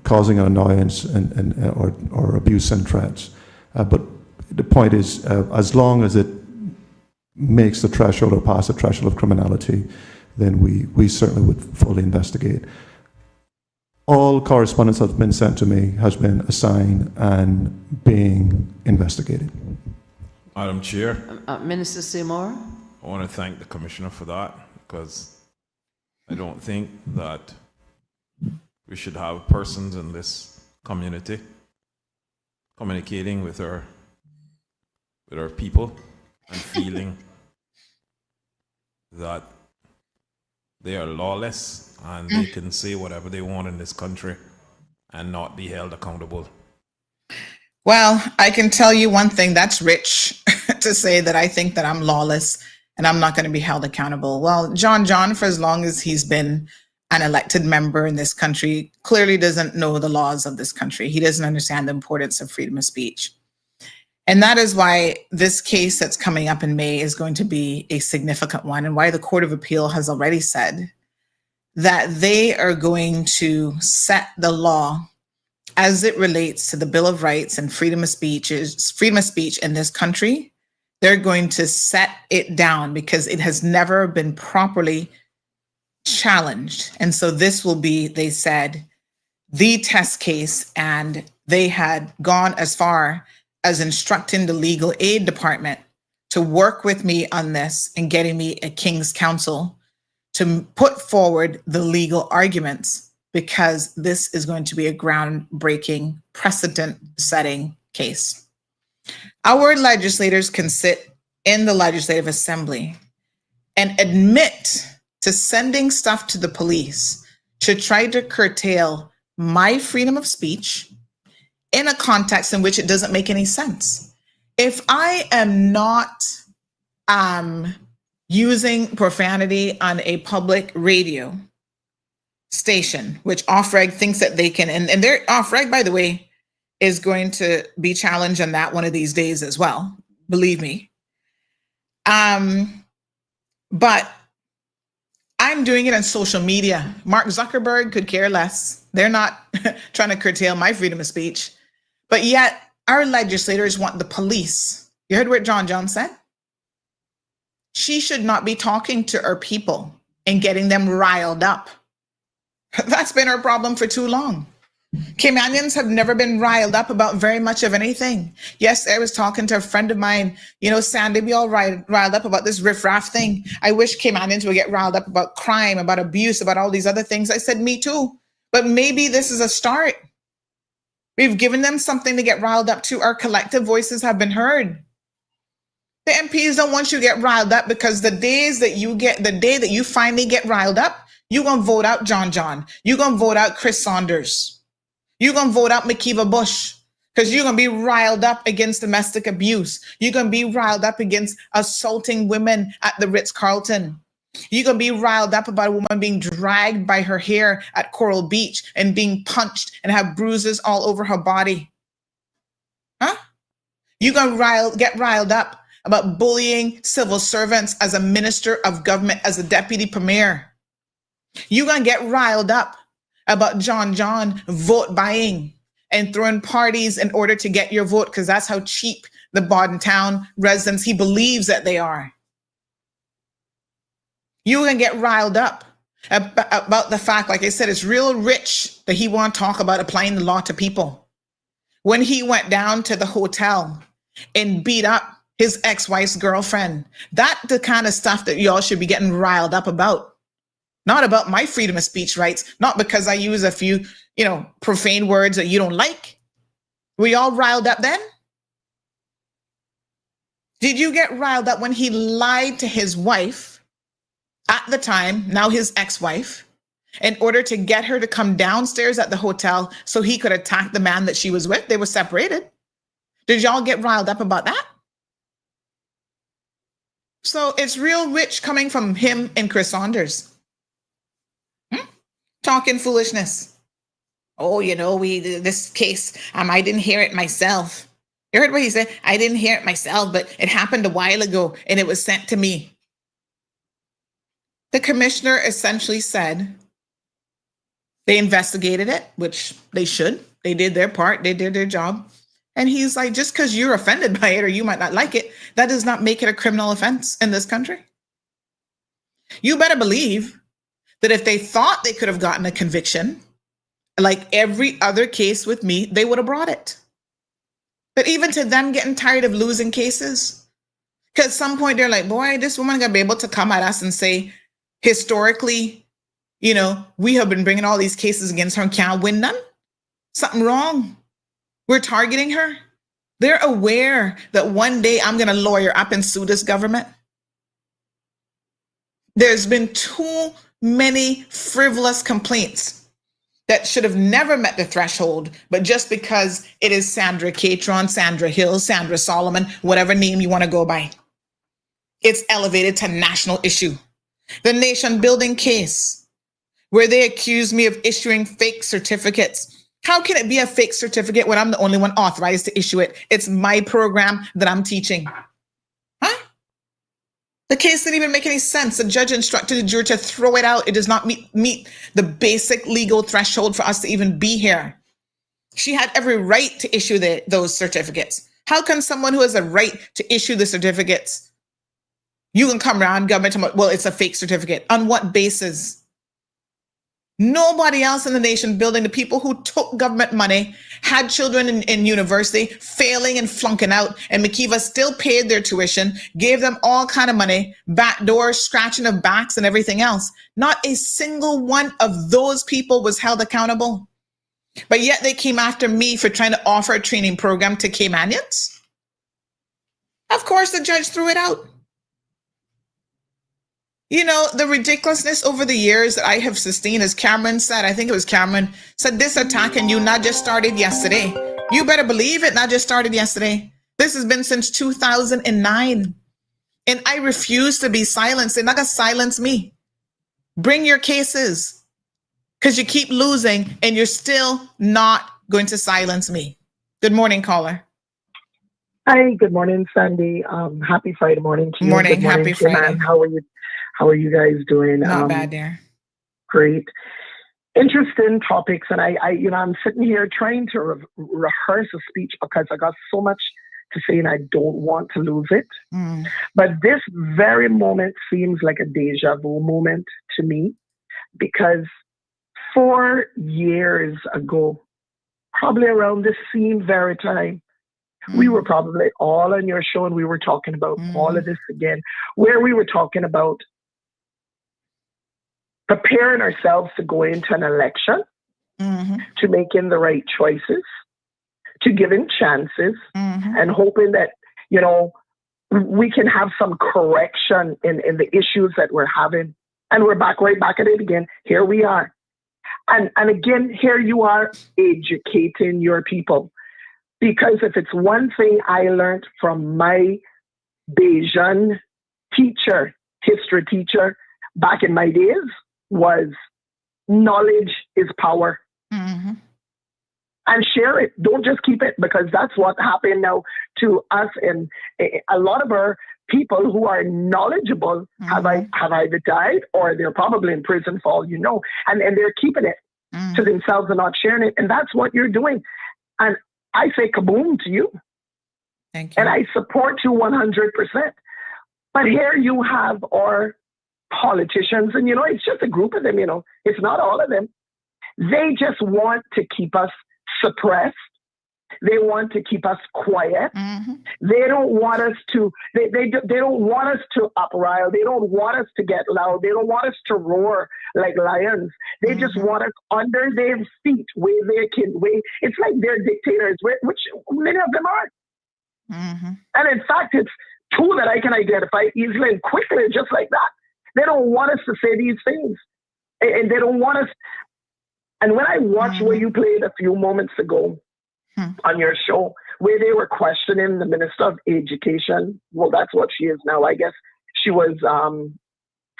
S13: causing an annoyance or abuse and threats. But the point is, as long as it makes the threshold or pass the threshold of criminality, then we certainly would fully investigate. All correspondence that's been sent to me has been assigned and being investigated.
S14: Madam Chair.
S11: Minister Seymour.
S14: I want to thank the Commissioner for that, because I don't think that we should have persons in this community communicating with our people and feeling that they are lawless and they can say whatever they want in this country and not be held accountable.
S2: Well, I can tell you one thing, that's rich to say that I think that I'm lawless and I'm not going to be held accountable. Well, John, for as long as he's been an elected member in this country, clearly doesn't know the laws of this country. He doesn't understand the importance of freedom of speech. And that is why this case that's coming up in May is going to be a significant one, and why the Court of Appeal has already said that they are going to set the law as it relates to the Bill of Rights and freedom of speech in this country. They're going to set it down because it has never been properly challenged. And so this will be, they said, the test case, and they had gone as far as instructing the legal aid department to work with me on this and getting me a King's Counsel to put forward the legal arguments, because this is going to be a groundbreaking, precedent-setting case. Our legislators can sit in the Legislative Assembly and admit to sending stuff to the police to try to curtail my freedom of speech in a context in which it doesn't make any sense. If I am not using profanity on a public radio station, which off-reg thinks that they can, and their off-reg, by the way, is going to be challenged on that one of these days as well, believe me. But I'm doing it on social media. Mark Zuckerberg could care less. They're not trying to curtail my freedom of speech. But yet our legislators want the police. You heard what John said? She should not be talking to her people and getting them riled up. That's been our problem for too long. Caymanians have never been riled up about very much of anything. Yes, I was talking to a friend of mine, Sandy, we all riled up about this riffraff thing. I wish Caymanians would get riled up about crime, about abuse, about all these other things. I said, me too. But maybe this is a start. We've given them something to get riled up to. Our collective voices have been heard. The MPs don't want you to get riled up because the day that you finally get riled up, you're going to vote out John. You're going to vote out Chris Saunders. You're going to vote out McKeeva Bush because you're going to be riled up against domestic abuse. You're going to be riled up against assaulting women at the Ritz-Carlton. You're going to be riled up about a woman being dragged by her hair at Coral Beach and being punched and have bruises all over her body. Huh? You're going to get riled up about bullying civil servants as a minister of government, as a deputy premier. You're going to get riled up about John vote buying and throwing parties in order to get your vote because that's how cheap the Bordentown residents, he believes that they are. You're going to get riled up about the fact, like I said, it's real rich that he won't talk about applying the law to people. When he went down to the hotel and beat up his ex-wife's girlfriend, that's the kind of stuff that y'all should be getting riled up about. Not about my freedom of speech rights, not because I use a few, profane words that you don't like. Were y'all riled up then? Did you get riled up when he lied to his wife at the time, now his ex-wife, in order to get her to come downstairs at the hotel so he could attack the man that she was with? They were separated. Did y'all get riled up about that? So it's real rich coming from him and Chris Saunders. Talking foolishness. Oh, this case, I didn't hear it myself. You heard what he said? I didn't hear it myself, but it happened a while ago and it was sent to me. The commissioner essentially said they investigated it, which they should. They did their part. They did their job. And he's like, just because you're offended by it or you might not like it, that does not make it a criminal offense in this country. You better believe that if they thought they could have gotten a conviction, like every other case with me, they would have brought it. But even to them getting tired of losing cases, because at some point they're like, boy, this woman gonna be able to come at us and say, historically, we have been bringing all these cases against her and can't win none. Something wrong. We're targeting her. They're aware that one day I'm gonna lawyer up and sue this government. There's been too many frivolous complaints that should have never met the threshold, but just because it is Sandra Catron, Sandra Hill, Sandra Solomon, whatever name you want to go by, it's elevated to national issue. The nation building case, where they accuse me of issuing fake certificates. How can it be a fake certificate when I'm the only one authorized to issue it? It's my program that I'm teaching. The case didn't even make any sense. The judge instructed the jury to throw it out. It does not meet the basic legal threshold for us to even be here. She had every right to issue those certificates. How can someone who has a right to issue the certificates, you can come around government and, well, it's a fake certificate. On what basis? Nobody else in the nation building, the people who took government money, had children in university, failing and flunking out, and McKeeva still paid their tuition, gave them all kind of money, backdoor, scratching of backs and everything else. Not a single one of those people was held accountable. But yet they came after me for trying to offer a training program to Caymanians. Of course, the judge threw it out. The ridiculousness over the years that I have sustained, as Cameron said, I think it was Cameron, said this attack on you not just started yesterday. You better believe it not just started yesterday. This has been since 2009. And I refuse to be silenced. They're not going to silence me. Bring your cases, because you keep losing and you're still not going to silence me. Good morning, caller.
S15: Hi, good morning, Sandy. Happy Friday morning to you.
S2: Morning,
S15: good morning,
S2: happy Friday.
S15: How are you guys doing?
S2: Not bad, dear.
S15: Great. Interesting topics. And I'm sitting here trying to rehearse a speech because I got so much to say and I don't want to lose it. But this very moment seems like a deja vu moment to me, because 4 years ago, probably around the same very time, we were probably all on your show and we were talking about all of this again, where we were talking about preparing ourselves to go into an election, to making the right choices, to giving chances, and hoping that, you know, we can have some correction in the issues that we're having. And we're right back at it again. Here we are. And again, here you are educating your people. Because if it's one thing I learned from my Bayesian teacher, history teacher, back in my days, was knowledge is power. And share it. Don't just keep it, because that's what happened now to us. And a lot of our people who are knowledgeable have either died or they're probably in prison for all you know. And they're keeping it to themselves and not sharing it. And that's what you're doing. And I say kaboom to you.
S2: Thank you.
S15: And I support you 100%. But here you have our politicians, and, you know, it's just a group of them, you know, it's not all of them. They just want to keep us suppressed. They want to keep us quiet. They don't want us to, they don't want us to uprile. They don't want us to get loud. They don't want us to roar like lions. They just want us under their feet where they can, it's like they're dictators, which many of them are. And in fact, it's two that I can identify easily and quickly, just like that. They don't want us to say these things. And they don't want us. And when I watched where you played a few moments ago on your show, where they were questioning the Minister of Education, well, that's what she is now. I guess she was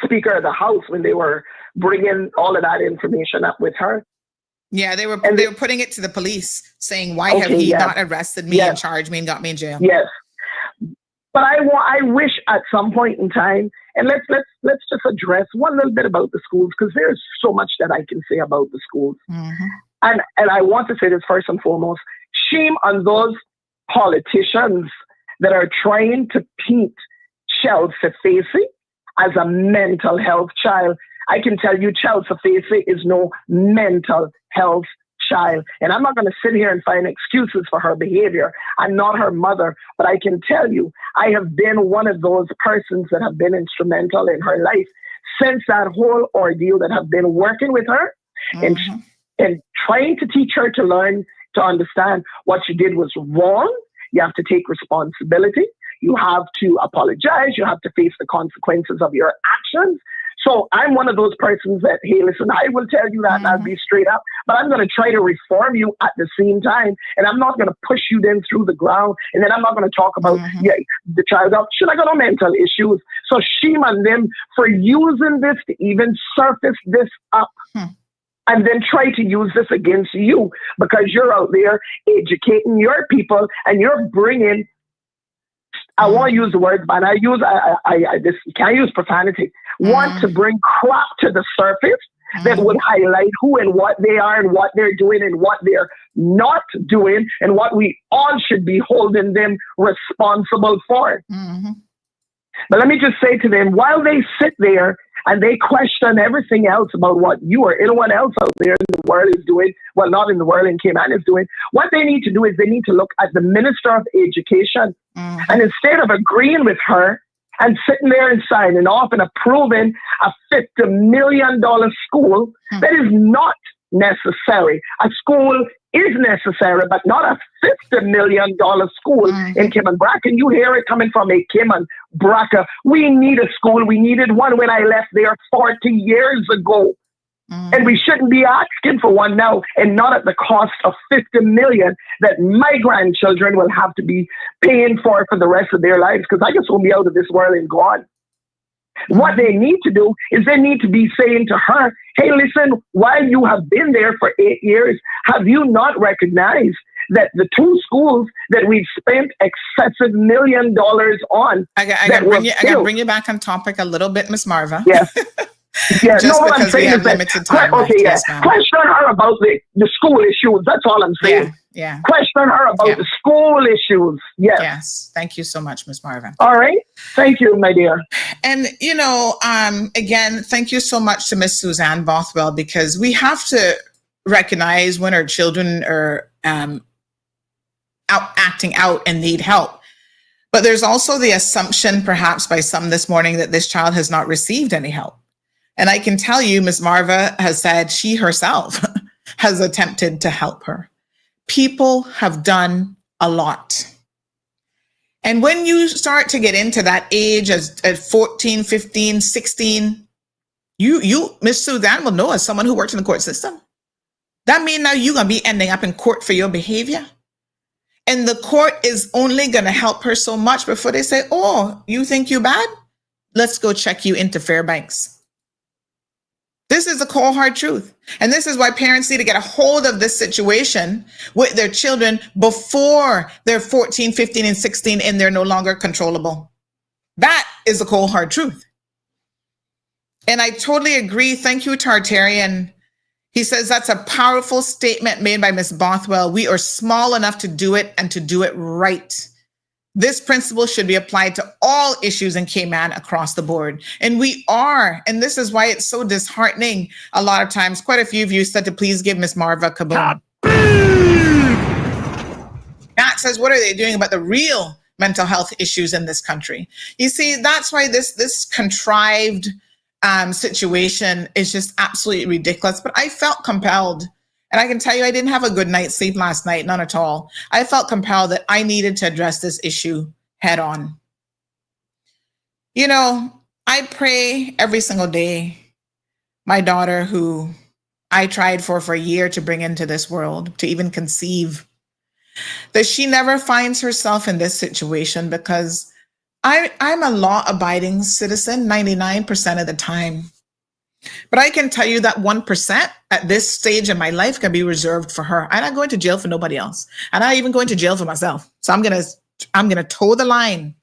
S15: Speaker of the House when they were bringing all of that information up with her.
S2: Yeah, they were putting it to the police, saying, why have he not arrested me and charged me and got me in jail?
S15: Yes. But I wish at some point in time, and let's just address one little bit about the schools, because there's so much that I can say about the schools. And I want to say this first and foremost: shame on those politicians that are trying to paint Chelsea Facey as a mental health child. I can tell you, Chelsea Facey is no mental health child. And I'm not going to sit here and find excuses for her behavior. I'm not her mother, but I can tell you, I have been one of those persons that have been instrumental in her life since that whole ordeal, that have been working with her and trying to teach her to learn, to understand what she did was wrong. You have to take responsibility. You have to apologize. You have to face the consequences of your actions. So I'm one of those persons that, hey, listen, I will tell you that and I'll be straight up, but I'm going to try to reform you at the same time. And I'm not going to push you then through the ground. And then I'm not going to talk about the child. Should I got no mental issues? So shame on them for using this to even surface this up. And then try to use this against you, because you're out there educating your people and you're bringing, I won't use the word, but I can't use profanity. Want to bring crap to the surface that would highlight who and what they are and what they're doing and what they're not doing and what we all should be holding them responsible for. But let me just say to them, while they sit there and they question everything else about what you or anyone else out there in the world is doing, well, not in the world, in Cayman is doing, what they need to do is they need to look at the Minister of Education. And instead of agreeing with her and sitting there and signing off and approving a $50 million school that is not necessary. A school is necessary, but not a $50 million school in Cayman Braca. You hear it coming from a Cayman Braca. We need a school. We needed one when I left there 40 years ago. And we shouldn't be asking for one now, and not at the cost of $50 million that my grandchildren will have to be paying for the rest of their lives, because I just won't be out of this world and gone. What they need to do is they need to be saying to her, hey, listen, while you have been there for 8 years, have you not recognized that the two schools that we've spent excessive $1 million on?
S2: I got to bring you back on topic a little bit, Miss Marva.
S15: Yes. Yeah,
S2: just
S15: no, what I'm
S2: because
S15: saying
S2: we have
S15: is that,
S2: limited time.
S15: okay,
S2: yes,
S15: question her about the school issues. That's all I'm saying.
S2: Yeah.
S15: Question her about the school issues. Yes.
S2: Yes. Thank you so much, Ms. Marvin.
S15: All right. Thank you, my dear.
S2: And, again, thank you so much to Miss Suzanne Bothwell, because we have to recognize when our children are acting out and need help. But there's also the assumption, perhaps by some this morning, that this child has not received any help. And I can tell you, Ms. Marva has said she herself has attempted to help her. People have done a lot. And when you start to get into that age at 14, 15, 16, you, Ms. Suzanne will know as someone who works in the court system. That means now you're going to be ending up in court for your behavior. And the court is only going to help her so much before they say, oh, you think you bad? Let's go check you into Fairbanks. This is the cold, hard truth. And this is why parents need to get a hold of this situation with their children before they're 14, 15, and 16 and they're no longer controllable. That is the cold, hard truth. And I totally agree. Thank you, Tartarian. He says that's a powerful statement made by Ms. Bothwell. We are small enough to do it and to do it right. This principle should be applied to all issues in Cayman across the board. And we are. And this is why it's so disheartening. A lot of times, quite a few of you said to please give Ms. Marva a kaboom. Matt says, what are they doing about the real mental health issues in this country? You see, that's why this contrived situation is just absolutely ridiculous. But I felt compelled, and I can tell you I didn't have a good night's sleep last night, none at all. I felt compelled that I needed to address this issue head on. You know, I pray every single day my daughter, who I tried for a year to bring into this world, to even conceive, that she never finds herself in this situation, because I'm a law-abiding citizen 99% of the time. But I can tell you that 1% at this stage in my life can be reserved for her. I'm not going to jail for nobody else. I'm not even going to jail for myself. So I'm gonna toe the line.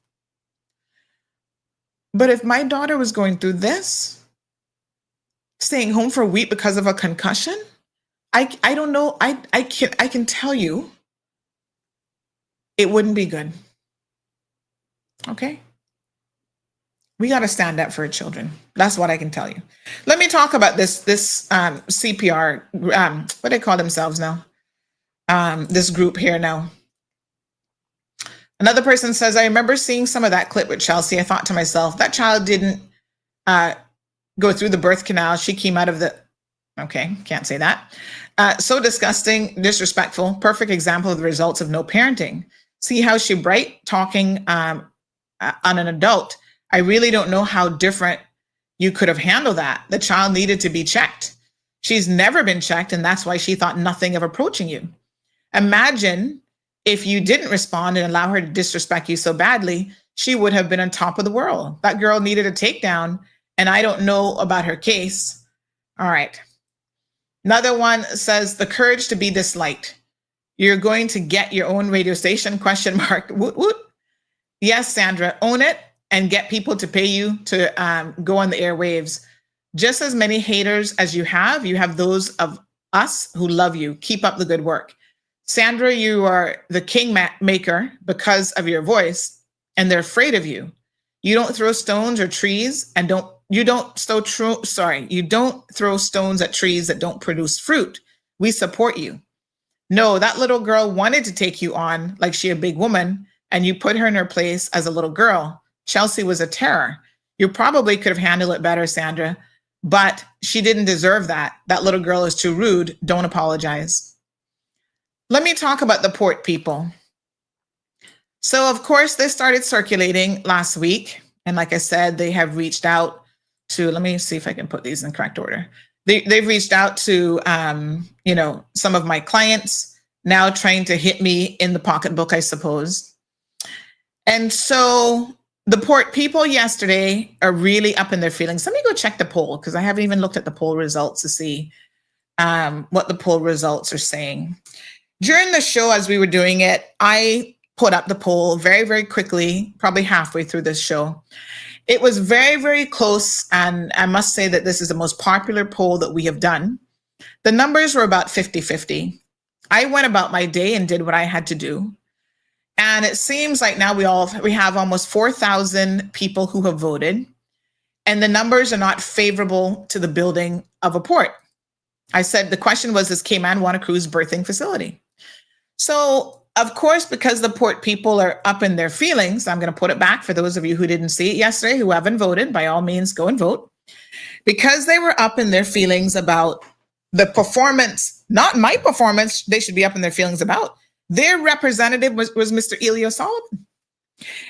S2: But if my daughter was going through this, staying home for a week because of a concussion, I don't know. I can tell you it wouldn't be good. Okay. We got to stand up for our children. That's what I can tell you. Let me talk about this CPR, what do they call themselves now? This group here now. Another person says, I remember seeing some of that clip with Chelsea. I thought to myself, that child didn't go through the birth canal. She came out of the, okay, can't say that. So disgusting, disrespectful, perfect example of the results of no parenting. See how she bright talking on an adult. I really don't know how different you could have handled that. The child needed to be checked. She's never been checked, and that's why she thought nothing of approaching you. Imagine if you didn't respond and allow her to disrespect you so badly, she would have been on top of the world. That girl needed a takedown, and I don't know about her case. All right. Another one says, the courage to be disliked. You're going to get your own radio station, question mark. Woot, woot. Yes, Sandra, own it and get people to pay you to go on the airwaves. Just as many haters as you have those of us who love you. Keep up the good work. Sandra, you are the king maker because of your voice, and they're afraid of you. You don't throw stones or trees and you don't throw stones at trees that don't produce fruit. We support you. No, that little girl wanted to take you on like she a big woman, and you put her in her place as a little girl. Chelsea was a terror. You probably could have handled it better, Sandra, but she didn't deserve that. That little girl is too rude. Don't apologize. Let me talk about the port people. So, of course, this started circulating last week. And like I said, they have reached out to, let me see if I can put these in correct order. They've reached out to, some of my clients, now trying to hit me in the pocketbook, I suppose. And so the port people yesterday are really up in their feelings. Let me go check the poll, because I haven't even looked at the poll results to see what the poll results are saying. During the show, as we were doing it, I put up the poll very, very quickly, probably halfway through this show. It was very, very close, and I must say that this is the most popular poll that we have done. The numbers were about 50-50. I went about my day and did what I had to do. And it seems like now we have almost 4,000 people who have voted, and the numbers are not favorable to the building of a port. I said the question was, does Cayman want a cruise berthing facility? So, of course, because the port people are up in their feelings, I'm going to put it back for those of you who didn't see it yesterday, who haven't voted, by all means, go and vote. Because they were up in their feelings about the performance, not my performance, they should be up in their feelings about. Their representative was Mr. Elio Solomon.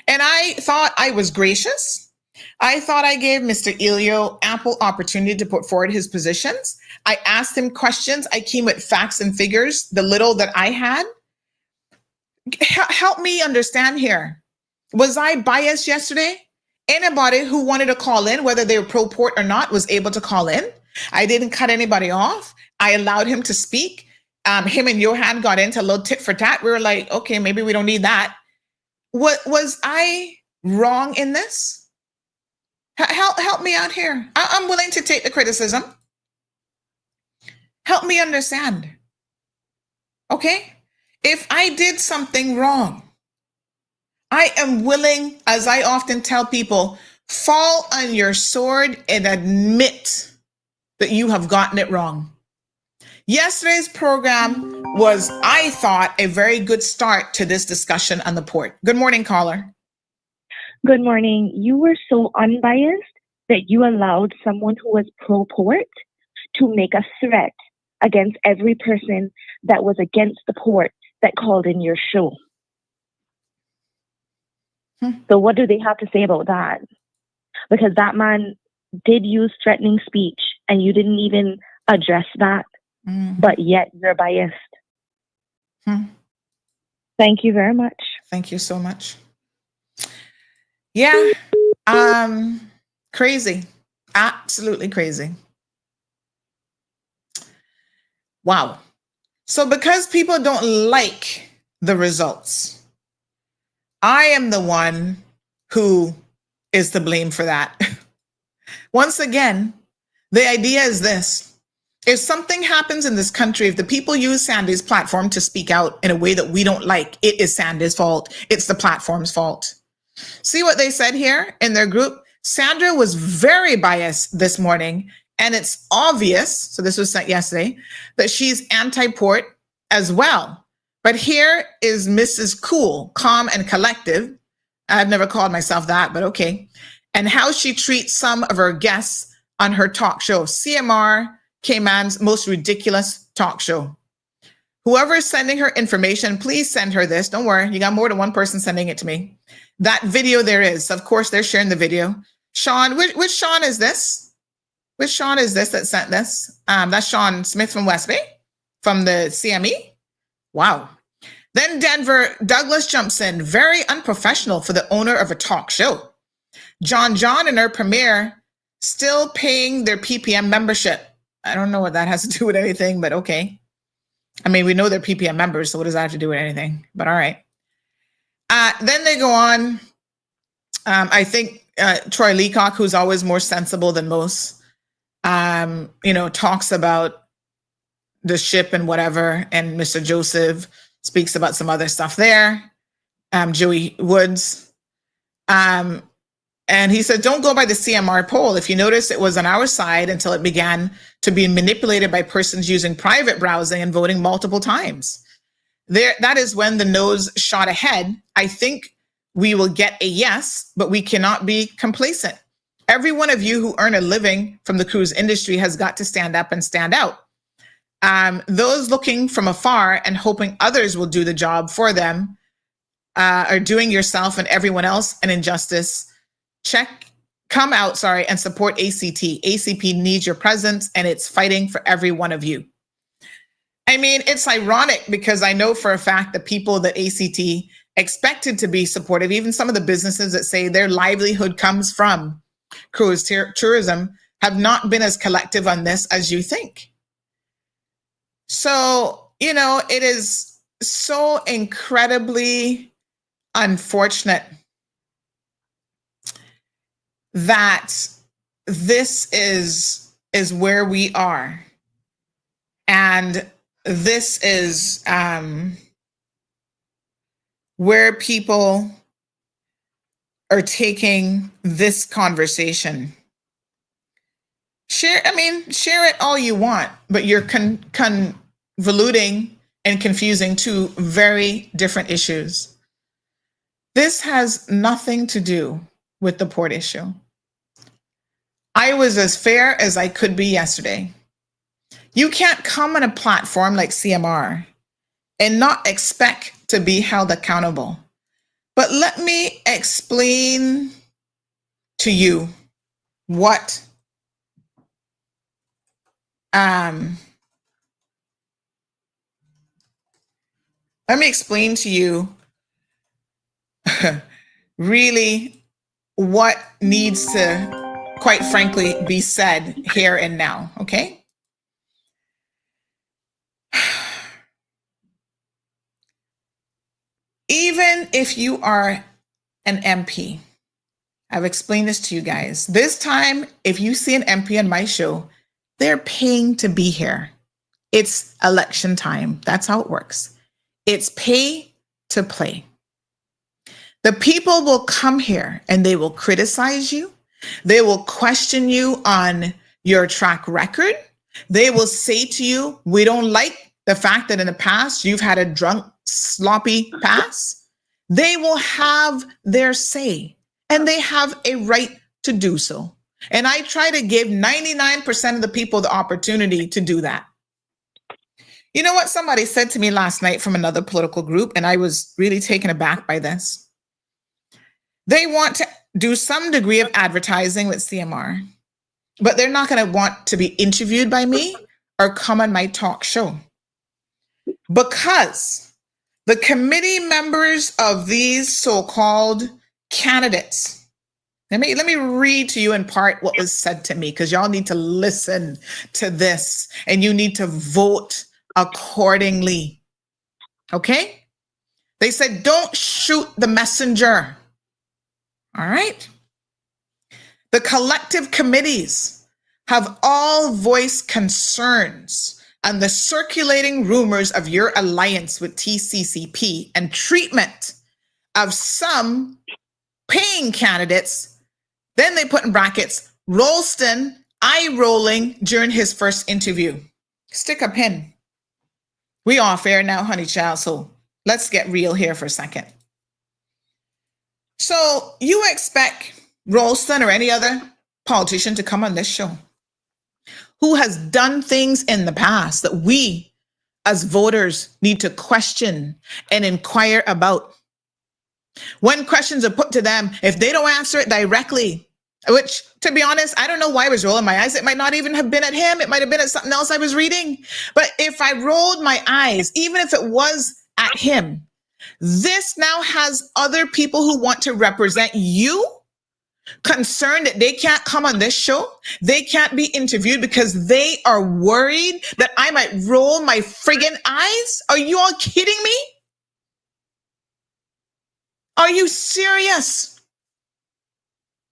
S2: And I thought I was gracious. I thought I gave Mr. Elio ample opportunity to put forward his positions. I asked him questions. I came with facts and figures, the little that I had. Help me understand here. Was I biased yesterday? Anybody who wanted to call in, whether they were pro-port or not, was able to call in. I didn't cut anybody off. I allowed him to speak. Him and Johan got into a little tit for tat. We were like, okay, maybe we don't need that. Was I wrong in this? Help me out here. I'm willing to take the criticism. Help me understand. Okay? If I did something wrong, I am willing, as I often tell people, fall on your sword and admit that you have gotten it wrong. Yesterday's program was, I thought, a very good start to this discussion on the port. Good morning, caller.
S9: Good morning. You were so unbiased that you allowed someone who was pro-port to make a threat against every person that was against the port that called in your show. So what do they have to say about that? Because that man did use threatening speech and you didn't even address that, but yet you're biased. Thank you very much.
S2: Thank you so much. Yeah, crazy. Absolutely crazy. Wow. So because people don't like the results, I am the one who is to blame for that. Once again, the idea is this. If something happens in this country, if the people use Sandy's platform to speak out in a way that we don't like, it is Sandy's fault. It's the platform's fault. See what they said here in their group? Sandra was very biased this morning, and it's obvious, so this was sent yesterday, that she's anti-port as well. But here is Mrs. Cool, calm and collective. I've never called myself that, but okay. And how she treats some of her guests on her talk show, CMR Cayman's most ridiculous talk show. Whoever is sending her information, please send her this. Don't worry, you got more than one person sending it to me. That video there is. Of course, they're sharing the video. Sean, which Sean is this? Which Sean is this that sent this? That's Sean Smith from West Bay, from the CME. Wow. Then Denver, Douglas jumps in, very unprofessional for the owner of a talk show. John and her premier still paying their PPM membership. I don't know what that has to do with anything, but okay. I mean, we know they're PPM members, so what does that have to do with anything? But all right. Then they go on. I think Troy Leacock, who's always more sensible than most, talks about the ship and whatever, and Mr. Joseph speaks about some other stuff there. Joey Woods. And he said, don't go by the CMR poll. If you notice, it was on our side until it began to be manipulated by persons using private browsing and voting multiple times. That is when the no's shot ahead. I think we will get a yes, but we cannot be complacent. Every one of you who earn a living from the cruise industry has got to stand up and stand out. Those looking from afar and hoping others will do the job for them are doing yourself and everyone else an injustice. Come out and support ACT. ACP needs your presence, and it's fighting for every one of you. I mean, it's ironic because I know for a fact that people that ACT expected to be supportive, even some of the businesses that say their livelihood comes from cruise tourism, have not been as collective on this as you think. So, it is so incredibly unfortunate that this is where we are. And this is where people are taking this conversation. Share it all you want, but you're convoluting and confusing two very different issues. This has nothing to do with the port issue. I was as fair as I could be yesterday. You can't come on a platform like CMR and not expect to be held accountable. But let me explain to you what let me explain to you really what needs to, quite frankly, be said here and now, okay? Even if you are an MP, I've explained this to you guys. This time, if you see an MP on my show, they're paying to be here. It's election time. That's how it works. It's pay to play. The people will come here and they will criticize you. They will question you on your track record. They will say to you, we don't like the fact that in the past you've had a drunk, sloppy past. They will have their say and they have a right to do so. And I try to give 99% of the people the opportunity to do that. You know what somebody said to me last night from another political group, and I was really taken aback by this. They want to do some degree of advertising with CMR, but they're not going to want to be interviewed by me or come on my talk show. Because the committee members of these so-called candidates, let me read to you in part what was said to me, because y'all need to listen to this and you need to vote accordingly. Okay? They said, don't shoot the messenger. All right? The collective committees have all voiced concerns on the circulating rumors of your alliance with TCCP and treatment of some paying candidates. Then they put in brackets, Rolston eye-rolling during his first interview. Stick a pin. We all fair now, honey child, so let's get real here for a second. So you expect Rolston or any other politician to come on this show who has done things in the past that we as voters need to question and inquire about. When questions are put to them, if they don't answer it directly, which, to be honest, I don't know why I was rolling my eyes. It might not even have been at him. It might have been at something else I was reading. But if I rolled my eyes, even if it was at him, this now has other people who want to represent you concerned that they can't come on this show. They can't be interviewed because they are worried that I might roll my friggin' eyes. Are you all kidding me? Are you serious?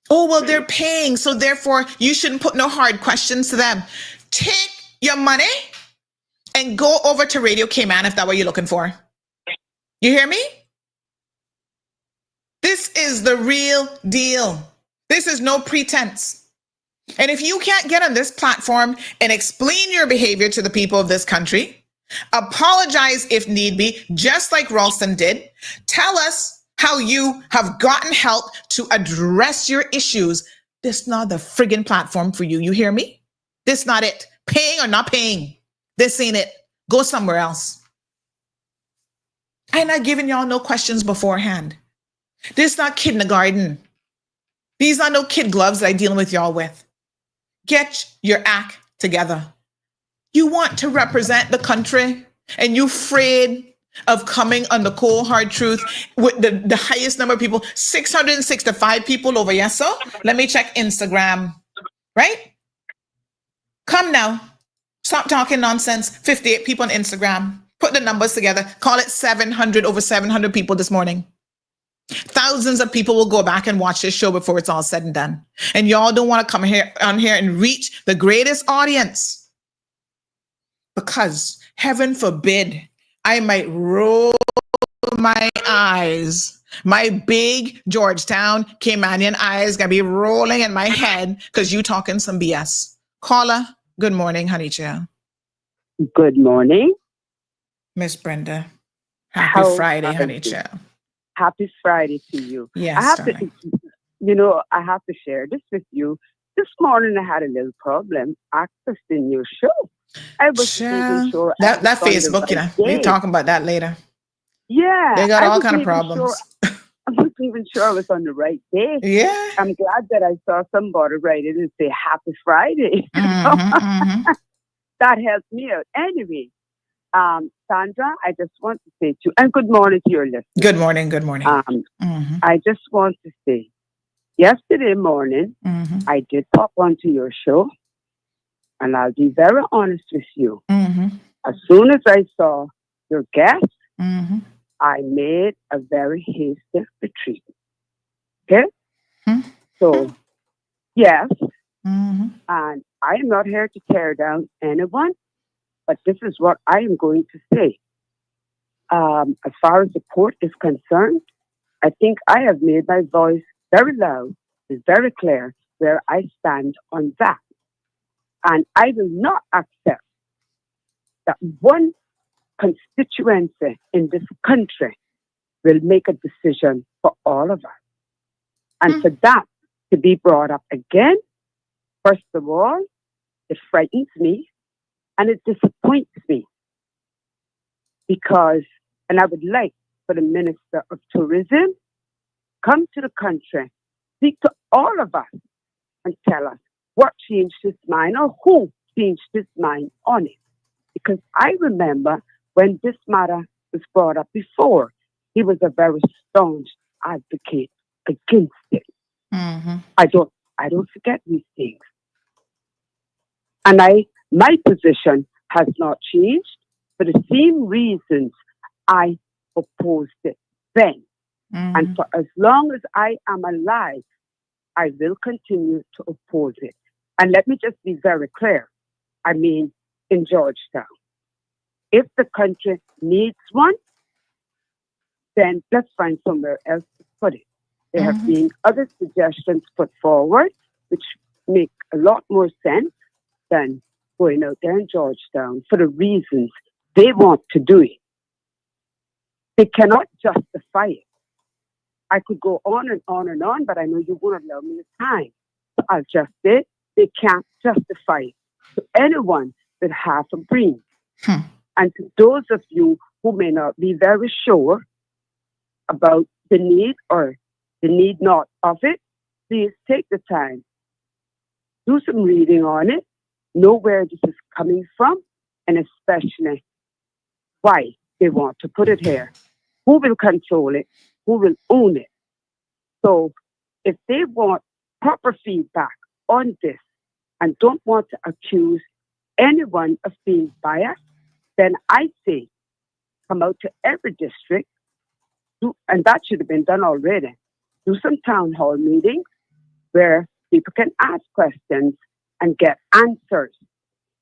S2: Oh, well, they're paying, so therefore you shouldn't put no hard questions to them. Take your money and go over to Radio Cayman if that's what you're looking for. You hear me? This is the real deal. This is no pretense. And if you can't get on this platform and explain your behavior to the people of this country, apologize if need be, just like Ralston did, tell us how you have gotten help to address your issues. This is not the friggin' platform for you. You hear me? This is not it. Paying or not paying. This ain't it. Go somewhere else. I'm not giving y'all no questions beforehand. This is not kindergarten. These are no kid gloves that I'm dealing with y'all with. Get your act together. You want to represent the country and you afraid of coming on the cold hard truth with the highest number of people, 665 people over. Yes, so let me check Instagram, right? Come now. Stop talking nonsense. 58 people on Instagram. Put the numbers together. Call it 700, over 700 people this morning. Thousands of people will go back and watch this show before it's all said and done. And y'all don't want to come here on here and reach the greatest audience. Because heaven forbid, I might roll my eyes. My big Georgetown Caymanian eyes gonna be rolling in my head because you talking some BS. Caller, good morning, honey child.
S16: Good morning.
S2: Miss Brenda. Happy
S16: How
S2: Friday,
S16: are
S2: honey
S16: you?
S2: child.
S16: Happy Friday to you. I
S2: Yes,
S16: have
S2: darling.
S16: I have to share this with you. This morning I had a little problem accessing your show. I wasn't even
S2: Child.
S16: sure I
S2: That
S16: was on the
S2: Facebook,
S16: right
S2: we
S16: day.
S2: talking about that later.
S16: Yeah,
S2: They got
S16: I
S2: all
S16: wasn't
S2: kind of
S16: even sure.
S2: problems.
S16: I wasn't even sure I was on the right day.
S2: Yeah.
S16: I'm glad that I saw somebody write it and say Happy Friday. That helped me out. Anyway, Sandra, I just want to say to you, and good morning to your listeners.
S2: Good morning. Good morning.
S16: I just want to say, yesterday morning, I did pop onto your show, and I'll be very honest with you. As soon as I saw your guest, I made a very hasty retreat. Okay? So, yes, and I am not here to tear down anyone, but this is what I am going to say. As far as the court is concerned, I think I have made my voice very loud, and very clear where I stand on that. And I will not accept that one constituency in this country will make a decision for all of us. And for that to be brought up again, first of all, it frightens me and it disappoints me because, and I would like for the Minister of Tourism come to the country, speak to all of us and tell us what changed his mind or who changed his mind on it. Because I remember when this matter was brought up before, he was a very staunch advocate against it. I don't forget these things. And my position has not changed for the same reasons I opposed it then. And for as long as I am alive, I will continue to oppose it. And let me just be very clear. I mean, in Georgetown, if the country needs one, then let's find somewhere else to put it. There have been other suggestions put forward, which make a lot more sense than going out there in Georgetown for the reasons they want to do it. They cannot justify it. I could go on and on and on, but I know you won't allow me the time. So I'll just say they can't justify it to anyone with half a brain. And to those of you who may not be very sure about the need or the need not of it, please take the time, do some reading on it, know where this is coming from, and especially why they want to put it here. Who will control it? Who will own it? So if they want proper feedback on this and don't want to accuse anyone of being biased, then I say come out to every district, and that should have been done already. Do some town hall meetings where people can ask questions and get answers.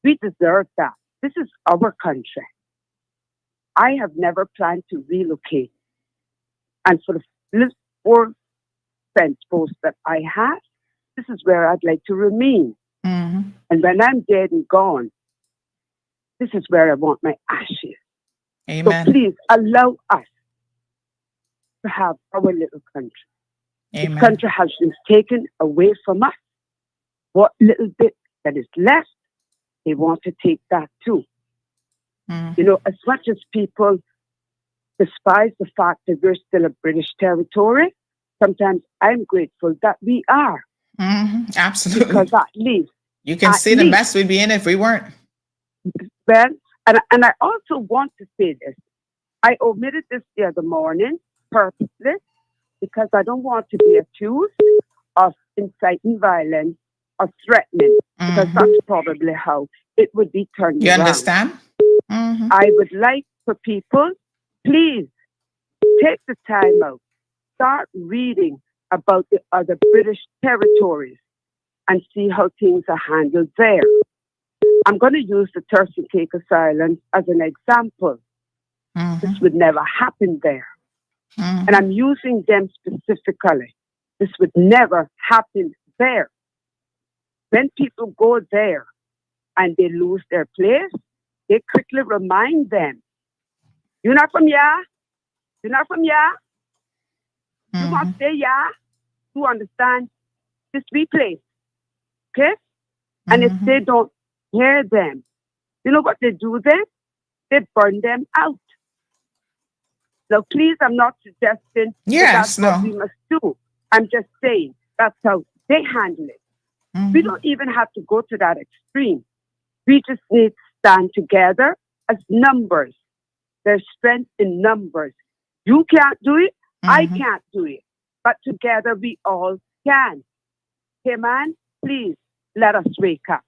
S16: We deserve that. This is our country. I have never planned to relocate. And for the 4 fence posts that I have, this is where I'd like to remain. And when I'm dead and gone, this is where I want my ashes.
S2: Amen.
S16: So please allow us to have our little country.
S2: Amen.
S16: This country has been taken away from us. What little bit that is left, they want to take that too. You know, as much as people despise the fact that we're still a British territory, sometimes I'm grateful that we are.
S2: Absolutely.
S16: Because at least
S2: you can see the mess we'd be in if we weren't.
S16: Well, and I also want to say this. I omitted this the other morning purposely because I don't want to be accused of inciting violence or threatening, because that's probably how it would be turned
S2: You
S16: around.
S2: understand?
S16: I would like for people, please take the time out, start reading about the other British territories and see how things are handled there. I'm going to use the Turks and Caicos Islands as an example. This would never happen there. And I'm using them specifically. This would never happen there. When people go there and they lose their place, they quickly remind them You're not from here. You're not from here. You must stay here to understand this replay. Okay? And if they don't hear them, you know what they do then? They burn them out. Now, please, I'm not suggesting that that's what we must do. I'm just saying that's how they handle it. We don't even have to go to that extreme. We just need to stand together as numbers. There's strength in numbers. You can't do it. I can't do it. But together we all can. Hey, man, please let us wake up.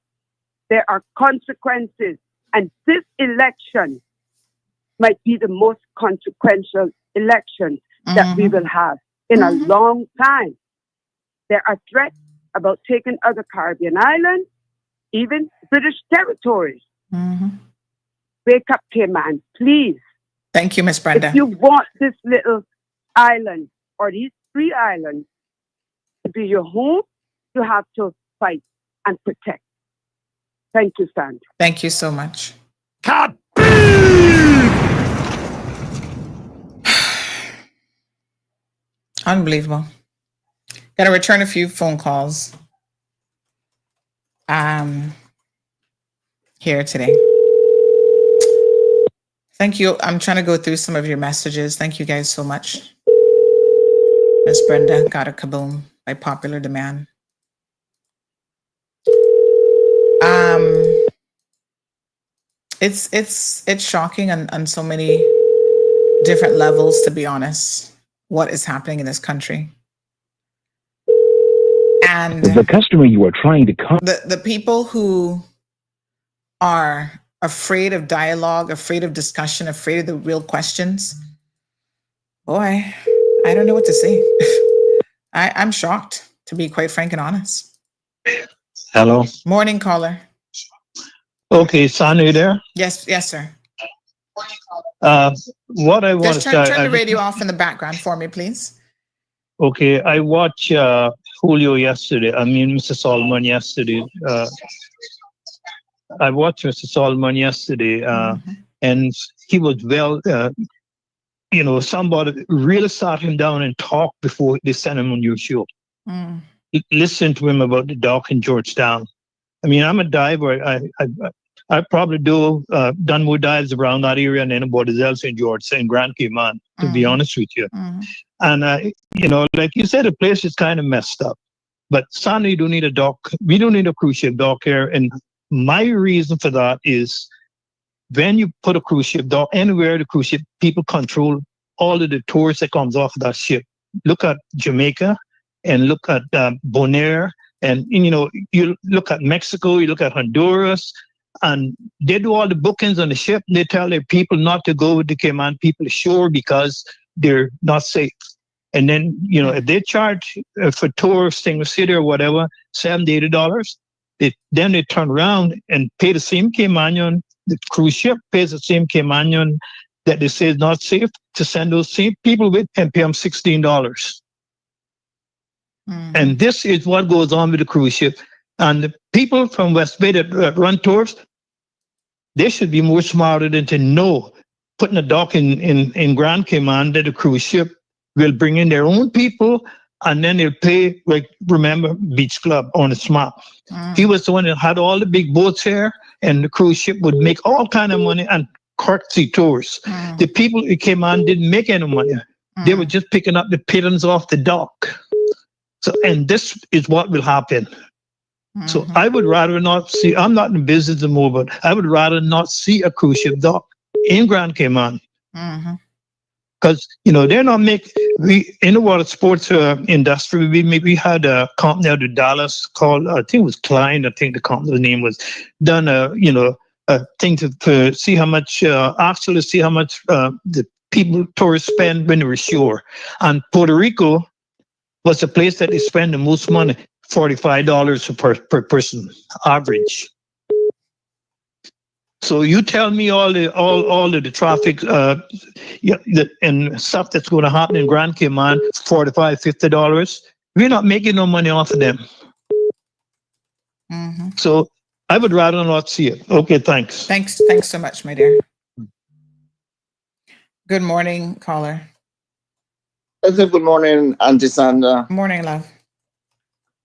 S16: There are consequences. And this election might be the most consequential election that we will have in a long time. There are threats about taking other Caribbean islands, even British territories. Wake up, Cayman, please.
S2: Thank you, Miss Brenda.
S16: If you want this little island or these 3 islands to be your home, you have to fight and protect. Thank you, Sandra.
S2: Thank you so much. Unbelievable. Got to return a few phone calls here today. Thank you. I'm trying to go through some of your messages. Thank you guys so much. Miss Brenda got a kaboom by popular demand. It's shocking on so many different levels, to be honest, what is happening in this country. And
S17: the customer you are trying to
S2: the people who are afraid of dialogue, afraid of discussion, afraid of the real questions, boy, I don't know what to say. I'm shocked, to be quite frank and honest.
S18: Hello.
S2: Morning, caller.
S18: Okay, Son, are you there?
S2: Yes, sir.
S18: What I want
S2: Just
S18: to
S2: turn the radio off in the background for me, please.
S18: Okay, I watched Julio yesterday. I mean, Mr. Solomon yesterday. I watched Mr. Solomon yesterday, and he was somebody really sat him down and talked before they sent him on your show. Listen to him about the dock in Georgetown. I mean, I'm a diver. I probably done more dives around that area than anybody else in Georgetown, Grand Cayman, to be honest with you. And, like you said, the place is kind of messed up. But sadly, you don't need a dock. We don't need a cruise ship dock here. And my reason for that is when you put a cruise ship dock anywhere, the cruise ship, people control all of the tourists that comes off of that ship. Look at Jamaica and look at Bonaire. And, you look at Mexico, you look at Honduras, and they do all the bookings on the ship. They tell their people not to go with the Cayman people ashore because they're not safe. And then, if they charge for tours, Stingray City or whatever, $70, $80, then they turn around and pay the same Caymanian, the cruise ship pays the same Caymanian that they say is not safe to send those same people with and pay them $16. And this is what goes on with the cruise ship. And the people from West Bay that run tours, they should be more smarter than to know, putting a dock in Grand Cayman that the cruise ship will bring in their own people, and then they'll pay, like, remember, Beach Club on its map. He was the one that had all the big boats here, and the cruise ship would make all kind of money and courtesy tours. The people who came on didn't make any money. They were just picking up the pittance off the dock. So, and this is what will happen. So I would rather not see, I'm not in the business anymore, but I would rather not see a cruise ship dock in Grand Cayman. Because, they're not in the water sports industry, we had a company out of Dallas called, I think it was Klein, I think the company's name was, done a thing to see how much, the tourists spend when they're ashore. And Puerto Rico was the place that they spend the most money, $45 per person, average. So you tell me all of the traffic and stuff that's going to happen in Grand Cayman, $45, $50. We're not making no money off of them. So I would rather not see it. Okay, thanks.
S2: Thanks so much, my dear. Good morning, caller.
S17: I said good morning, Auntie Sandra.
S2: Morning, love.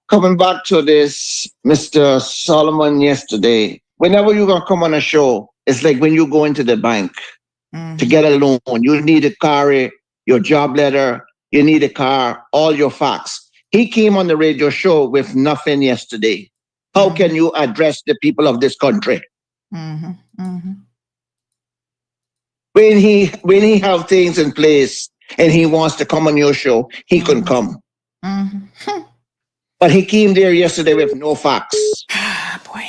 S17: Coming back to this, Mr. Solomon yesterday. Whenever you're gonna come on a show, it's like when you go into the bank to get a loan, you need to carry your job letter, you need a car, all your facts. He came on the radio show with nothing yesterday. How can you address the people of this country? When he have things in place and he wants to come on your show, he can come. But he came there yesterday with no facts.
S2: Boy.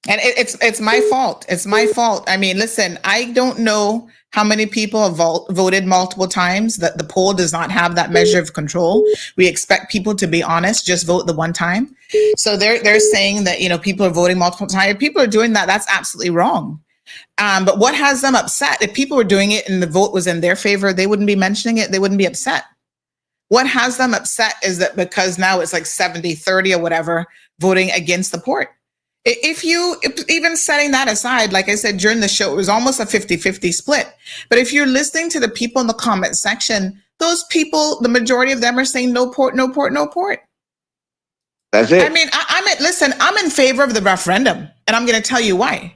S2: And it's my fault. It's my fault. I mean, listen, I don't know how many people have voted multiple times. That the poll does not have that measure of control. We expect people to be honest, just vote the one time. So they're saying that, you know, people are voting multiple times. If people are doing that, that's absolutely wrong. But what has them upset? If people were doing it and the vote was in their favor, they wouldn't be mentioning it. They wouldn't be upset. What has them upset is that because now it's like 70-30 or whatever, voting against the port. If even setting that aside, like I said during the show, it was almost a 50-50 split. But if you're listening to the people in the comment section, those people, the majority of them are saying no port, no port, no port.
S17: That's it.
S2: I mean, I'm in favor of the referendum, and I'm going to tell you why.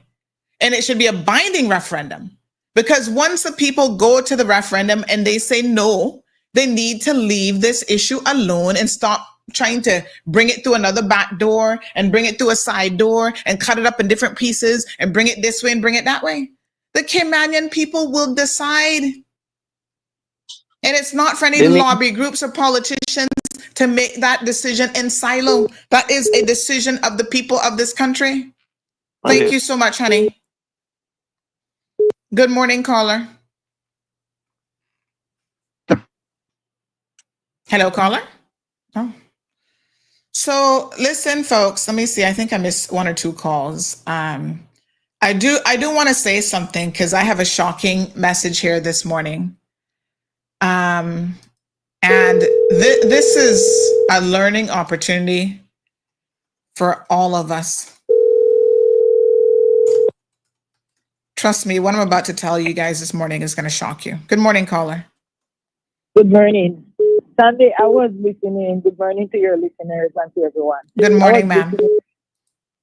S2: And it should be a binding referendum, because once the people go to the referendum and they say no, they need to leave this issue alone and stop trying to bring it through another back door and bring it through a side door and cut it up in different pieces and bring it this way and bring it that way. The Caymanian people will decide. And it's not for any lobby groups or politicians to make that decision in silo. That is a decision of the people of this country. Thank you so much, honey. Good morning, caller. Hello, caller. Oh. So listen, folks, let me see. I think I missed one or two calls. I do want to say something because I have a shocking message here this morning. And this is a learning opportunity for all of us. Trust me, what I'm about to tell you guys this morning is going to shock you. Good morning, caller.
S19: Good morning. Sunday, I was listening. Good morning to your listeners and to everyone.
S2: Good morning, ma'am.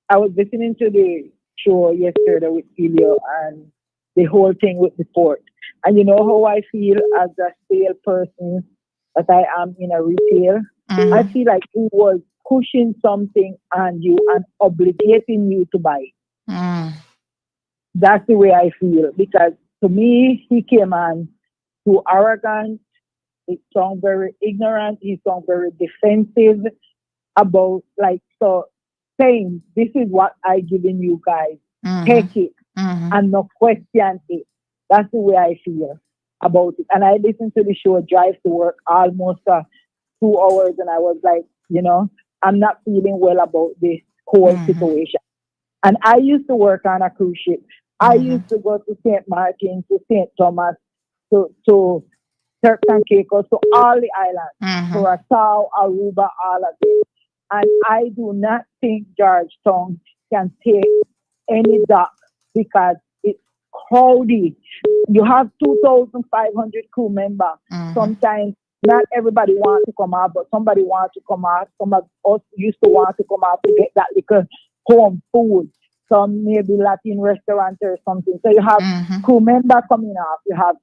S19: I was listening to the show yesterday with Elio and the whole thing with the port. And you know how I feel as a salesperson that I am in a retail? I feel like he was pushing something on you and obligating you to buy it. That's the way I feel. Because to me, he came on too arrogant. He sounds very ignorant. He sounds very defensive about, like, so saying, this is what I given you guys. Take it and not question it. That's the way I feel about it. And I listened to the show Drive to Work almost 2 hours, and I was like, you know, I'm not feeling well about this whole situation. And I used to work on a cruise ship. I used to go to St. Martin, to St. Thomas, to Turks and Caicos, to all the islands, Curacao, Aruba, all of it. And I do not think Georgetown can take any dock because it's crowded. You have 2,500 crew members. Sometimes not everybody wants to come out, but somebody wants to come out. Some of us used to want to come out to get that little home food. Some maybe Latin restaurant or something. So you have crew members coming off. You have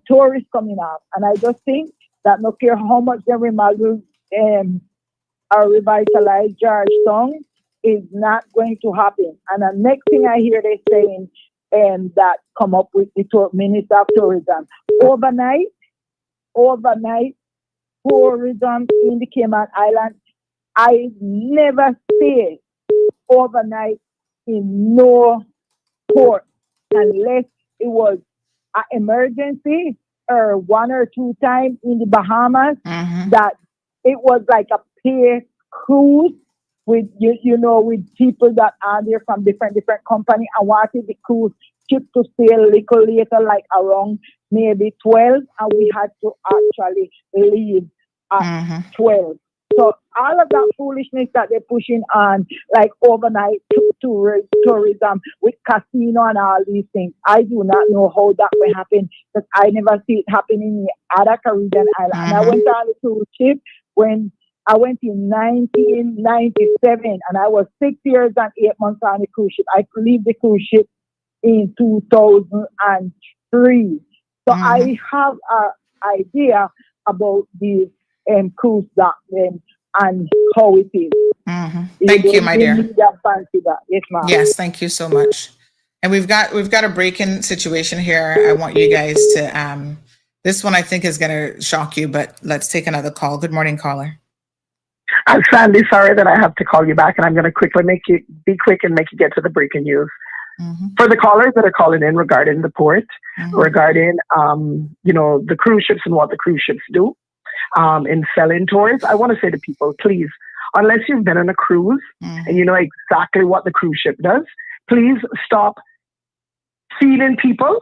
S19: tourists coming off. And I just think that no care how much they remodel or revitalize Georgetown, is not going to happen. And the next thing I hear they saying that come up with the Minister of Tourism. Overnight, tourism in the Cayman Islands, I never stayed overnight in no port unless it was an emergency or 1 or 2 times in the Bahamas that it was like a paid cruise with with people that are there from different company. I wanted the cruise ship to sail a little later, like around maybe 12, and we had to actually leave at 12. So all of that foolishness that they're pushing on, like overnight tourism with casino and all these things. I do not know how that will happen because I never see it happening in other Caribbean island. And I went on the cruise ship when I went in 1997, and I was 6 years and 8 months on the cruise ship. I could leave the cruise ship in 2003. So I have an idea about the cruise dock and how it is.
S2: Thank you, my dear.
S19: Yes, ma'am.
S2: Yes, thank you so much. And we've got a break-in situation here. I want you guys to this one I think is going to shock you, but let's take another call. Good morning, caller.
S15: I'm Sandy. Sorry that I have to call you back, and I'm going to quickly be quick and make you get to the breaking news. For the callers that are calling in regarding the port, regarding the cruise ships and what the cruise ships do in selling tours, I want to say to people, please, unless you've been on a cruise and you know exactly what the cruise ship does, please stop feeding people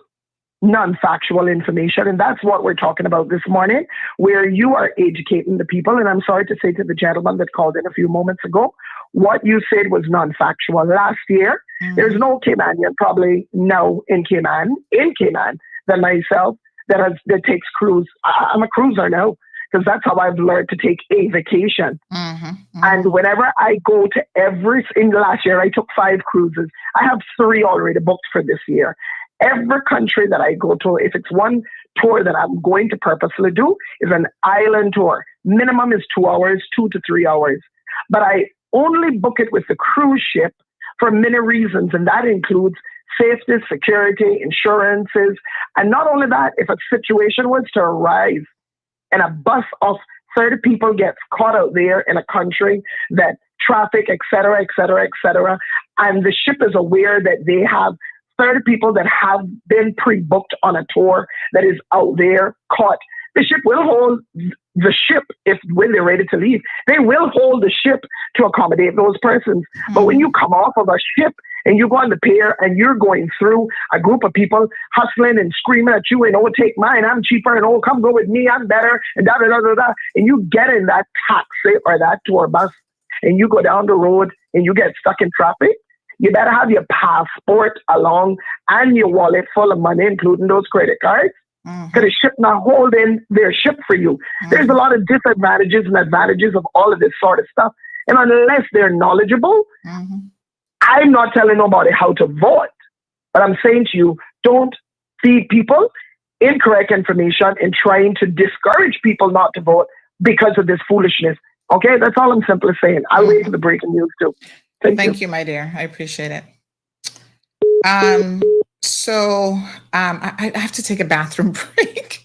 S15: non-factual information. And that's what we're talking about this morning, where you are educating the people. And I'm sorry to say to the gentleman that called in a few moments ago, what you said was non-factual. Last year, there's no Caymanian probably now in Cayman than myself that takes cruise. I'm a cruiser now because that's how I've learned to take a vacation. And whenever I go to in the last year, I took 5 cruises. I have 3 already booked for this year. Every country that I go to, if it's one tour that I'm going to purposely do, is an island tour. Minimum is 2 hours, 2 to 3 hours. But I only book it with the cruise ship for many reasons, and that includes safety, security, insurances. And not only that, if a situation was to arise and a bus of 30 people gets caught out there in a country that traffic, et cetera, and the ship is aware that they have 30 people that have been pre-booked on a tour that is out there caught, the ship will hold the ship when they're ready to leave. They will hold the ship to accommodate those persons. But when you come off of a ship and you go on the pier and you're going through a group of people hustling and screaming at you and, oh, take mine, I'm cheaper, and oh, come go with me, I'm better, and da-da-da-da-da, and you get in that taxi or that tour bus and you go down the road and you get stuck in traffic, you better have your passport along and your wallet full of money, including those credit cards, because the ship not holding their ship for you. There's a lot of disadvantages and advantages of all of this sort of stuff. And unless they're knowledgeable, I'm not telling nobody how to vote, but I'm saying to you, don't feed people incorrect information and trying to discourage people not to vote because of this foolishness. Okay, that's all I'm simply saying. I'll wait for the breaking news too. Thank you,
S2: my dear. I appreciate it. I have to take a bathroom break.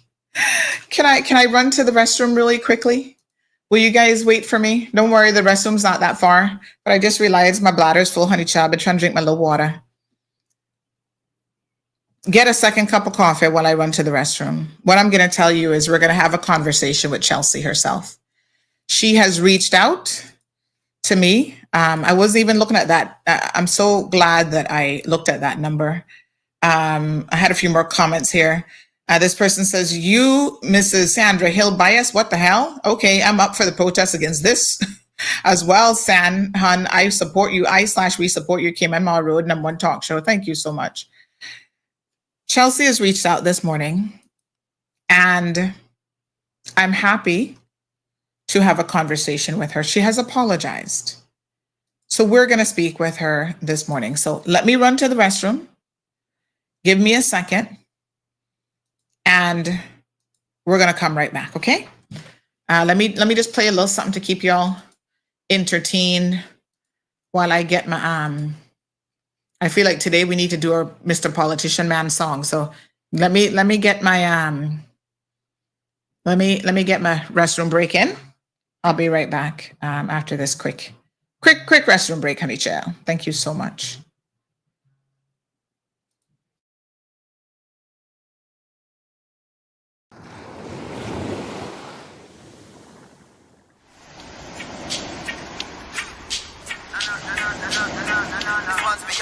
S2: Can I run to the restroom really quickly? Will you guys wait for me? Don't worry, the restroom's not that far. But I just realized my bladder's full, honey child. I've been trying to drink my little water. Get a second cup of coffee while I run to the restroom. What I'm going to tell you is we're going to have a conversation with Chelsea herself. She has reached out to me. I wasn't even looking at that. I'm so glad that I looked at that number. I had a few more comments here. This person says, you, Mrs. Sandra Hill bias, what the hell? Okay, I'm up for the protest against this as well. San Hun, I support you. We support you. Cayman Mall Road, #1 talk show. Thank you so much. Chelsea has reached out this morning, and I'm happy to have a conversation with her. She has apologized. So we're going to speak with her this morning. So let me run to the restroom. Give me a second. And we're going to come right back, okay? Let me just play a little something to keep y'all entertained while I get my I feel like today we need to do our Mr. Politician Man song. So let me get my let me get my restroom break in. I'll be right back after this quick restroom break, honey child. Thank you so much.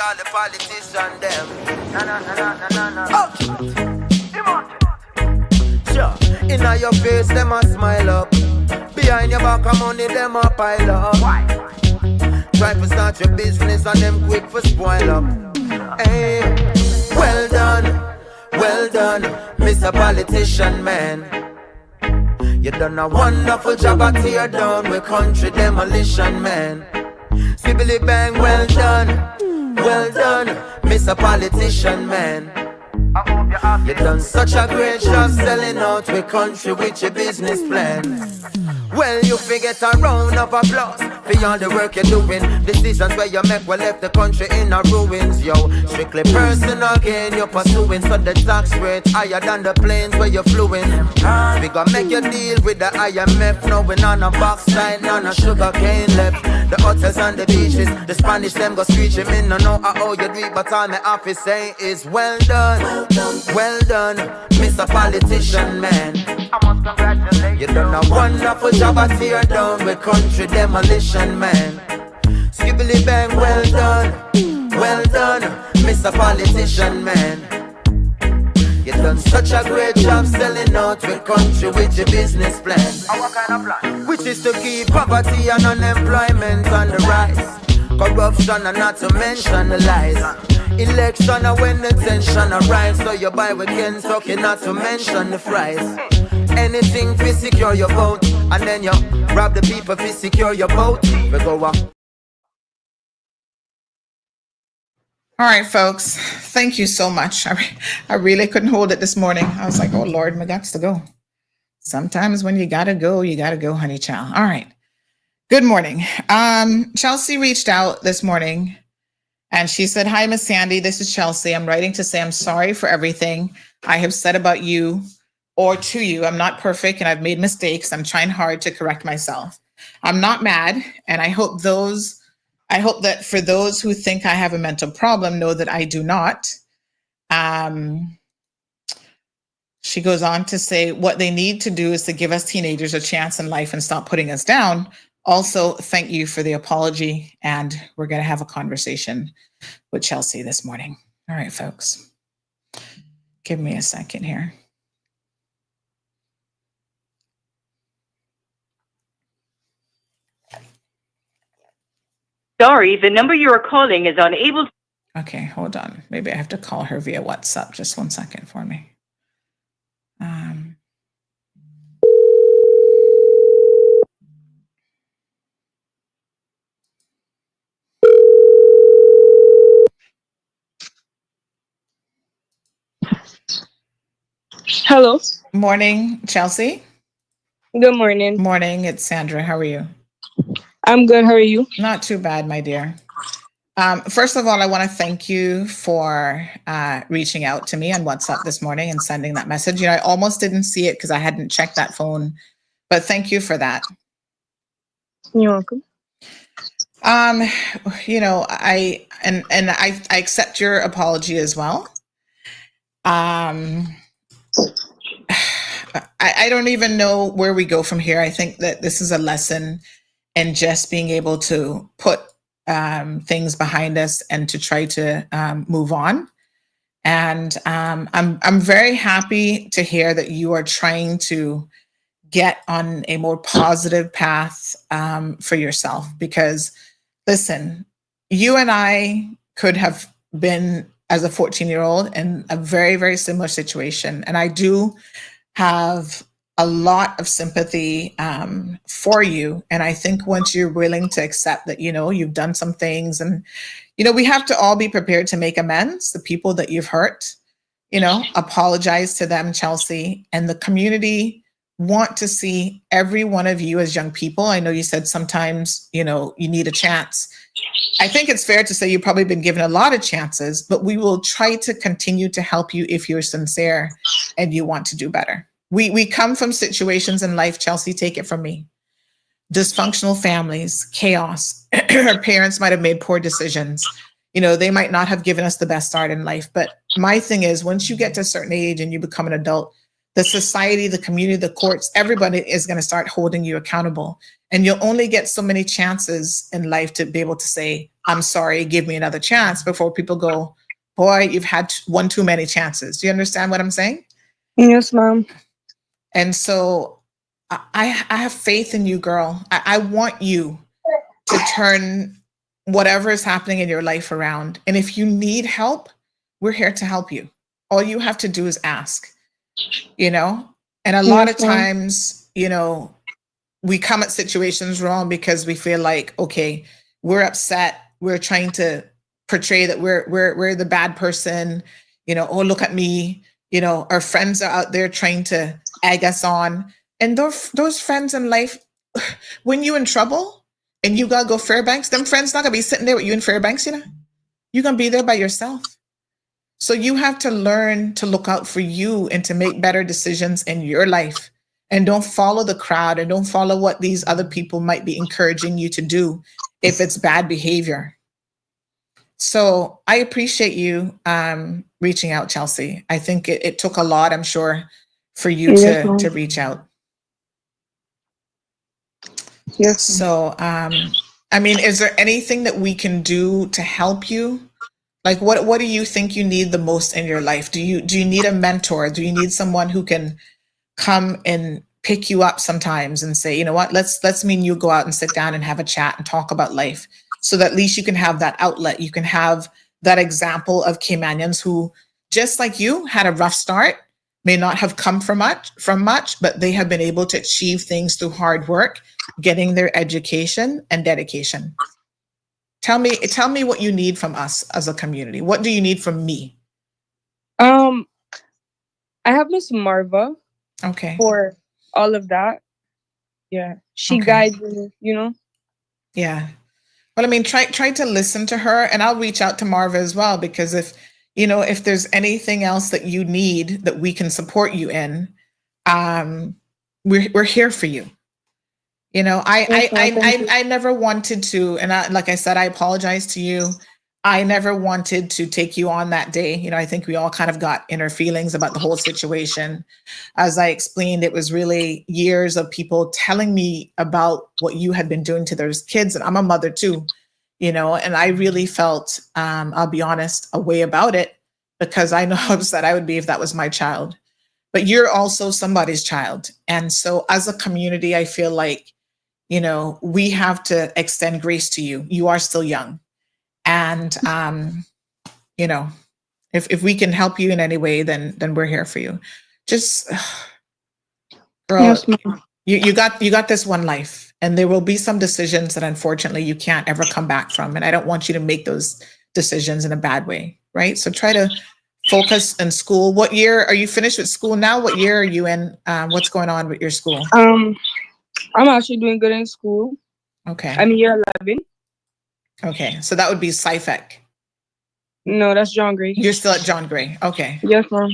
S20: All the politicians them. Sure, inna your face them a smile up. Behind your back of money, them a pile up. Try to start your business and them quick for spoil up. Hey, well done, Mr. Politician Man. You done a wonderful job at tear down with country demolition, man. Sibbly bang, well done, Mr. Politician Man. You done such a great job selling out with country with your business plan. Well, you forget a round of applause for all the work you're doing. Decisions where you make will left the country in a ruins, yo. Strictly personal gain you're pursuing, so the tax rate higher than the planes where you're fluing. We gonna make you deal with the IMF, knowing on a box side, none of sugar cane left. The hotels and the beaches, the Spanish them go screeching. Me no know how you do it, but all my office say is well done, Mr. Politician Man. I must congratulate you. You done a wonderful job at tear down with country demolition, man. Skibbly bang, well done, Mr. Politician Man. You done such a great job selling out with country with your business plan. What kind of plan? Which is to keep poverty and unemployment on the rise. Corruption and not to mention the lies. Election and when the tension arise, so you buy with Kentucky, not to mention the fries. Anything to secure your vote, and then you rob the people to secure your vote. We go on.
S2: All right, folks. Thank you so much. I really couldn't hold it this morning. I was like, oh, Lord, my guts to go. Sometimes when you got to go, honey child. All right. Good morning. Chelsea reached out this morning and she said, hi, Miss Sandy. This is Chelsea. I'm writing to say I'm sorry for everything I have said about you or to you. I'm not perfect and I've made mistakes. I'm trying hard to correct myself. I'm not mad. And I hope that for those who think I have a mental problem, know that I do not. She goes on to say what they need to do is to give us teenagers a chance in life and stop putting us down. Also, thank you for the apology. And we're going to have a conversation with Chelsea this morning. All right, folks. Give me a second here.
S21: Sorry, the number you are calling is unable.
S2: Okay, hold on. Maybe I have to call her via WhatsApp. Just 1 second for me.
S22: Hello.
S2: Morning, Chelsea.
S22: Good morning.
S2: Morning, it's Sandra. How are you?
S22: I'm good. How are you?
S2: Not too bad, my dear. First of all, I want to thank you for reaching out to me on WhatsApp this morning and sending that message. You know, I almost didn't see it because I hadn't checked that phone, but thank you for that.
S22: You're welcome.
S2: You know, I accept your apology as well. I don't even know where we go from here. I think that this is a lesson in just being able to put things behind us and to try to move on. And I'm very happy to hear that you are trying to get on a more positive path for yourself. Because listen, you and I could have been, as a 14-year-old, in a very, very similar situation. And I do have a lot of sympathy for you. And I think once you're willing to accept that, you know, you've done some things and, you know, we have to all be prepared to make amends. The people that you've hurt, you know, apologize to them, Chelsea, and the community want to see every one of you as young people. I know you said sometimes, you know, you need a chance. I think it's fair to say you've probably been given a lot of chances, but we will try to continue to help you if you're sincere and you want to do better. We come from situations in life, Chelsea, take it from me. Dysfunctional families, chaos. Our parents might have made poor decisions. You know, they might not have given us the best start in life. But my thing is, once you get to a certain age and you become an adult, the society, the community, the courts, everybody is going to start holding you accountable. And you'll only get so many chances in life to be able to say, I'm sorry, give me another chance, before people go, boy, you've had one too many chances. Do you understand what I'm saying?
S22: Yes, ma'am.
S2: And so I have faith in you, girl. I want you to turn whatever is happening in your life around. And if you need help, we're here to help you. All you have to do is ask, you know? And a lot of times, you know, we come at situations wrong because we feel like, okay, we're upset. We're trying to portray that we're the bad person, you know, oh, look at me. You know, our friends are out there trying to egg us on. And those friends in life, when you in trouble and you gotta go Fairbanks, them friends not gonna be sitting there with you in Fairbanks, you know? You're gonna be there by yourself. So you have to learn to look out for you and to make better decisions in your life. And don't follow the crowd and don't follow what these other people might be encouraging you to do if it's bad behavior. So I appreciate you reaching out, Chelsea. I think it took a lot, I'm sure, for you to reach out.
S22: Yes.
S2: So, I mean, is there anything that we can do to help you? Like, what do you think you need the most in your life? Do you need a mentor? Do you need someone who can come and pick you up sometimes and say, you know what, let's mean you go out and sit down and have a chat and talk about life, so that at least you can have that outlet. You can have that example of Caymanians who, just like you, had a rough start, may not have come from much, but they have been able to achieve things through hard work, getting their education and dedication. Tell me what you need from us as a community. What do you need from me?
S22: I have Miss Marva.
S2: Okay.
S22: For all of that. Yeah. She guides me, you know?
S2: Yeah. Well, I mean, try to listen to her, and I'll reach out to Marva as well, because if there's anything else that you need that we can support you in, we're here for you. You know, I never wanted to, and like I said, I apologize to you. I never wanted to take you on that day. You know, I think we all kind of got inner feelings about the whole situation. As I explained, it was really years of people telling me about what you had been doing to those kids. And I'm a mother too, you know, and I really felt, I'll be honest, a way about it, because I know how upset I would be if that was my child. But you're also somebody's child. And so as a community, I feel like, you know, we have to extend grace to you. You are still young. And, you know, if we can help you in any way, then we're here for you. Just, girl,
S22: Yes,
S2: you got this one life, and there will be some decisions that unfortunately you can't ever come back from. And I don't want you to make those decisions in a bad way, right? So try to focus in school. What year are you finished with school now? What year are you in? What's going on with your school?
S22: I'm actually doing good in school.
S2: Okay.
S22: I'm year 11.
S2: Okay, so that would be SciFec.
S22: No, that's John Gray.
S2: You're still at John Gray. Okay.
S22: Yes, ma'am.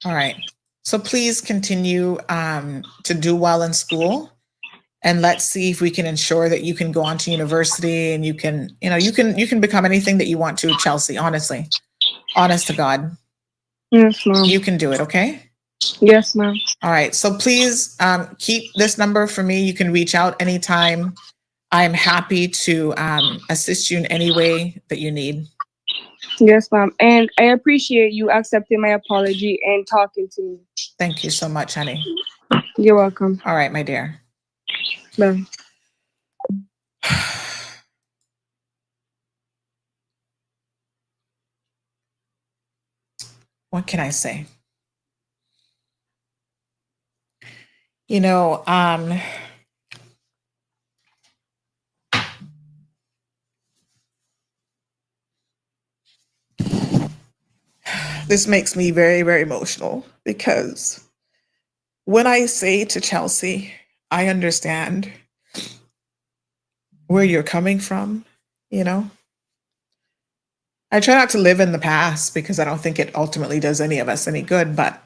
S2: All right. So please continue to do well in school, and let's see if we can ensure that you can go on to university and you can become anything that you want to, Chelsea. Honestly, honest to God.
S22: Yes, ma'am.
S2: You can do it. Okay.
S22: Yes, ma'am.
S2: All right. So please keep this number for me. You can reach out anytime. I'm happy to assist you in any way that you need.
S22: Yes, ma'am. And I appreciate you accepting my apology and talking to me.
S2: Thank you so much, honey.
S22: You're welcome.
S2: All right, my dear.
S22: Bye.
S2: What can I say? You know, this makes me very, very emotional, because when I say to Chelsea, I understand where you're coming from, you know. I try not to live in the past, because I don't think it ultimately does any of us any good, but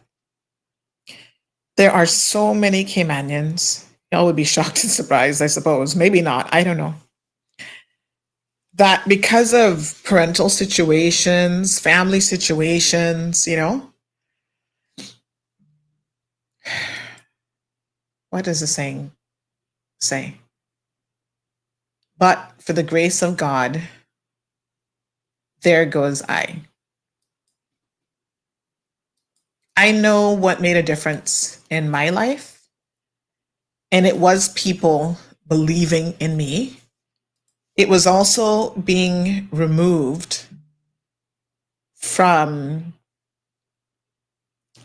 S2: there are so many Caymanians. Y'all would be shocked and surprised, I suppose. Maybe not. I don't know. That because of parental situations, family situations, you know, what does the saying say? But for the grace of God, there goes I. I know what made a difference in my life. And it was people believing in me. It was also being removed from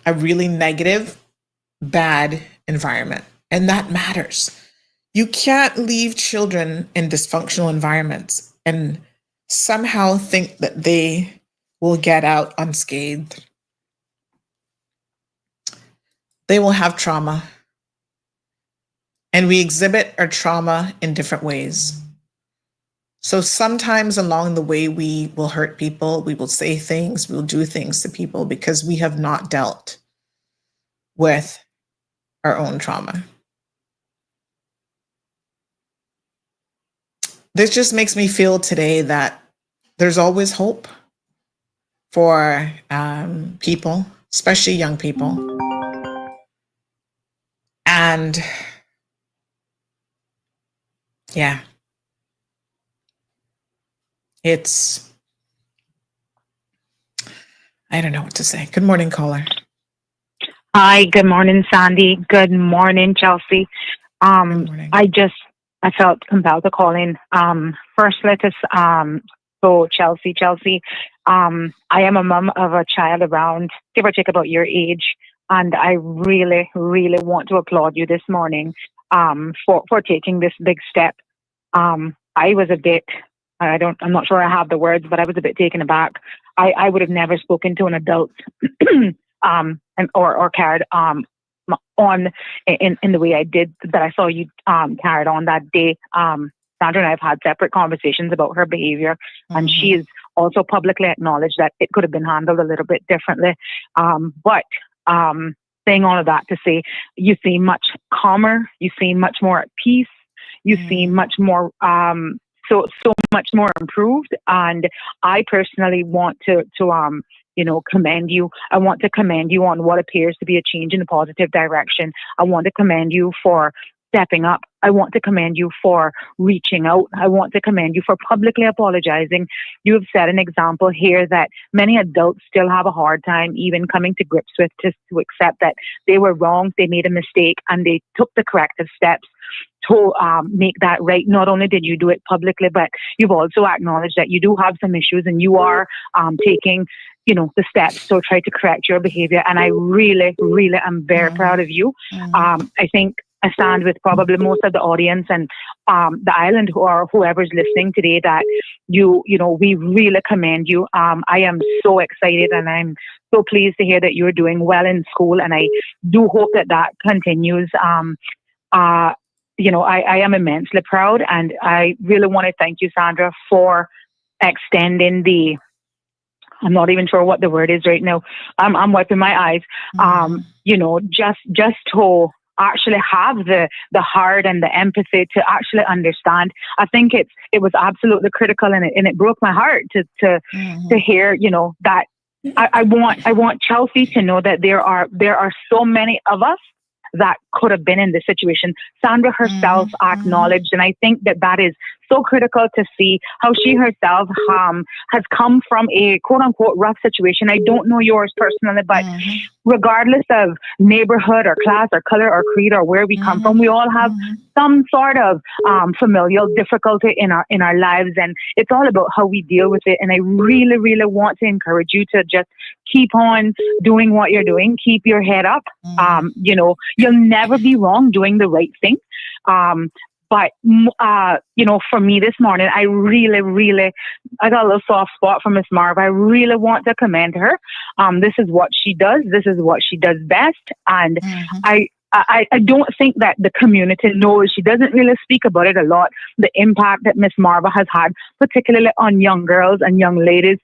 S2: a really negative, bad environment. And that matters. You can't leave children in dysfunctional environments and somehow think that they will get out unscathed. They will have trauma. And we exhibit our trauma in different ways. So sometimes along the way, we will hurt people. We will say things, we'll do things to people because we have not dealt with our own trauma. This just makes me feel today that there's always hope for people, especially young people. And yeah, I don't know what to say. Good morning, caller.
S1: Hi, good morning, Sandy. Good morning, Chelsea. I felt compelled to call in. First, so Chelsea, I am a mom of a child around, give or take about your age, and I really, really want to applaud you this morning for taking this big step. I was a bit, I'm not sure I have the words, but I was a bit taken aback. I would have never spoken to an adult or carried on in the way I did, that I saw you carried on that day. Sandra and I have had separate conversations about her behavior, and she has also publicly acknowledged that it could have been handled a little bit differently. But saying all of that to say, you seem much calmer, you seem much more at peace, you seem much more so much more improved. And I personally want to commend you. I want to commend you on what appears to be a change in a positive direction. I want to commend you for stepping up. I want to commend you for reaching out. I want to commend you for publicly apologizing. You have set an example here that many adults still have a hard time even coming to grips with, just to accept that they were wrong, they made a mistake, and they took the corrective steps to make that right. Not only did you do it publicly, but you've also acknowledged that you do have some issues, and you are taking the steps to try to correct your behavior. And I really, really am very proud of you. I think I stand with probably most of the audience and the island or whoever's listening today that we really commend you. I am so excited, and I'm so pleased to hear that you're doing well in school, and I do hope that continues. I am immensely proud, and I really want to thank you, Sandra, for extending I'm not even sure what the word is right now. I'm wiping my eyes. Just to actually have the heart and the empathy to actually understand. I think it was absolutely critical, and it broke my heart to hear that. I want Chelsea to know that there are so many of us that could have been in this situation. Sandra herself acknowledged, and I think that is so critical to see how she herself has come from a quote-unquote rough situation. I don't know yours personally, but regardless of neighborhood or class or color or creed or where we come from, we all have some sort of familial difficulty in our lives, and it's all about how we deal with it. And I really, really want to encourage you to just keep on doing what you're doing. Keep your head up. You'll never be wrong doing the right thing. But for me this morning, I really, really, I got a little soft spot for Miss Marv. I really want to commend her. This is what she does. This is what she does best. And I don't think that the community knows. She doesn't really speak about it a lot. The impact that Miss Marva has had, particularly on young girls and young ladies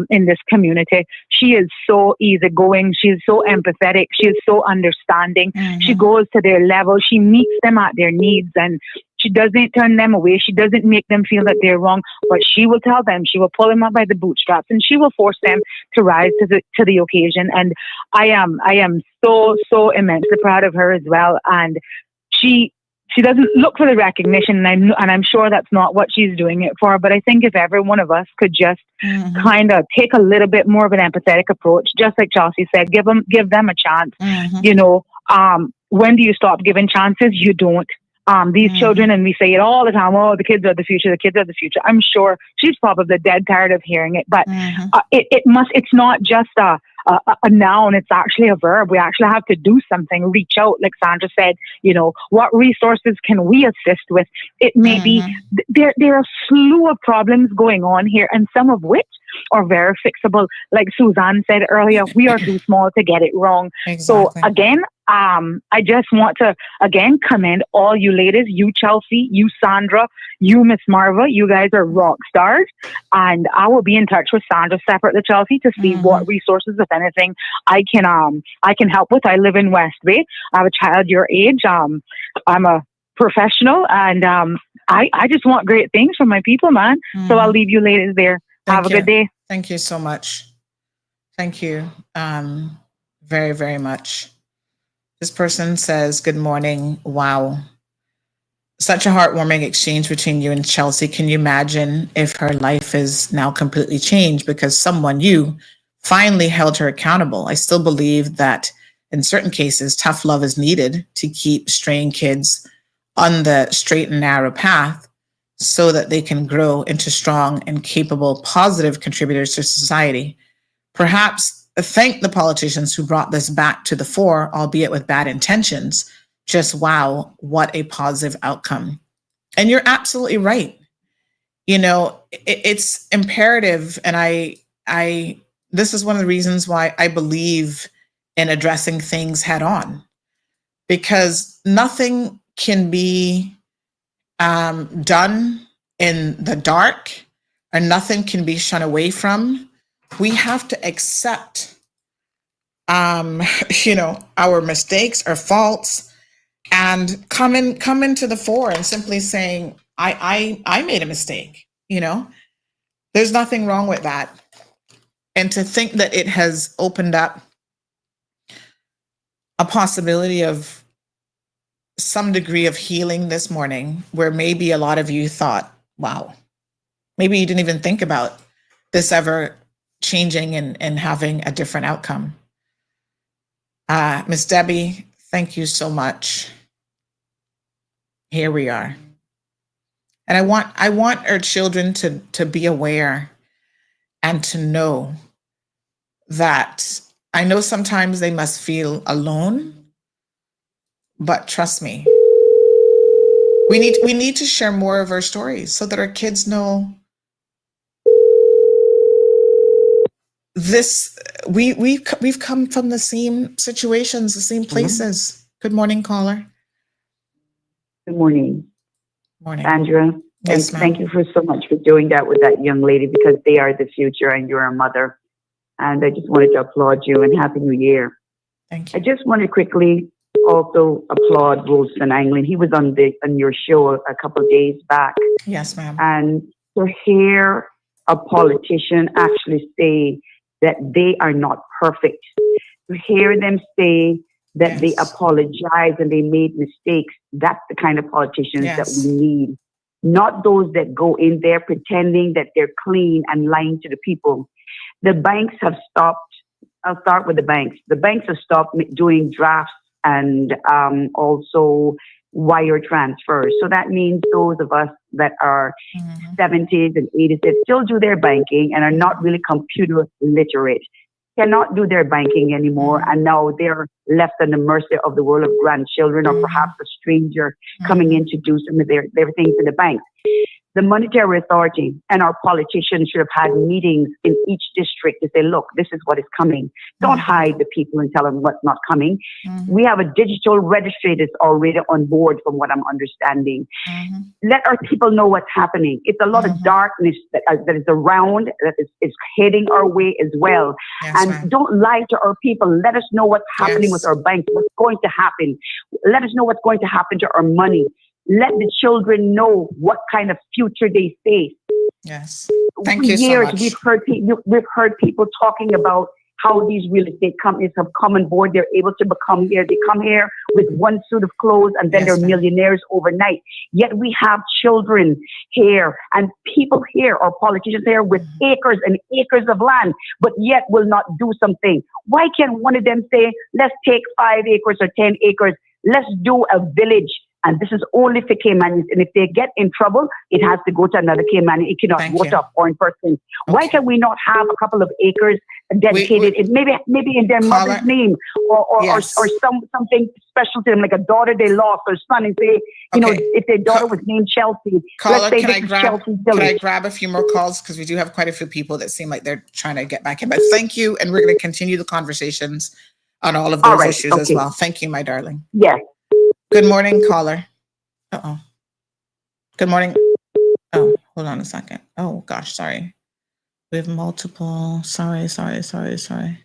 S1: in this community. She is so easygoing. She is so empathetic. She is so understanding. She goes to their level. She meets them at their needs, and she doesn't turn them away. She doesn't make them feel that they're wrong, but she will tell them. She will pull them up by the bootstraps, and she will force them to rise to the occasion. And I am so immensely proud of her as well. And she doesn't look for the recognition, and I'm sure that's not what she's doing it for. But I think if every one of us could just kind of take a little bit more of an empathetic approach, just like Chelsea said, give them a chance. when do you stop giving chances? You don't. These children, and we say it all the time, oh, the kids are the future, the kids are the future. I'm sure she's probably dead tired of hearing it, but it's not just a noun, it's actually a verb. We actually have to do something, reach out, like Sandra said, what resources can we assist with? It may be, there are a slew of problems going on here, and some of which are very fixable. Like Suzanne said earlier, we are too small to get it wrong.
S2: Exactly.
S1: So again, I just want to again commend all you ladies, you Chelsea, you Sandra, you Miss Marva. You guys are rock stars, and I will be in touch with Sandra separately, Chelsea, to see what resources, if anything, I can help with. I live in West Bay. I have a child your age. I'm a professional, and I just want great things for my people, man. So I'll leave you ladies there. Have a good day.
S2: Thank you so much. Thank you very, very much. This person says, good morning. Wow. Such a heartwarming exchange between you and Chelsea. Can you imagine if her life is now completely changed because someone you finally held her accountable? I still believe that in certain cases, tough love is needed to keep straying kids on the straight and narrow path so that they can grow into strong and capable, positive contributors to society. Perhaps thank the politicians who brought this back to the fore, albeit with bad intentions. Just wow, what a positive outcome. And you're absolutely right. It's imperative, and I this is one of the reasons why I believe in addressing things head on, because nothing can be done in the dark, or nothing can be shunned away from. We have to accept, our mistakes or faults, and come into the fore and simply saying, I made a mistake. There's nothing wrong with that. And to think that it has opened up a possibility of some degree of healing this morning, where maybe a lot of you thought, wow, maybe you didn't even think about this ever changing and having a different outcome. Miss Debbie, thank you so much. Here we are. And I want our children to be aware and to know that I know sometimes they must feel alone, but trust me, we need to share more of our stories so that our kids know this. We've come from the same situations, the same places. Good morning, caller.
S3: Good morning.
S2: Morning.
S3: Sandra.
S2: Yes, ma'am.
S3: Thank you so much for doing that with that young lady, because they are the future and you're a mother. And I just wanted to applaud you and Happy New Year.
S2: Thank you.
S3: I just want to quickly also applaud Wilson Anglin. He was on your show a couple of days back.
S2: Yes, ma'am.
S3: And to hear a politician actually say that they are not perfect, to hear them say that they apologize and they made mistakes, that's the kind of politicians that we need. Not those that go in there pretending that they're clean and lying to the people. The banks have stopped. I'll start with the banks. The banks have stopped doing drafts and also wire transfers. So that means those of us that are 70s and 80s that still do their banking and are not really computer literate cannot do their banking anymore. And now they're left on the mercy of the world of grandchildren or perhaps a stranger coming in to do some of their things in the banks. The Monetary Authority and our politicians should have had meetings in each district to say, look, this is what is coming. Don't hide the people and tell them what's not coming. We have a digital registry that's already on board from what I'm understanding. Let our people know what's happening. It's a lot of darkness that is around, that is heading our way as well. And don't lie to our people. Let us know what's happening with our banks, what's going to happen. Let us know what's going to happen to our money. Let the children know what kind of future they face.
S2: Yes. Thank you so much.
S3: We've heard people talking about how these real estate companies have come on board. They're able to become here. They come here with one suit of clothes and then they're millionaires overnight. Yet we have children here and people here or politicians here with acres and acres of land, but yet will not do something. Why can't one of them say, let's take 5 acres or 10 acres? Let's do a village. And this is only for Caymanians. And if they get in trouble, it has to go to another Caymanian. It cannot go to a foreign person. Why can we not have a couple of acres dedicated, maybe in their mother's name, or something special to them, like a daughter they lost or son, and say, you know, if their daughter was named Chelsea,
S2: Caller,
S3: let's say
S2: can I grab a few more calls? Because we do have quite a few people that seem like they're trying to get back in. But thank you, and we're going to continue the conversations on all of those issues as well. Thank you, my darling.
S3: Yes.
S2: Good morning, caller. Uh-oh. Good morning. Oh, hold on a second. Oh, gosh, sorry. We have multiple. Sorry. I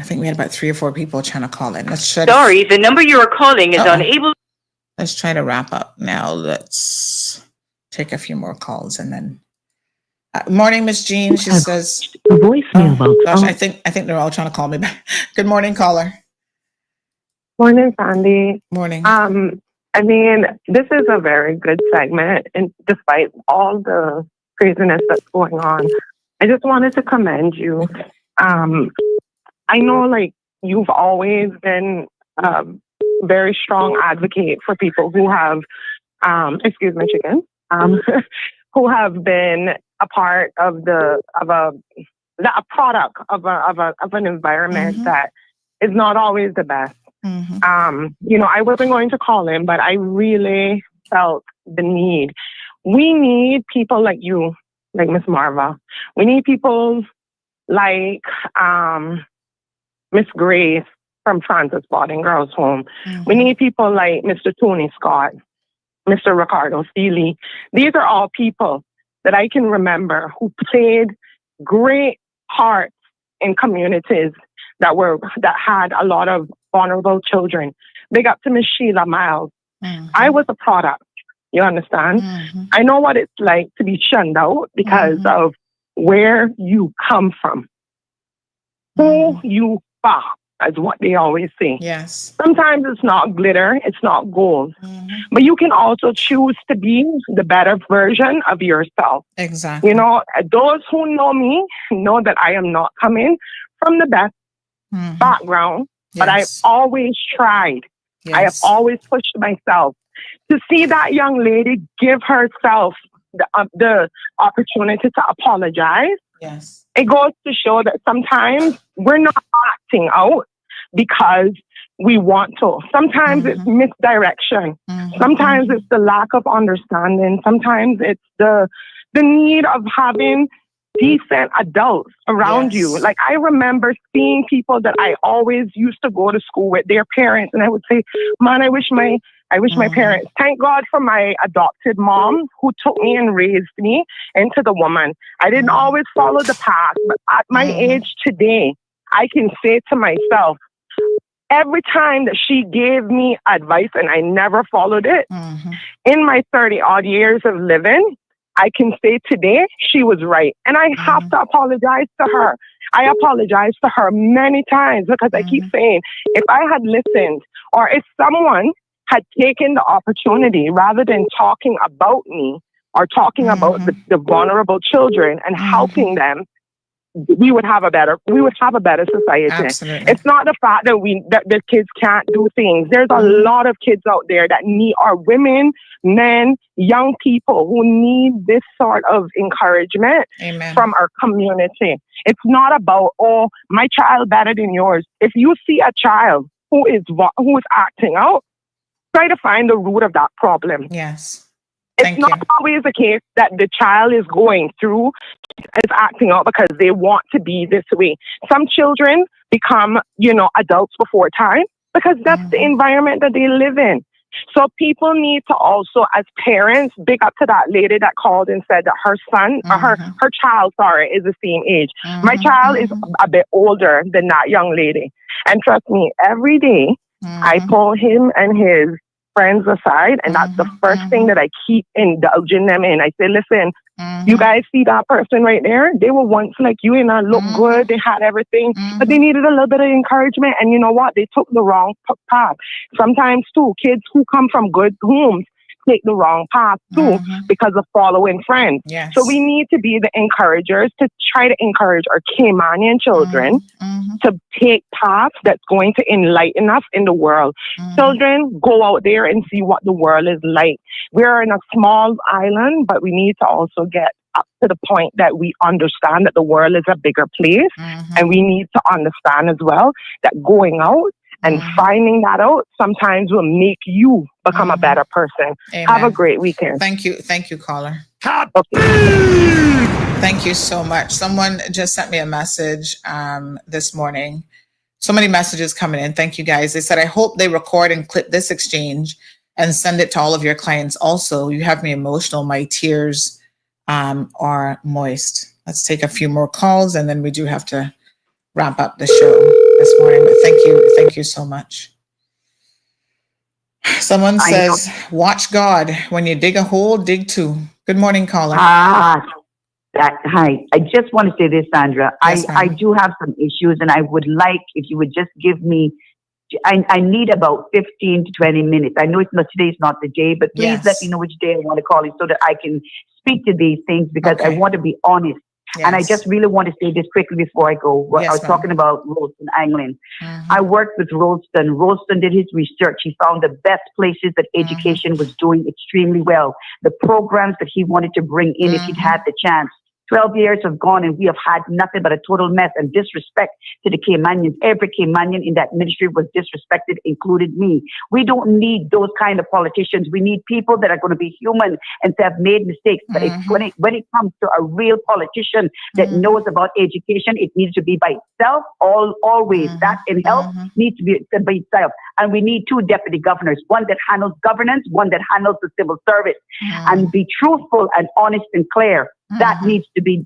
S2: think we had about 3 or 4 people trying to call in.
S21: Sorry, the number you are calling is unable.
S2: Let's try to wrap up now. Let's take a few more calls and then. Morning, Miss Jean. She says.
S5: A voicemail box.
S2: Gosh, I think they're all trying to call me back. Good morning, caller.
S6: Morning, Sandy.
S2: Morning.
S6: I mean, this is a very good segment, and despite all the craziness that's going on, I just wanted to commend you. I know, like, you've always been a very strong advocate for people who have, excuse my chicken, who have been a part of a product of an environment that is not always the best. You know, I wasn't going to call in, but I really felt the need. We need people like you, like Miss Marva. We need people like Miss Grace from Francis Boarding Girls Home. We need people like Mr. Tony Scott, Mr. Ricardo Steely. These are all people that I can remember who played great parts in communities that had a lot of vulnerable children. Big up to Miss Sheila Miles. I was a product. You understand? I know what it's like to be shunned out because of where you come from. Who you are, is what they always say.
S2: Yes.
S6: Sometimes it's not glitter, it's not gold. But you can also choose to be the better version of yourself.
S2: Exactly.
S6: You know, those who know me know that I am not coming from the best background, but I've always tried. I have always pushed myself. To see that young lady give herself the opportunity to apologize, it goes to show that sometimes we're not acting out because we want to. Sometimes it's misdirection. Sometimes it's the lack of understanding. Sometimes it's the need of having decent adults around you. Like, I remember seeing people that I always used to go to school with, their parents, and I would say, man, I wish my parents. Thank God for my adopted mom who took me and raised me into the woman. I didn't always follow the path, but at my age today, I can say to myself, every time that she gave me advice and I never followed it, in my 30-odd years of living, I can say today she was right. And I have to apologize to her. I apologize to her many times because I keep saying, if I had listened, or if someone had taken the opportunity rather than talking about me or talking about the vulnerable children and helping them, we would have a better society.
S2: Absolutely.
S6: It's not the fact that the kids can't do things. There's a lot of kids out there that are women, men, young people who need this sort of encouragement from our community. It's not about, oh, my child better than yours. If you see a child who is acting out, try to find the root of that problem.
S2: Yes.
S6: It's not always the case that the child is going through is acting out because they want to be this way. Some children become, adults before time because that's the environment that they live in. So people need to also, as parents, big up to that lady that called and said that her son, or her child, is the same age. My child is a bit older than that young lady. And trust me, every day I pull him and his friends aside, and that's the first thing that I keep indulging them in. I say, listen, you guys see that person right there? They were once like you and I look good. They had everything, but they needed a little bit of encouragement. And you know what? They took the wrong path. Sometimes too, kids who come from good homes take the wrong path too because of following friends.
S2: Yes.
S6: So we need to be the encouragers to try to encourage our Caymanian children to take paths that's going to enlighten us in the world. Children, go out there and see what the world is like. We're in a small island, but we need to also get up to the point that we understand that the world is a bigger place. And we need to understand as well that going out and finding that out sometimes will make you become a better person.
S2: Amen.
S6: Have a great weekend.
S2: Thank you, caller. Thank you so much. Someone just sent me a message this morning. So many messages coming in. Thank you, guys. They said, I hope they record and clip this exchange and send it to all of your clients. Also, you have me emotional. My tears are moist. Let's take a few more calls, and then we do have to wrap up the show this morning. But thank you so much. Someone says, watch God. When you dig a hole, dig two. Good morning, caller.
S3: Hi. I just want to say this, Sandra. Yes, I do have some issues, and I would like if you would just give me, I need about 15 to 20 minutes. I know today's not the day, but please let me know which day I want to call you so that I can speak to these things because I want to be honest. Yes. And I just really want to say this quickly before I go. I was talking about Rolston, England. I worked with Rolston. Rolston did his research. He found the best places that education was doing extremely well. The programs that he wanted to bring in if he'd had the chance. 12 years have gone and we have had nothing but a total mess and disrespect to the Caymanians. Every Caymanian in that ministry was disrespected, included me. We don't need those kind of politicians. We need people that are going to be human and to have made mistakes. But when it comes to a real politician that knows about education, it needs to be by itself always. That in health needs to be by itself. And we need two deputy governors, one that handles governance, one that handles the civil service, and be truthful and honest and clear. That needs to be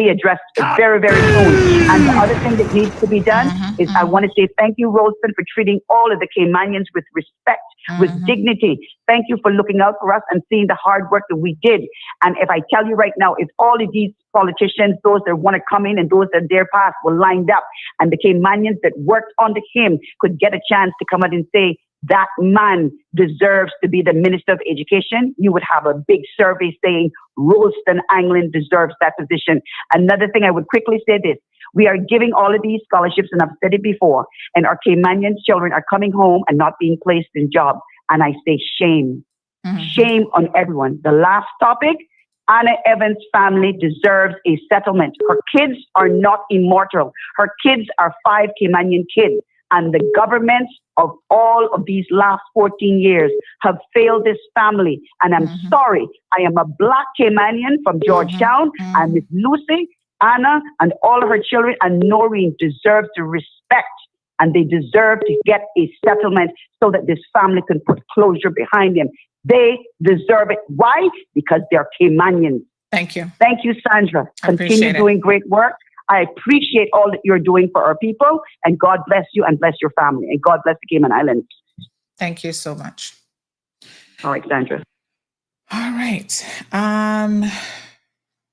S3: addressed very, very soon. And the other thing that needs to be done is I want to say thank you, Rolston, for treating all of the Caymanians with respect, with dignity. Thank you for looking out for us and seeing the hard work that we did. And if I tell you right now, if all of these politicians, those that want to come in and those that their path were lined up, and the Caymanians that worked under him could get a chance to come out and say, that man deserves to be the Minister of Education, you would have a big survey saying Rolston, England deserves that position. Another thing I would quickly say this. We are giving all of these scholarships, and I've said it before, and our Caymanian children are coming home and not being placed in jobs. And I say shame. Shame on everyone. The last topic, Anna Evans' family deserves a settlement. Her kids are not immortal. Her kids are 5 Caymanian kids. And the governments of all of these last 14 years have failed this family. And I'm sorry, I am a Black Caymanian from Georgetown, and Miss Lucy, Anna, and all of her children, and Noreen deserve to respect, and they deserve to get a settlement so that this family can put closure behind them. They deserve it. Why? Because they're Caymanians.
S2: Thank you.
S3: Thank you, Sandra. Continue doing great work. I appreciate all that you're doing for our people, and God bless you and bless your family, and God bless the Cayman Islands.
S2: Thank you so much.
S3: All right, Sandra.
S2: All right.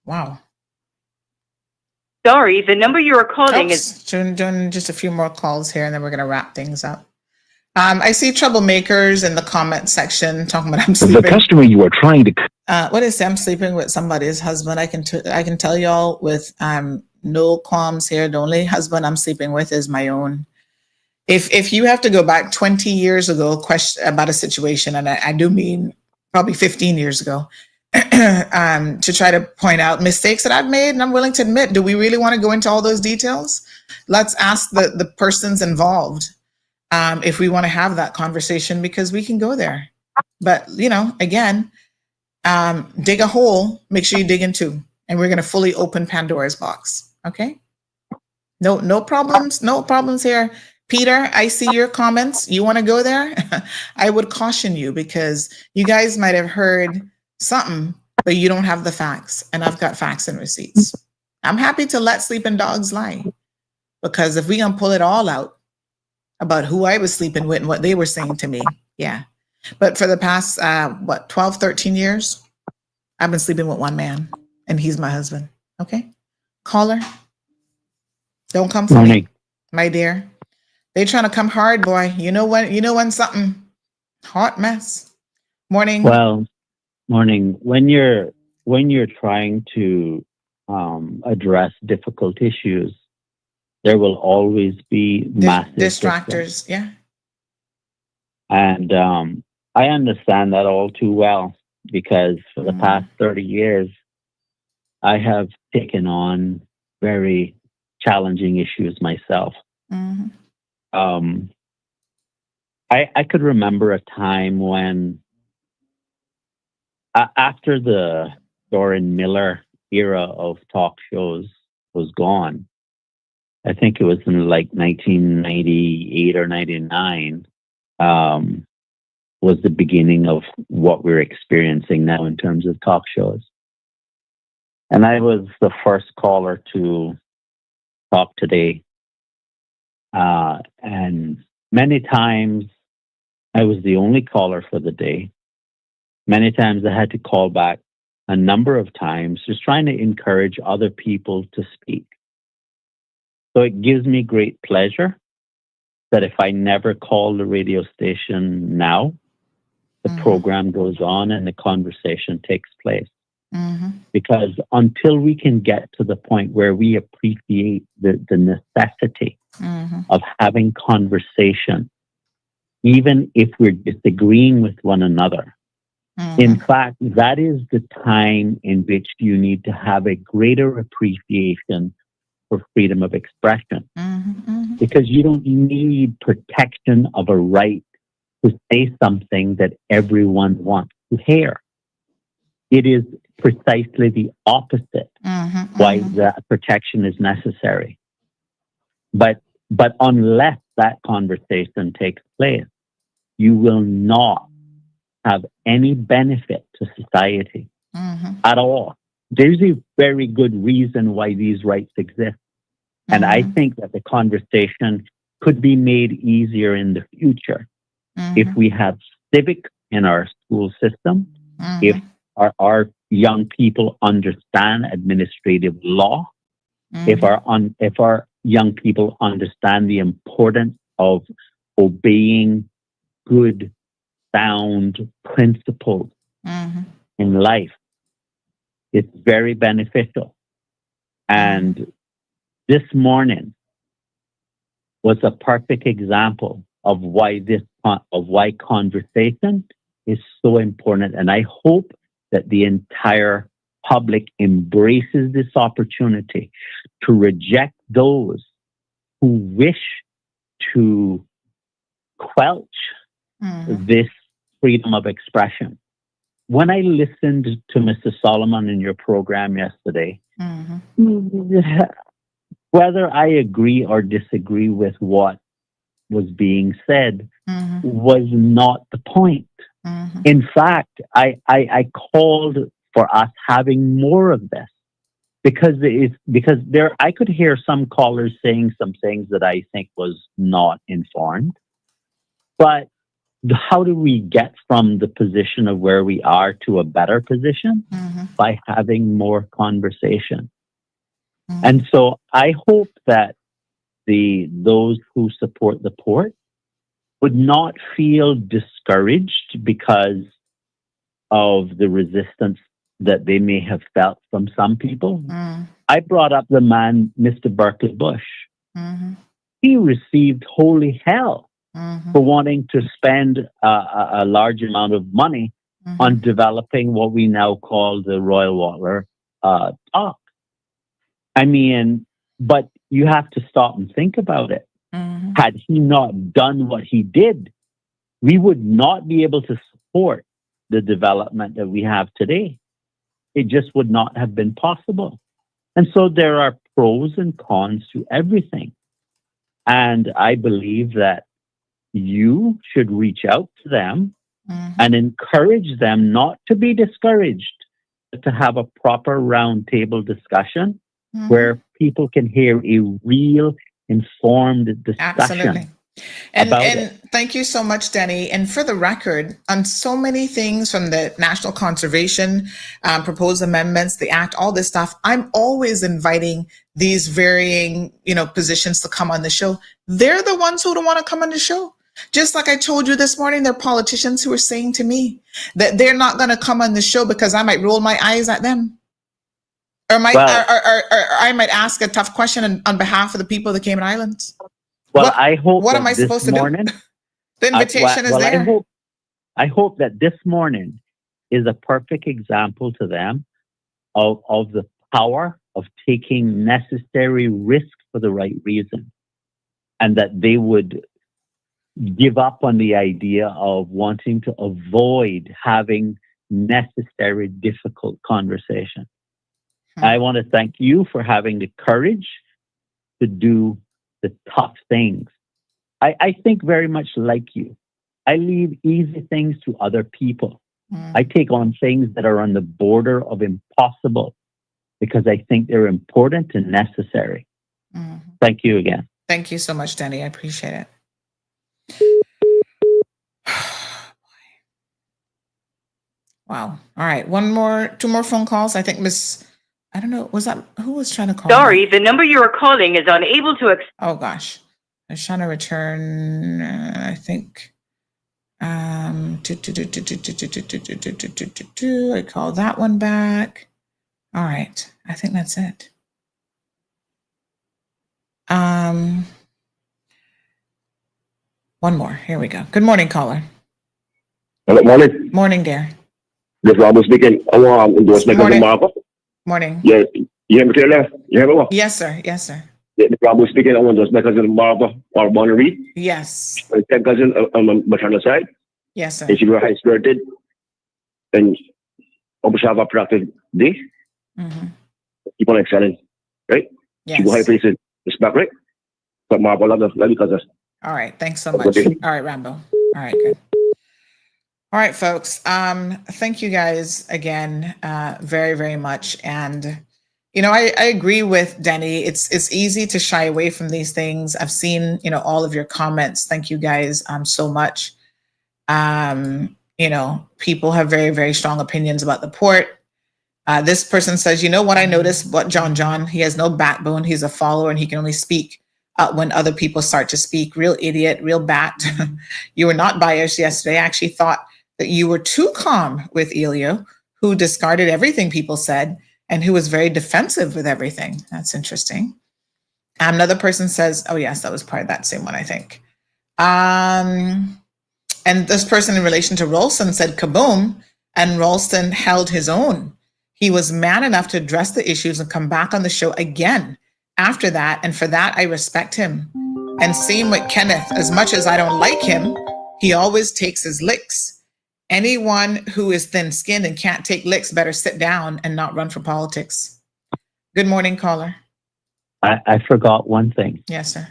S2: Wow.
S21: Sorry, the number you are calling is...
S2: Doing just a few more calls here, and then we're going to wrap things up. I see troublemakers in the comment section talking about I'm sleeping.
S5: The customer you are trying to...
S2: What is I'm sleeping with somebody's husband? I can tell y'all with no qualms here. The only husband I'm sleeping with is my own. If you have to go back 20 years ago, question about a situation, and I do mean probably 15 years ago, to try to point out mistakes that I've made, and I'm willing to admit, do we really want to go into all those details? Let's ask the persons involved if we want to have that conversation, because we can go there. But, again, dig a hole, make sure you dig in two, and we're going to fully open Pandora's box. Okay? No problems here. Peter, I see your comments. You want to go there? I would caution you, because you guys might have heard something, but you don't have the facts, and I've got facts and receipts. I'm happy to let sleeping dogs lie, because if we can pull it all out about who I was sleeping with and what they were saying to me, yeah. But for the past, 12, 13 years, I've been sleeping with one man, and he's my husband. Okay? Caller, don't come for me, my dear. They trying to come hard, boy. You know when something hot mess. Morning.
S5: Well, morning. When you're trying to address difficult issues, there will always be massive
S2: distractors.
S5: systems.
S2: Yeah.
S5: And I understand that all too well, because for the past 30 years, I have taken on very challenging issues myself. I could remember a time when, after the Doran Miller era of talk shows was gone, I think it was in like 1998 or 99, was the beginning of what we're experiencing now in terms of talk shows. And I was the first caller to Talk Today. And many times I was the only caller for the day. Many times I had to call back a number of times, just trying to encourage other people to speak. So it gives me great pleasure that if I never call the radio station now, the program goes on and the conversation takes place. Because until we can get to the point where we appreciate the necessity of having conversation, even if we're disagreeing with one another, in fact, that is the time in which you need to have a greater appreciation for freedom of expression. Because you don't need protection of a right to say something that everyone wants to hear. It is precisely the opposite why that protection is necessary. But unless that conversation takes place, you will not have any benefit to society at all. There's a very good reason why these rights exist. And I think that the conversation could be made easier in the future if we have civics in our school system, if our young people understand administrative law, if our young people understand the importance of obeying good, sound principles in life, it's very beneficial. And this morning was a perfect example of why conversation is so important. And I hope that the entire public embraces this opportunity to reject those who wish to quelch this freedom of expression. When I listened to Mr. Solomon in your program yesterday, whether I agree or disagree with what was being said was not the point. In fact, I called for us having more of this because I could hear some callers saying some things that I think was not informed. But how do we get from the position of where we are to a better position? By having more conversation. And so I hope that those who support the port would not feel discouraged because of the resistance that they may have felt from some people. I brought up the man, Mr. Berkeley Bush. He received holy hell for wanting to spend a large amount of money on developing what we now call the Royal Water Talk. I mean, but you have to stop and think about it. Had he not done what he did, we would not be able to support the development that we have today. It just would not have been possible. And so there are pros and cons to everything. And I believe that you should reach out to them and encourage them not to be discouraged, but to have a proper roundtable discussion where people can hear a real informed discussion.
S2: Absolutely. And thank you so much, Denny. And for the record, on so many things from the National Conservation proposed amendments, the Act, all this stuff, I'm always inviting these varying, positions to come on the show. They're the ones who don't want to come on the show. Just like I told you this morning, there are politicians who are saying to me that they're not going to come on the show because I might roll my eyes at them. Or I might ask a tough question on behalf of the people of the Cayman Islands.
S5: Well, I hope
S2: what
S5: that
S2: am I
S5: this
S2: supposed to
S5: morning,
S2: do? The invitation is there.
S5: I hope that this morning is a perfect example to them of the power of taking necessary risk for the right reason, and that they would give up on the idea of wanting to avoid having necessary difficult conversation. I want to thank you for having the courage to do the tough things. I think very much like you. I leave easy things to other people. I take on things that are on the border of impossible because I think they're important and necessary. Thank you again.
S2: Thank you so much, Denny. I appreciate it. Wow. All right. Two more phone calls. I think I don't know, who was trying to call?
S21: Sorry, the number you are calling is unable to.
S2: Oh gosh. I was trying to return, I think. I call that one back. All right. I think that's it. One more. Here we go. Good morning, caller.
S7: Hello, morning.
S2: Morning, dear.
S7: This is Robert speaking. I want to endorse my cousin Marco.
S2: Morning.
S7: Yeah, you hear me clearly? You hear me well?
S2: Yes, sir. Yes, sir.
S7: Yeah, this is Robert speaking. I want to endorse my cousin Marco, or Bonnie Reed.
S2: Yes.
S7: My second cousin on my maternal side.
S2: Yes, sir.
S7: And she was high-spirited. And I hope she have a productive day. Keep on excelling, right?
S2: Yes.
S7: She go high places, respect, right? But Marco, love you, cousin.
S2: All right. Thanks so much. All right, Rambo. All right, good. All right, folks. Thank you guys again very, very much. And, I agree with Denny. It's easy to shy away from these things. I've seen, all of your comments. Thank you guys so much. People have very, very strong opinions about the port. This person says, what I noticed, John, he has no backbone. He's a follower and he can only speak when other people start to speak. Real idiot, real bat. You were not biased yesterday. I actually thought that you were too calm with Elio, who discarded everything people said and who was very defensive with everything. That's interesting. Another person says, oh yes, that was part of that same one, I think. And this person in relation to Ralston said kaboom, and Ralston held his own. He was man enough to address the issues and come back on the show again after that. And for that, I respect him. And same with Kenneth. As much as I don't like him, he always takes his licks. Anyone who is thin-skinned and can't take licks better sit down and not run for politics. Good morning, caller.
S5: I forgot one thing.
S2: Yes, sir.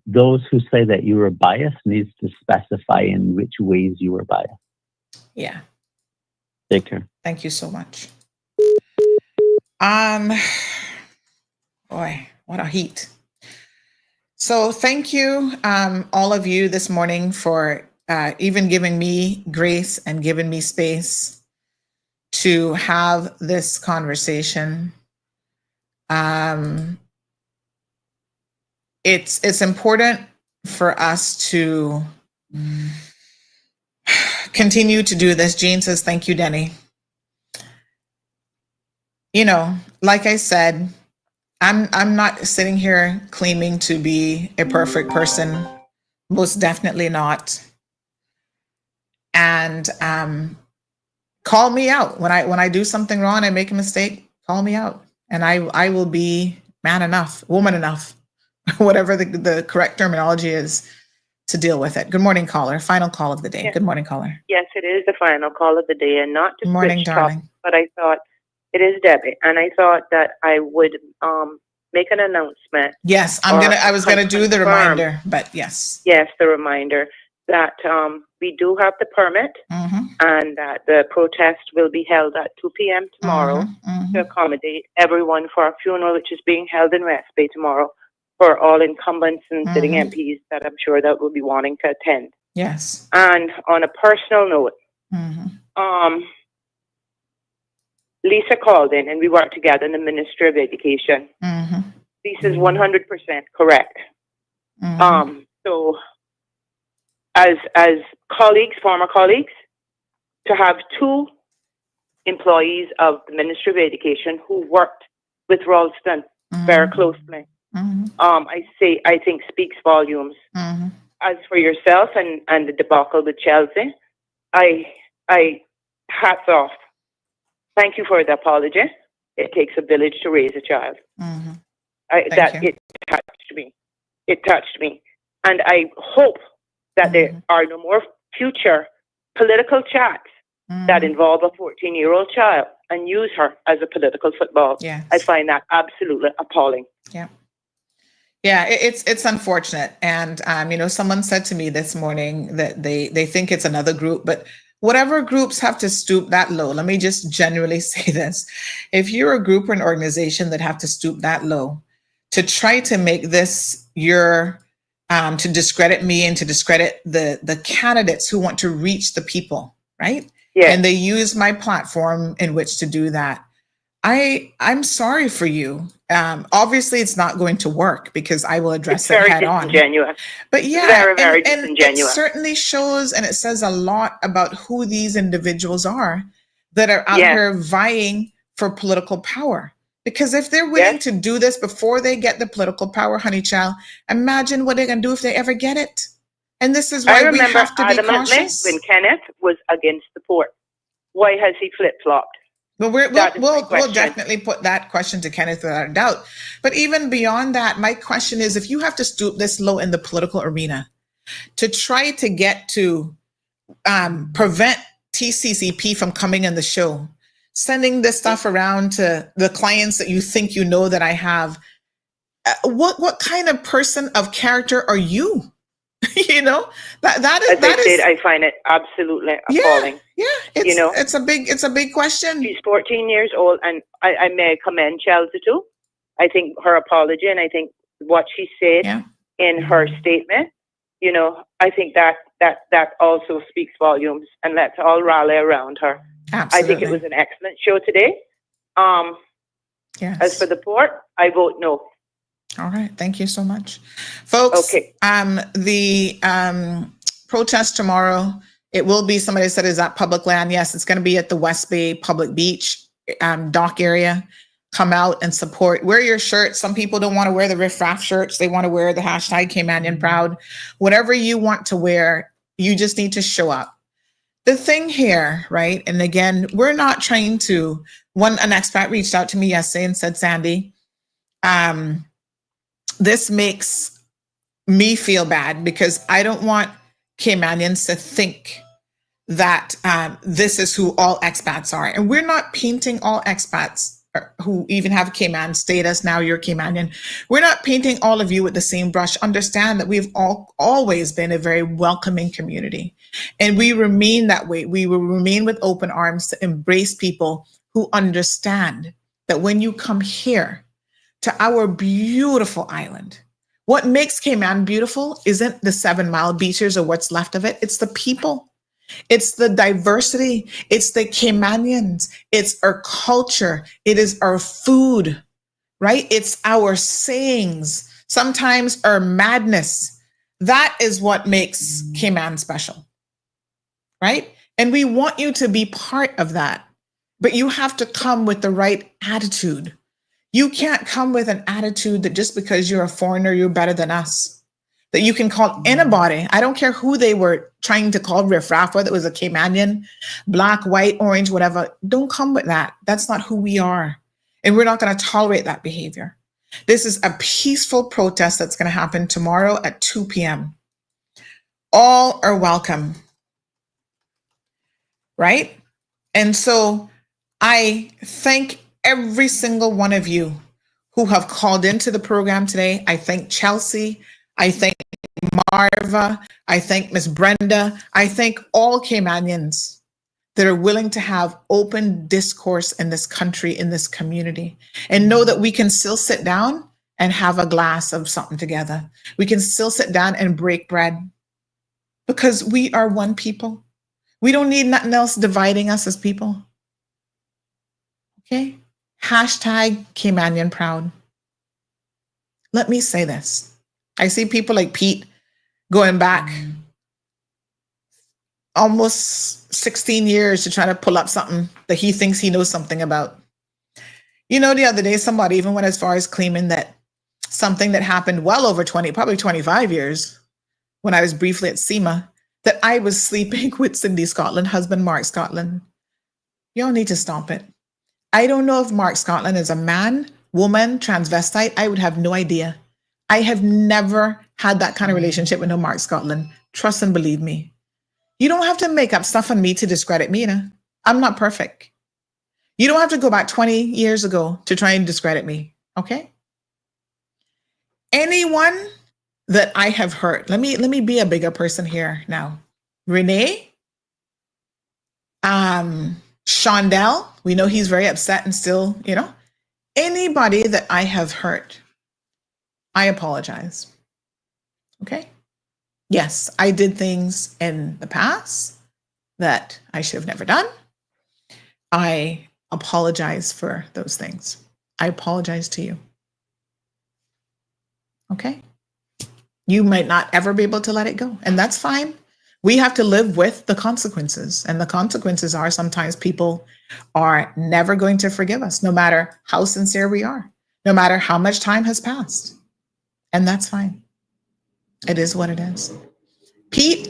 S5: Those who say that you were biased needs to specify in which ways you were biased.
S2: Yeah.
S5: Take care.
S2: Thank you so much. Boy, what a heat. So thank you, all of you this morning for even giving me grace and giving me space to have this conversation. It's important for us to continue to do this. Jean says, thank you, Denny. Like I said, I'm not sitting here claiming to be a perfect person. Most definitely not. And call me out when I do something wrong, I make a mistake, call me out. And I will be man enough, woman enough, whatever the correct terminology is, to deal with it. Good morning, caller. Final call of the day. Yes. Good morning, caller.
S8: Yes, it is the final call of the day, and not to
S2: Good morning,
S8: switch
S2: darling.
S8: topics, but I thought it is Debbie, and I thought that I would make an announcement.
S2: Yes, I was gonna do the reminder, but yes.
S8: Yes, the reminder that we do have the permit, and that the protest will be held at 2 p.m. tomorrow to accommodate everyone for our funeral, which is being held in West Bay tomorrow, for all incumbents and sitting MPs that I'm sure that will be wanting to attend.
S2: Yes.
S8: And on a personal note, Lisa called in and we worked together in the Ministry of Education. Lisa's 100% correct. So as colleagues, former colleagues, to have two employees of the Ministry of Education who worked with Ralston very closely. I think speaks volumes. As for yourself and the debacle with Chelsea, I hats off. Thank you for the apology. It takes a village to raise a child. It touched me. It touched me. And I hope that there are no more future political chats that involve a 14-year-old child and use her as a political football.
S2: Yes.
S8: I find that absolutely appalling.
S2: Yeah. Yeah, it's unfortunate. And, someone said to me this morning that they think it's another group, but whatever groups have to stoop that low, let me just generally say this. If you're a group or an organization that have to stoop that low to try to make this your, to discredit me and to discredit the candidates who want to reach the people, right?
S8: Yeah.
S2: And they use my platform in which to do that. I'm sorry for you. Obviously, it's not going to work because I will address it head on.
S8: Disingenuous.
S2: But yeah,
S8: very
S2: and
S8: disingenuous.
S2: it certainly shows, and it says a lot about who these individuals are that are out here vying for political power. Because if they're willing to do this before they get the political power, honey child, imagine what they're going to do if they ever get it. And this is why we have to be cautious.
S8: When Kenneth was against the port, why has he flip-flopped?
S2: Well, we'll definitely put that question to Kenneth without a doubt. But even beyond that, my question is, if you have to stoop this low in the political arena to try to get to prevent TCCP from coming in the show, sending this stuff around to the clients that you think you know that I have, what kind of person of character are you?
S8: I find it absolutely appalling.
S2: Yeah, it's a big question.
S8: She's 14 years old, and I may commend Chelsea too. I think her apology and I think what she said in her statement, I think that also speaks volumes, and let's all rally around her.
S2: Absolutely.
S8: I think it was an excellent show today. As for the port, I vote no.
S2: All right. Thank you so much. Folks, the protest tomorrow, it will be, somebody said, is at public land. Yes, it's going to be at the West Bay Public Beach dock area. Come out and support. Wear your shirts. Some people don't want to wear the Riff Raff shirts. They want to wear the hashtag Caymanian Proud. Whatever you want to wear, you just need to show up. The thing here, right? And again, we're not trying to, an expat reached out to me yesterday and said, Sandy, this makes me feel bad because I don't want Caymanians to think that this is who all expats are. And we're not painting all expats who even have Cayman status. Now you're Caymanian. We're not painting all of you with the same brush. Understand that we've always been a very welcoming community. And we remain that way. We will remain with open arms to embrace people who understand that when you come here, to our beautiful island. What makes Cayman beautiful isn't the 7 Mile beaches or what's left of it. It's the people. It's the diversity. It's the Caymanians. It's our culture. It is our food, right? It's our sayings. Sometimes our madness. That is what makes Cayman special, right? And we want you to be part of that, but you have to come with the right attitude. You can't come with an attitude that just because you're a foreigner, you're better than us. That you can call anybody. I don't care who they were trying to call Riff Raff, whether it was a Caymanian, black, white, orange, whatever. Don't come with that. That's not who we are. And we're not going to tolerate that behavior. This is a peaceful protest that's going to happen tomorrow at 2 p.m. All are welcome. Right? And so I thank every single one of you who have called into the program today. I thank Chelsea. I thank Marva. I thank Miss Brenda. I thank all Caymanians that are willing to have open discourse in this country, in this community, and know that we can still sit down and have a glass of something together. We can still sit down and break bread because we are one people. We don't need nothing else dividing us as people. Okay? Hashtag Caymanian Proud. Let me say this. I see people like Pete going back almost 16 years to try to pull up something that he thinks he knows something about. You know, the other day, somebody even went as far as claiming that something that happened well over 20, probably 25 years, when I was briefly at SEMA, that I was sleeping with Cindy Scotland, husband Mark Scotland. Y'all need to stop it. I don't know if Mark Scotland is a man, woman, transvestite. I would have no idea. I have never had that kind of relationship with no Mark Scotland. Trust and believe me. You don't have to make up stuff on me to discredit me. I'm not perfect. You don't have to go back 20 years ago to try and discredit me, okay? Anyone that I have hurt, let me be a bigger person here now. Renee, Shondell, we know he's very upset and still, you know, anybody that I have hurt, I apologize, okay? Yes, I did things in the past that I should have never done. I apologize for those things. I apologize to you. Okay? You might not ever be able to let it go, and that's fine. We have to live with the consequences, and the consequences are sometimes people are never going to forgive us, no matter how sincere we are, no matter how much time has passed, and that's fine. It is what it is. Pete,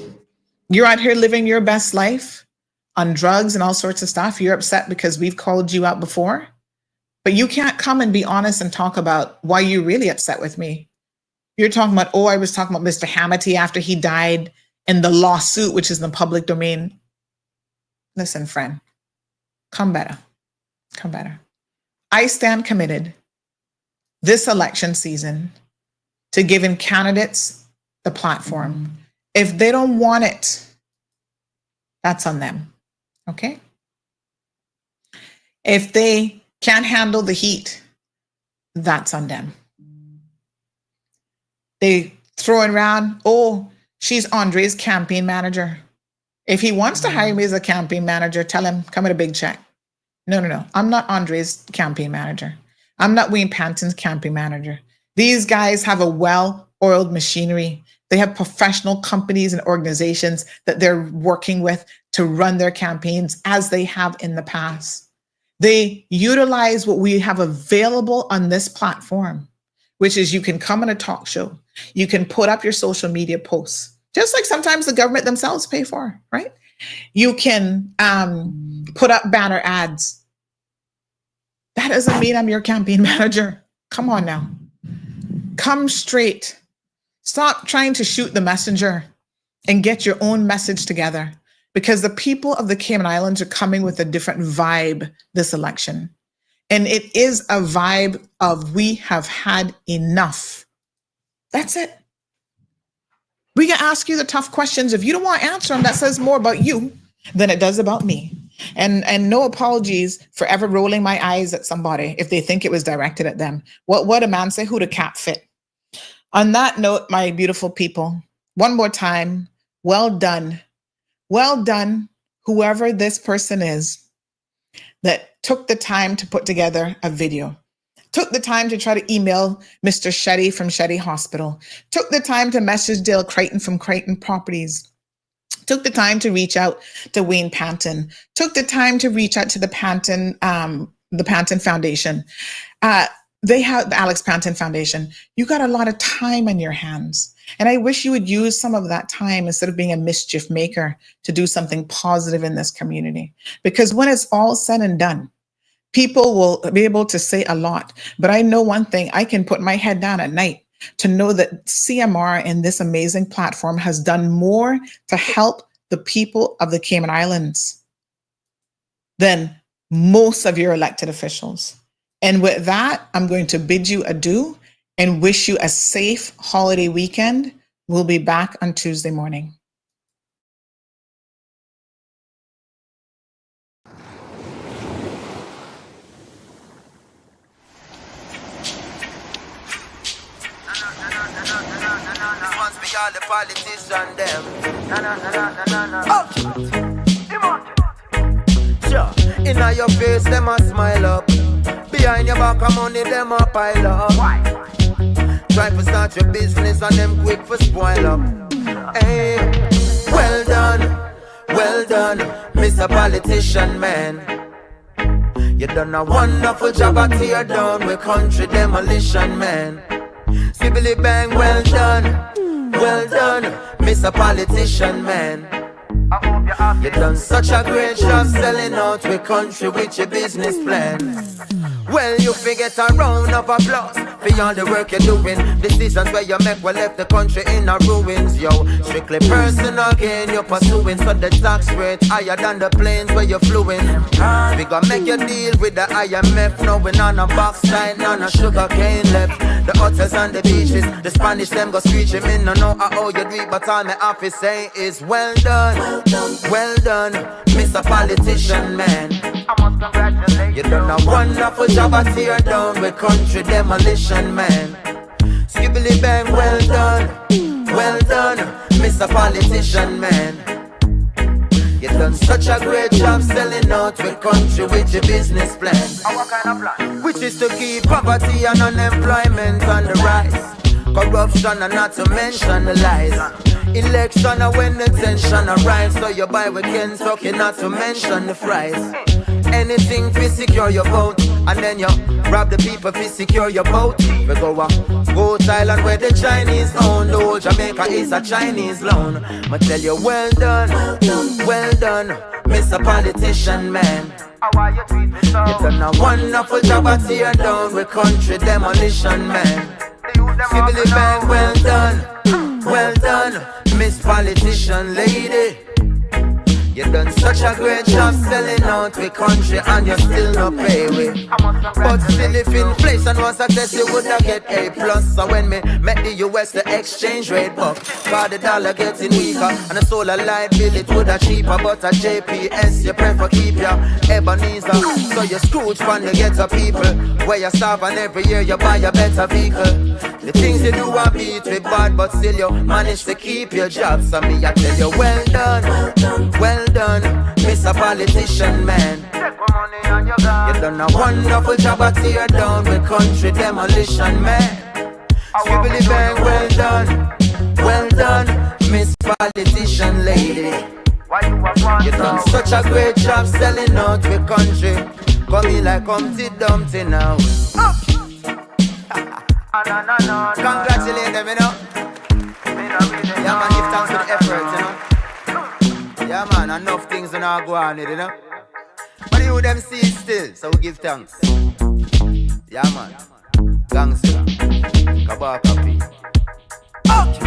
S2: you're out here living your best life on drugs and all sorts of stuff. You're upset because we've called you out before, but you can't come and be honest and talk about why you're really upset with me. You're talking about, I was talking about Mr. Hamity after he died in the lawsuit, which is in the public domain. Listen, friend, come better. Come better. I stand committed this election season to giving candidates the platform. If they don't want it, that's on them, okay? If they can't handle the heat, that's on them. They throwing around, she's Andre's campaign manager. If he wants to hire me as a campaign manager, tell him, come with a big check. No. I'm not Andre's campaign manager. I'm not Wayne Panton's campaign manager. These guys have a well-oiled machinery. They have professional companies and organizations that they're working with to run their campaigns as they have in the past. They utilize what we have available on this platform, which is you can come on a talk show. You can put up your social media posts, just like sometimes the government themselves pay for, right? You can put up banner ads. That doesn't mean I'm your campaign manager. Come on now. Come straight. Stop trying to shoot the messenger and get your own message together, because the people of the Cayman Islands are coming with a different vibe this election. And it is a vibe of we have had enough. That's it. We can ask you the tough questions. If you don't want to answer them, that says more about you than it does about me. And no apologies for ever rolling my eyes at somebody if they think it was directed at them. What a man say, who the cat fit. On that note, my beautiful people, one more time, well done. Well done, whoever this person is that took the time to put together a video, took the time to try to email Mr. Shetty from Shetty Hospital, took the time to message Dale Creighton from Creighton Properties, took the time to reach out to Wayne Panton, took the time to reach out to the Panton Foundation. They have the Alex Panton Foundation. You got a lot of time on your hands. And I wish you would use some of that time instead of being a mischief maker to do something positive in this community. Because when it's all said and done, people will be able to say a lot. But I know one thing, I can put my head down at night to know that CMR and this amazing platform has done more to help the people of the Cayman Islands than most of your elected officials. And with that, I'm going to bid you adieu and wish you a safe holiday weekend. We'll be back on Tuesday morning.
S20: All the politicians them. Sure. Inna your face, them a smile up. Behind your back, of money, them a pile up. Try to start your business and them quick for spoil up. Hey, well done, well done, Mr. Politician Man. You done a wonderful job at tear down with country demolition, man. Sibbly bang, well done, Mr. Politician Man. You done such a great job selling out with country with your business plan. Well, you forget a round of applause for all the work you're doing. Decisions where you make will left the country in a ruins, yo. Strictly personal gain you're pursuing, so the tax rate higher than the planes where you're fluing. We gonna make you deal with the IMF, knowing on a box side, none of sugar cane left. The hotels and the beaches, the Spanish them go screeching. Me no know how you do it, but all my office say is well done, Mr. Politician Man. I must congratulate you. You done a wonderful job at tear down with country demolition, man. Skibbly bang, well done, Mr. Politician Man. You done such a great job selling out with country with your business plan. What kind of plan? Which is to keep poverty and unemployment on the rise. Corruption and not to mention the lies. Election and when the tension arise, so you buy with Kentucky, not to mention the fries. Anything to secure your vote, and then you rob the people to secure your vote. We go to Thailand where the Chinese own. The whole Jamaica is a Chinese loan. I tell you, well done, Mr. Politician Man. You done a wonderful job at tear down with country demolition, man. Sibbly bang, well done, Miss Politician Lady. You done such a great job selling out with country and you still not pay with. But still if inflation was a test you would have get A+. So when me met the US the exchange rate buck, cause the dollar getting weaker and the solar light bill it would have cheaper. But a JPS you prefer keep your Ebenezer. So you Scrooge from the ghetto people where you starve and every year you buy a better vehicle. The things you do are beat with bad, but still you manage to keep your job. So me I tell you well done, Mr. Politician Man. You done a wonderful job at tear down with country demolition, man. Skibbly bang, well done, Miss Politician Lady. You done such a great job selling out with country. Come in like Humpty Dumpty now. Congratulate them, you know. Yeah, man, give thanks for the effort, you know. Yeah, man, enough things are not going on, you know. But you them see it still, so we give thanks. Yeah, man. Gangster. Kabaka P. Okay.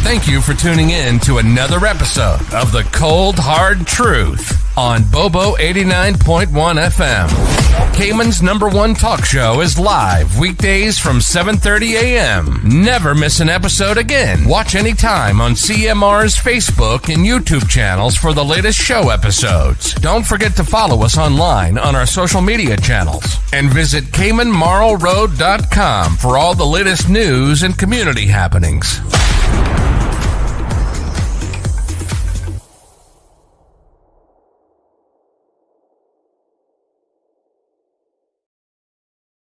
S4: Thank you for tuning in to another episode of The Cold Hard Truth. on Bobo 89.1 FM. Cayman's #1 talk show is live weekdays from 7:30 a.m. Never miss an episode again. Watch anytime on CMR's Facebook and YouTube channels for the latest show episodes. Don't forget to follow us online on our social media channels and visit CaymanMarlRoad.com for all the latest news and community happenings.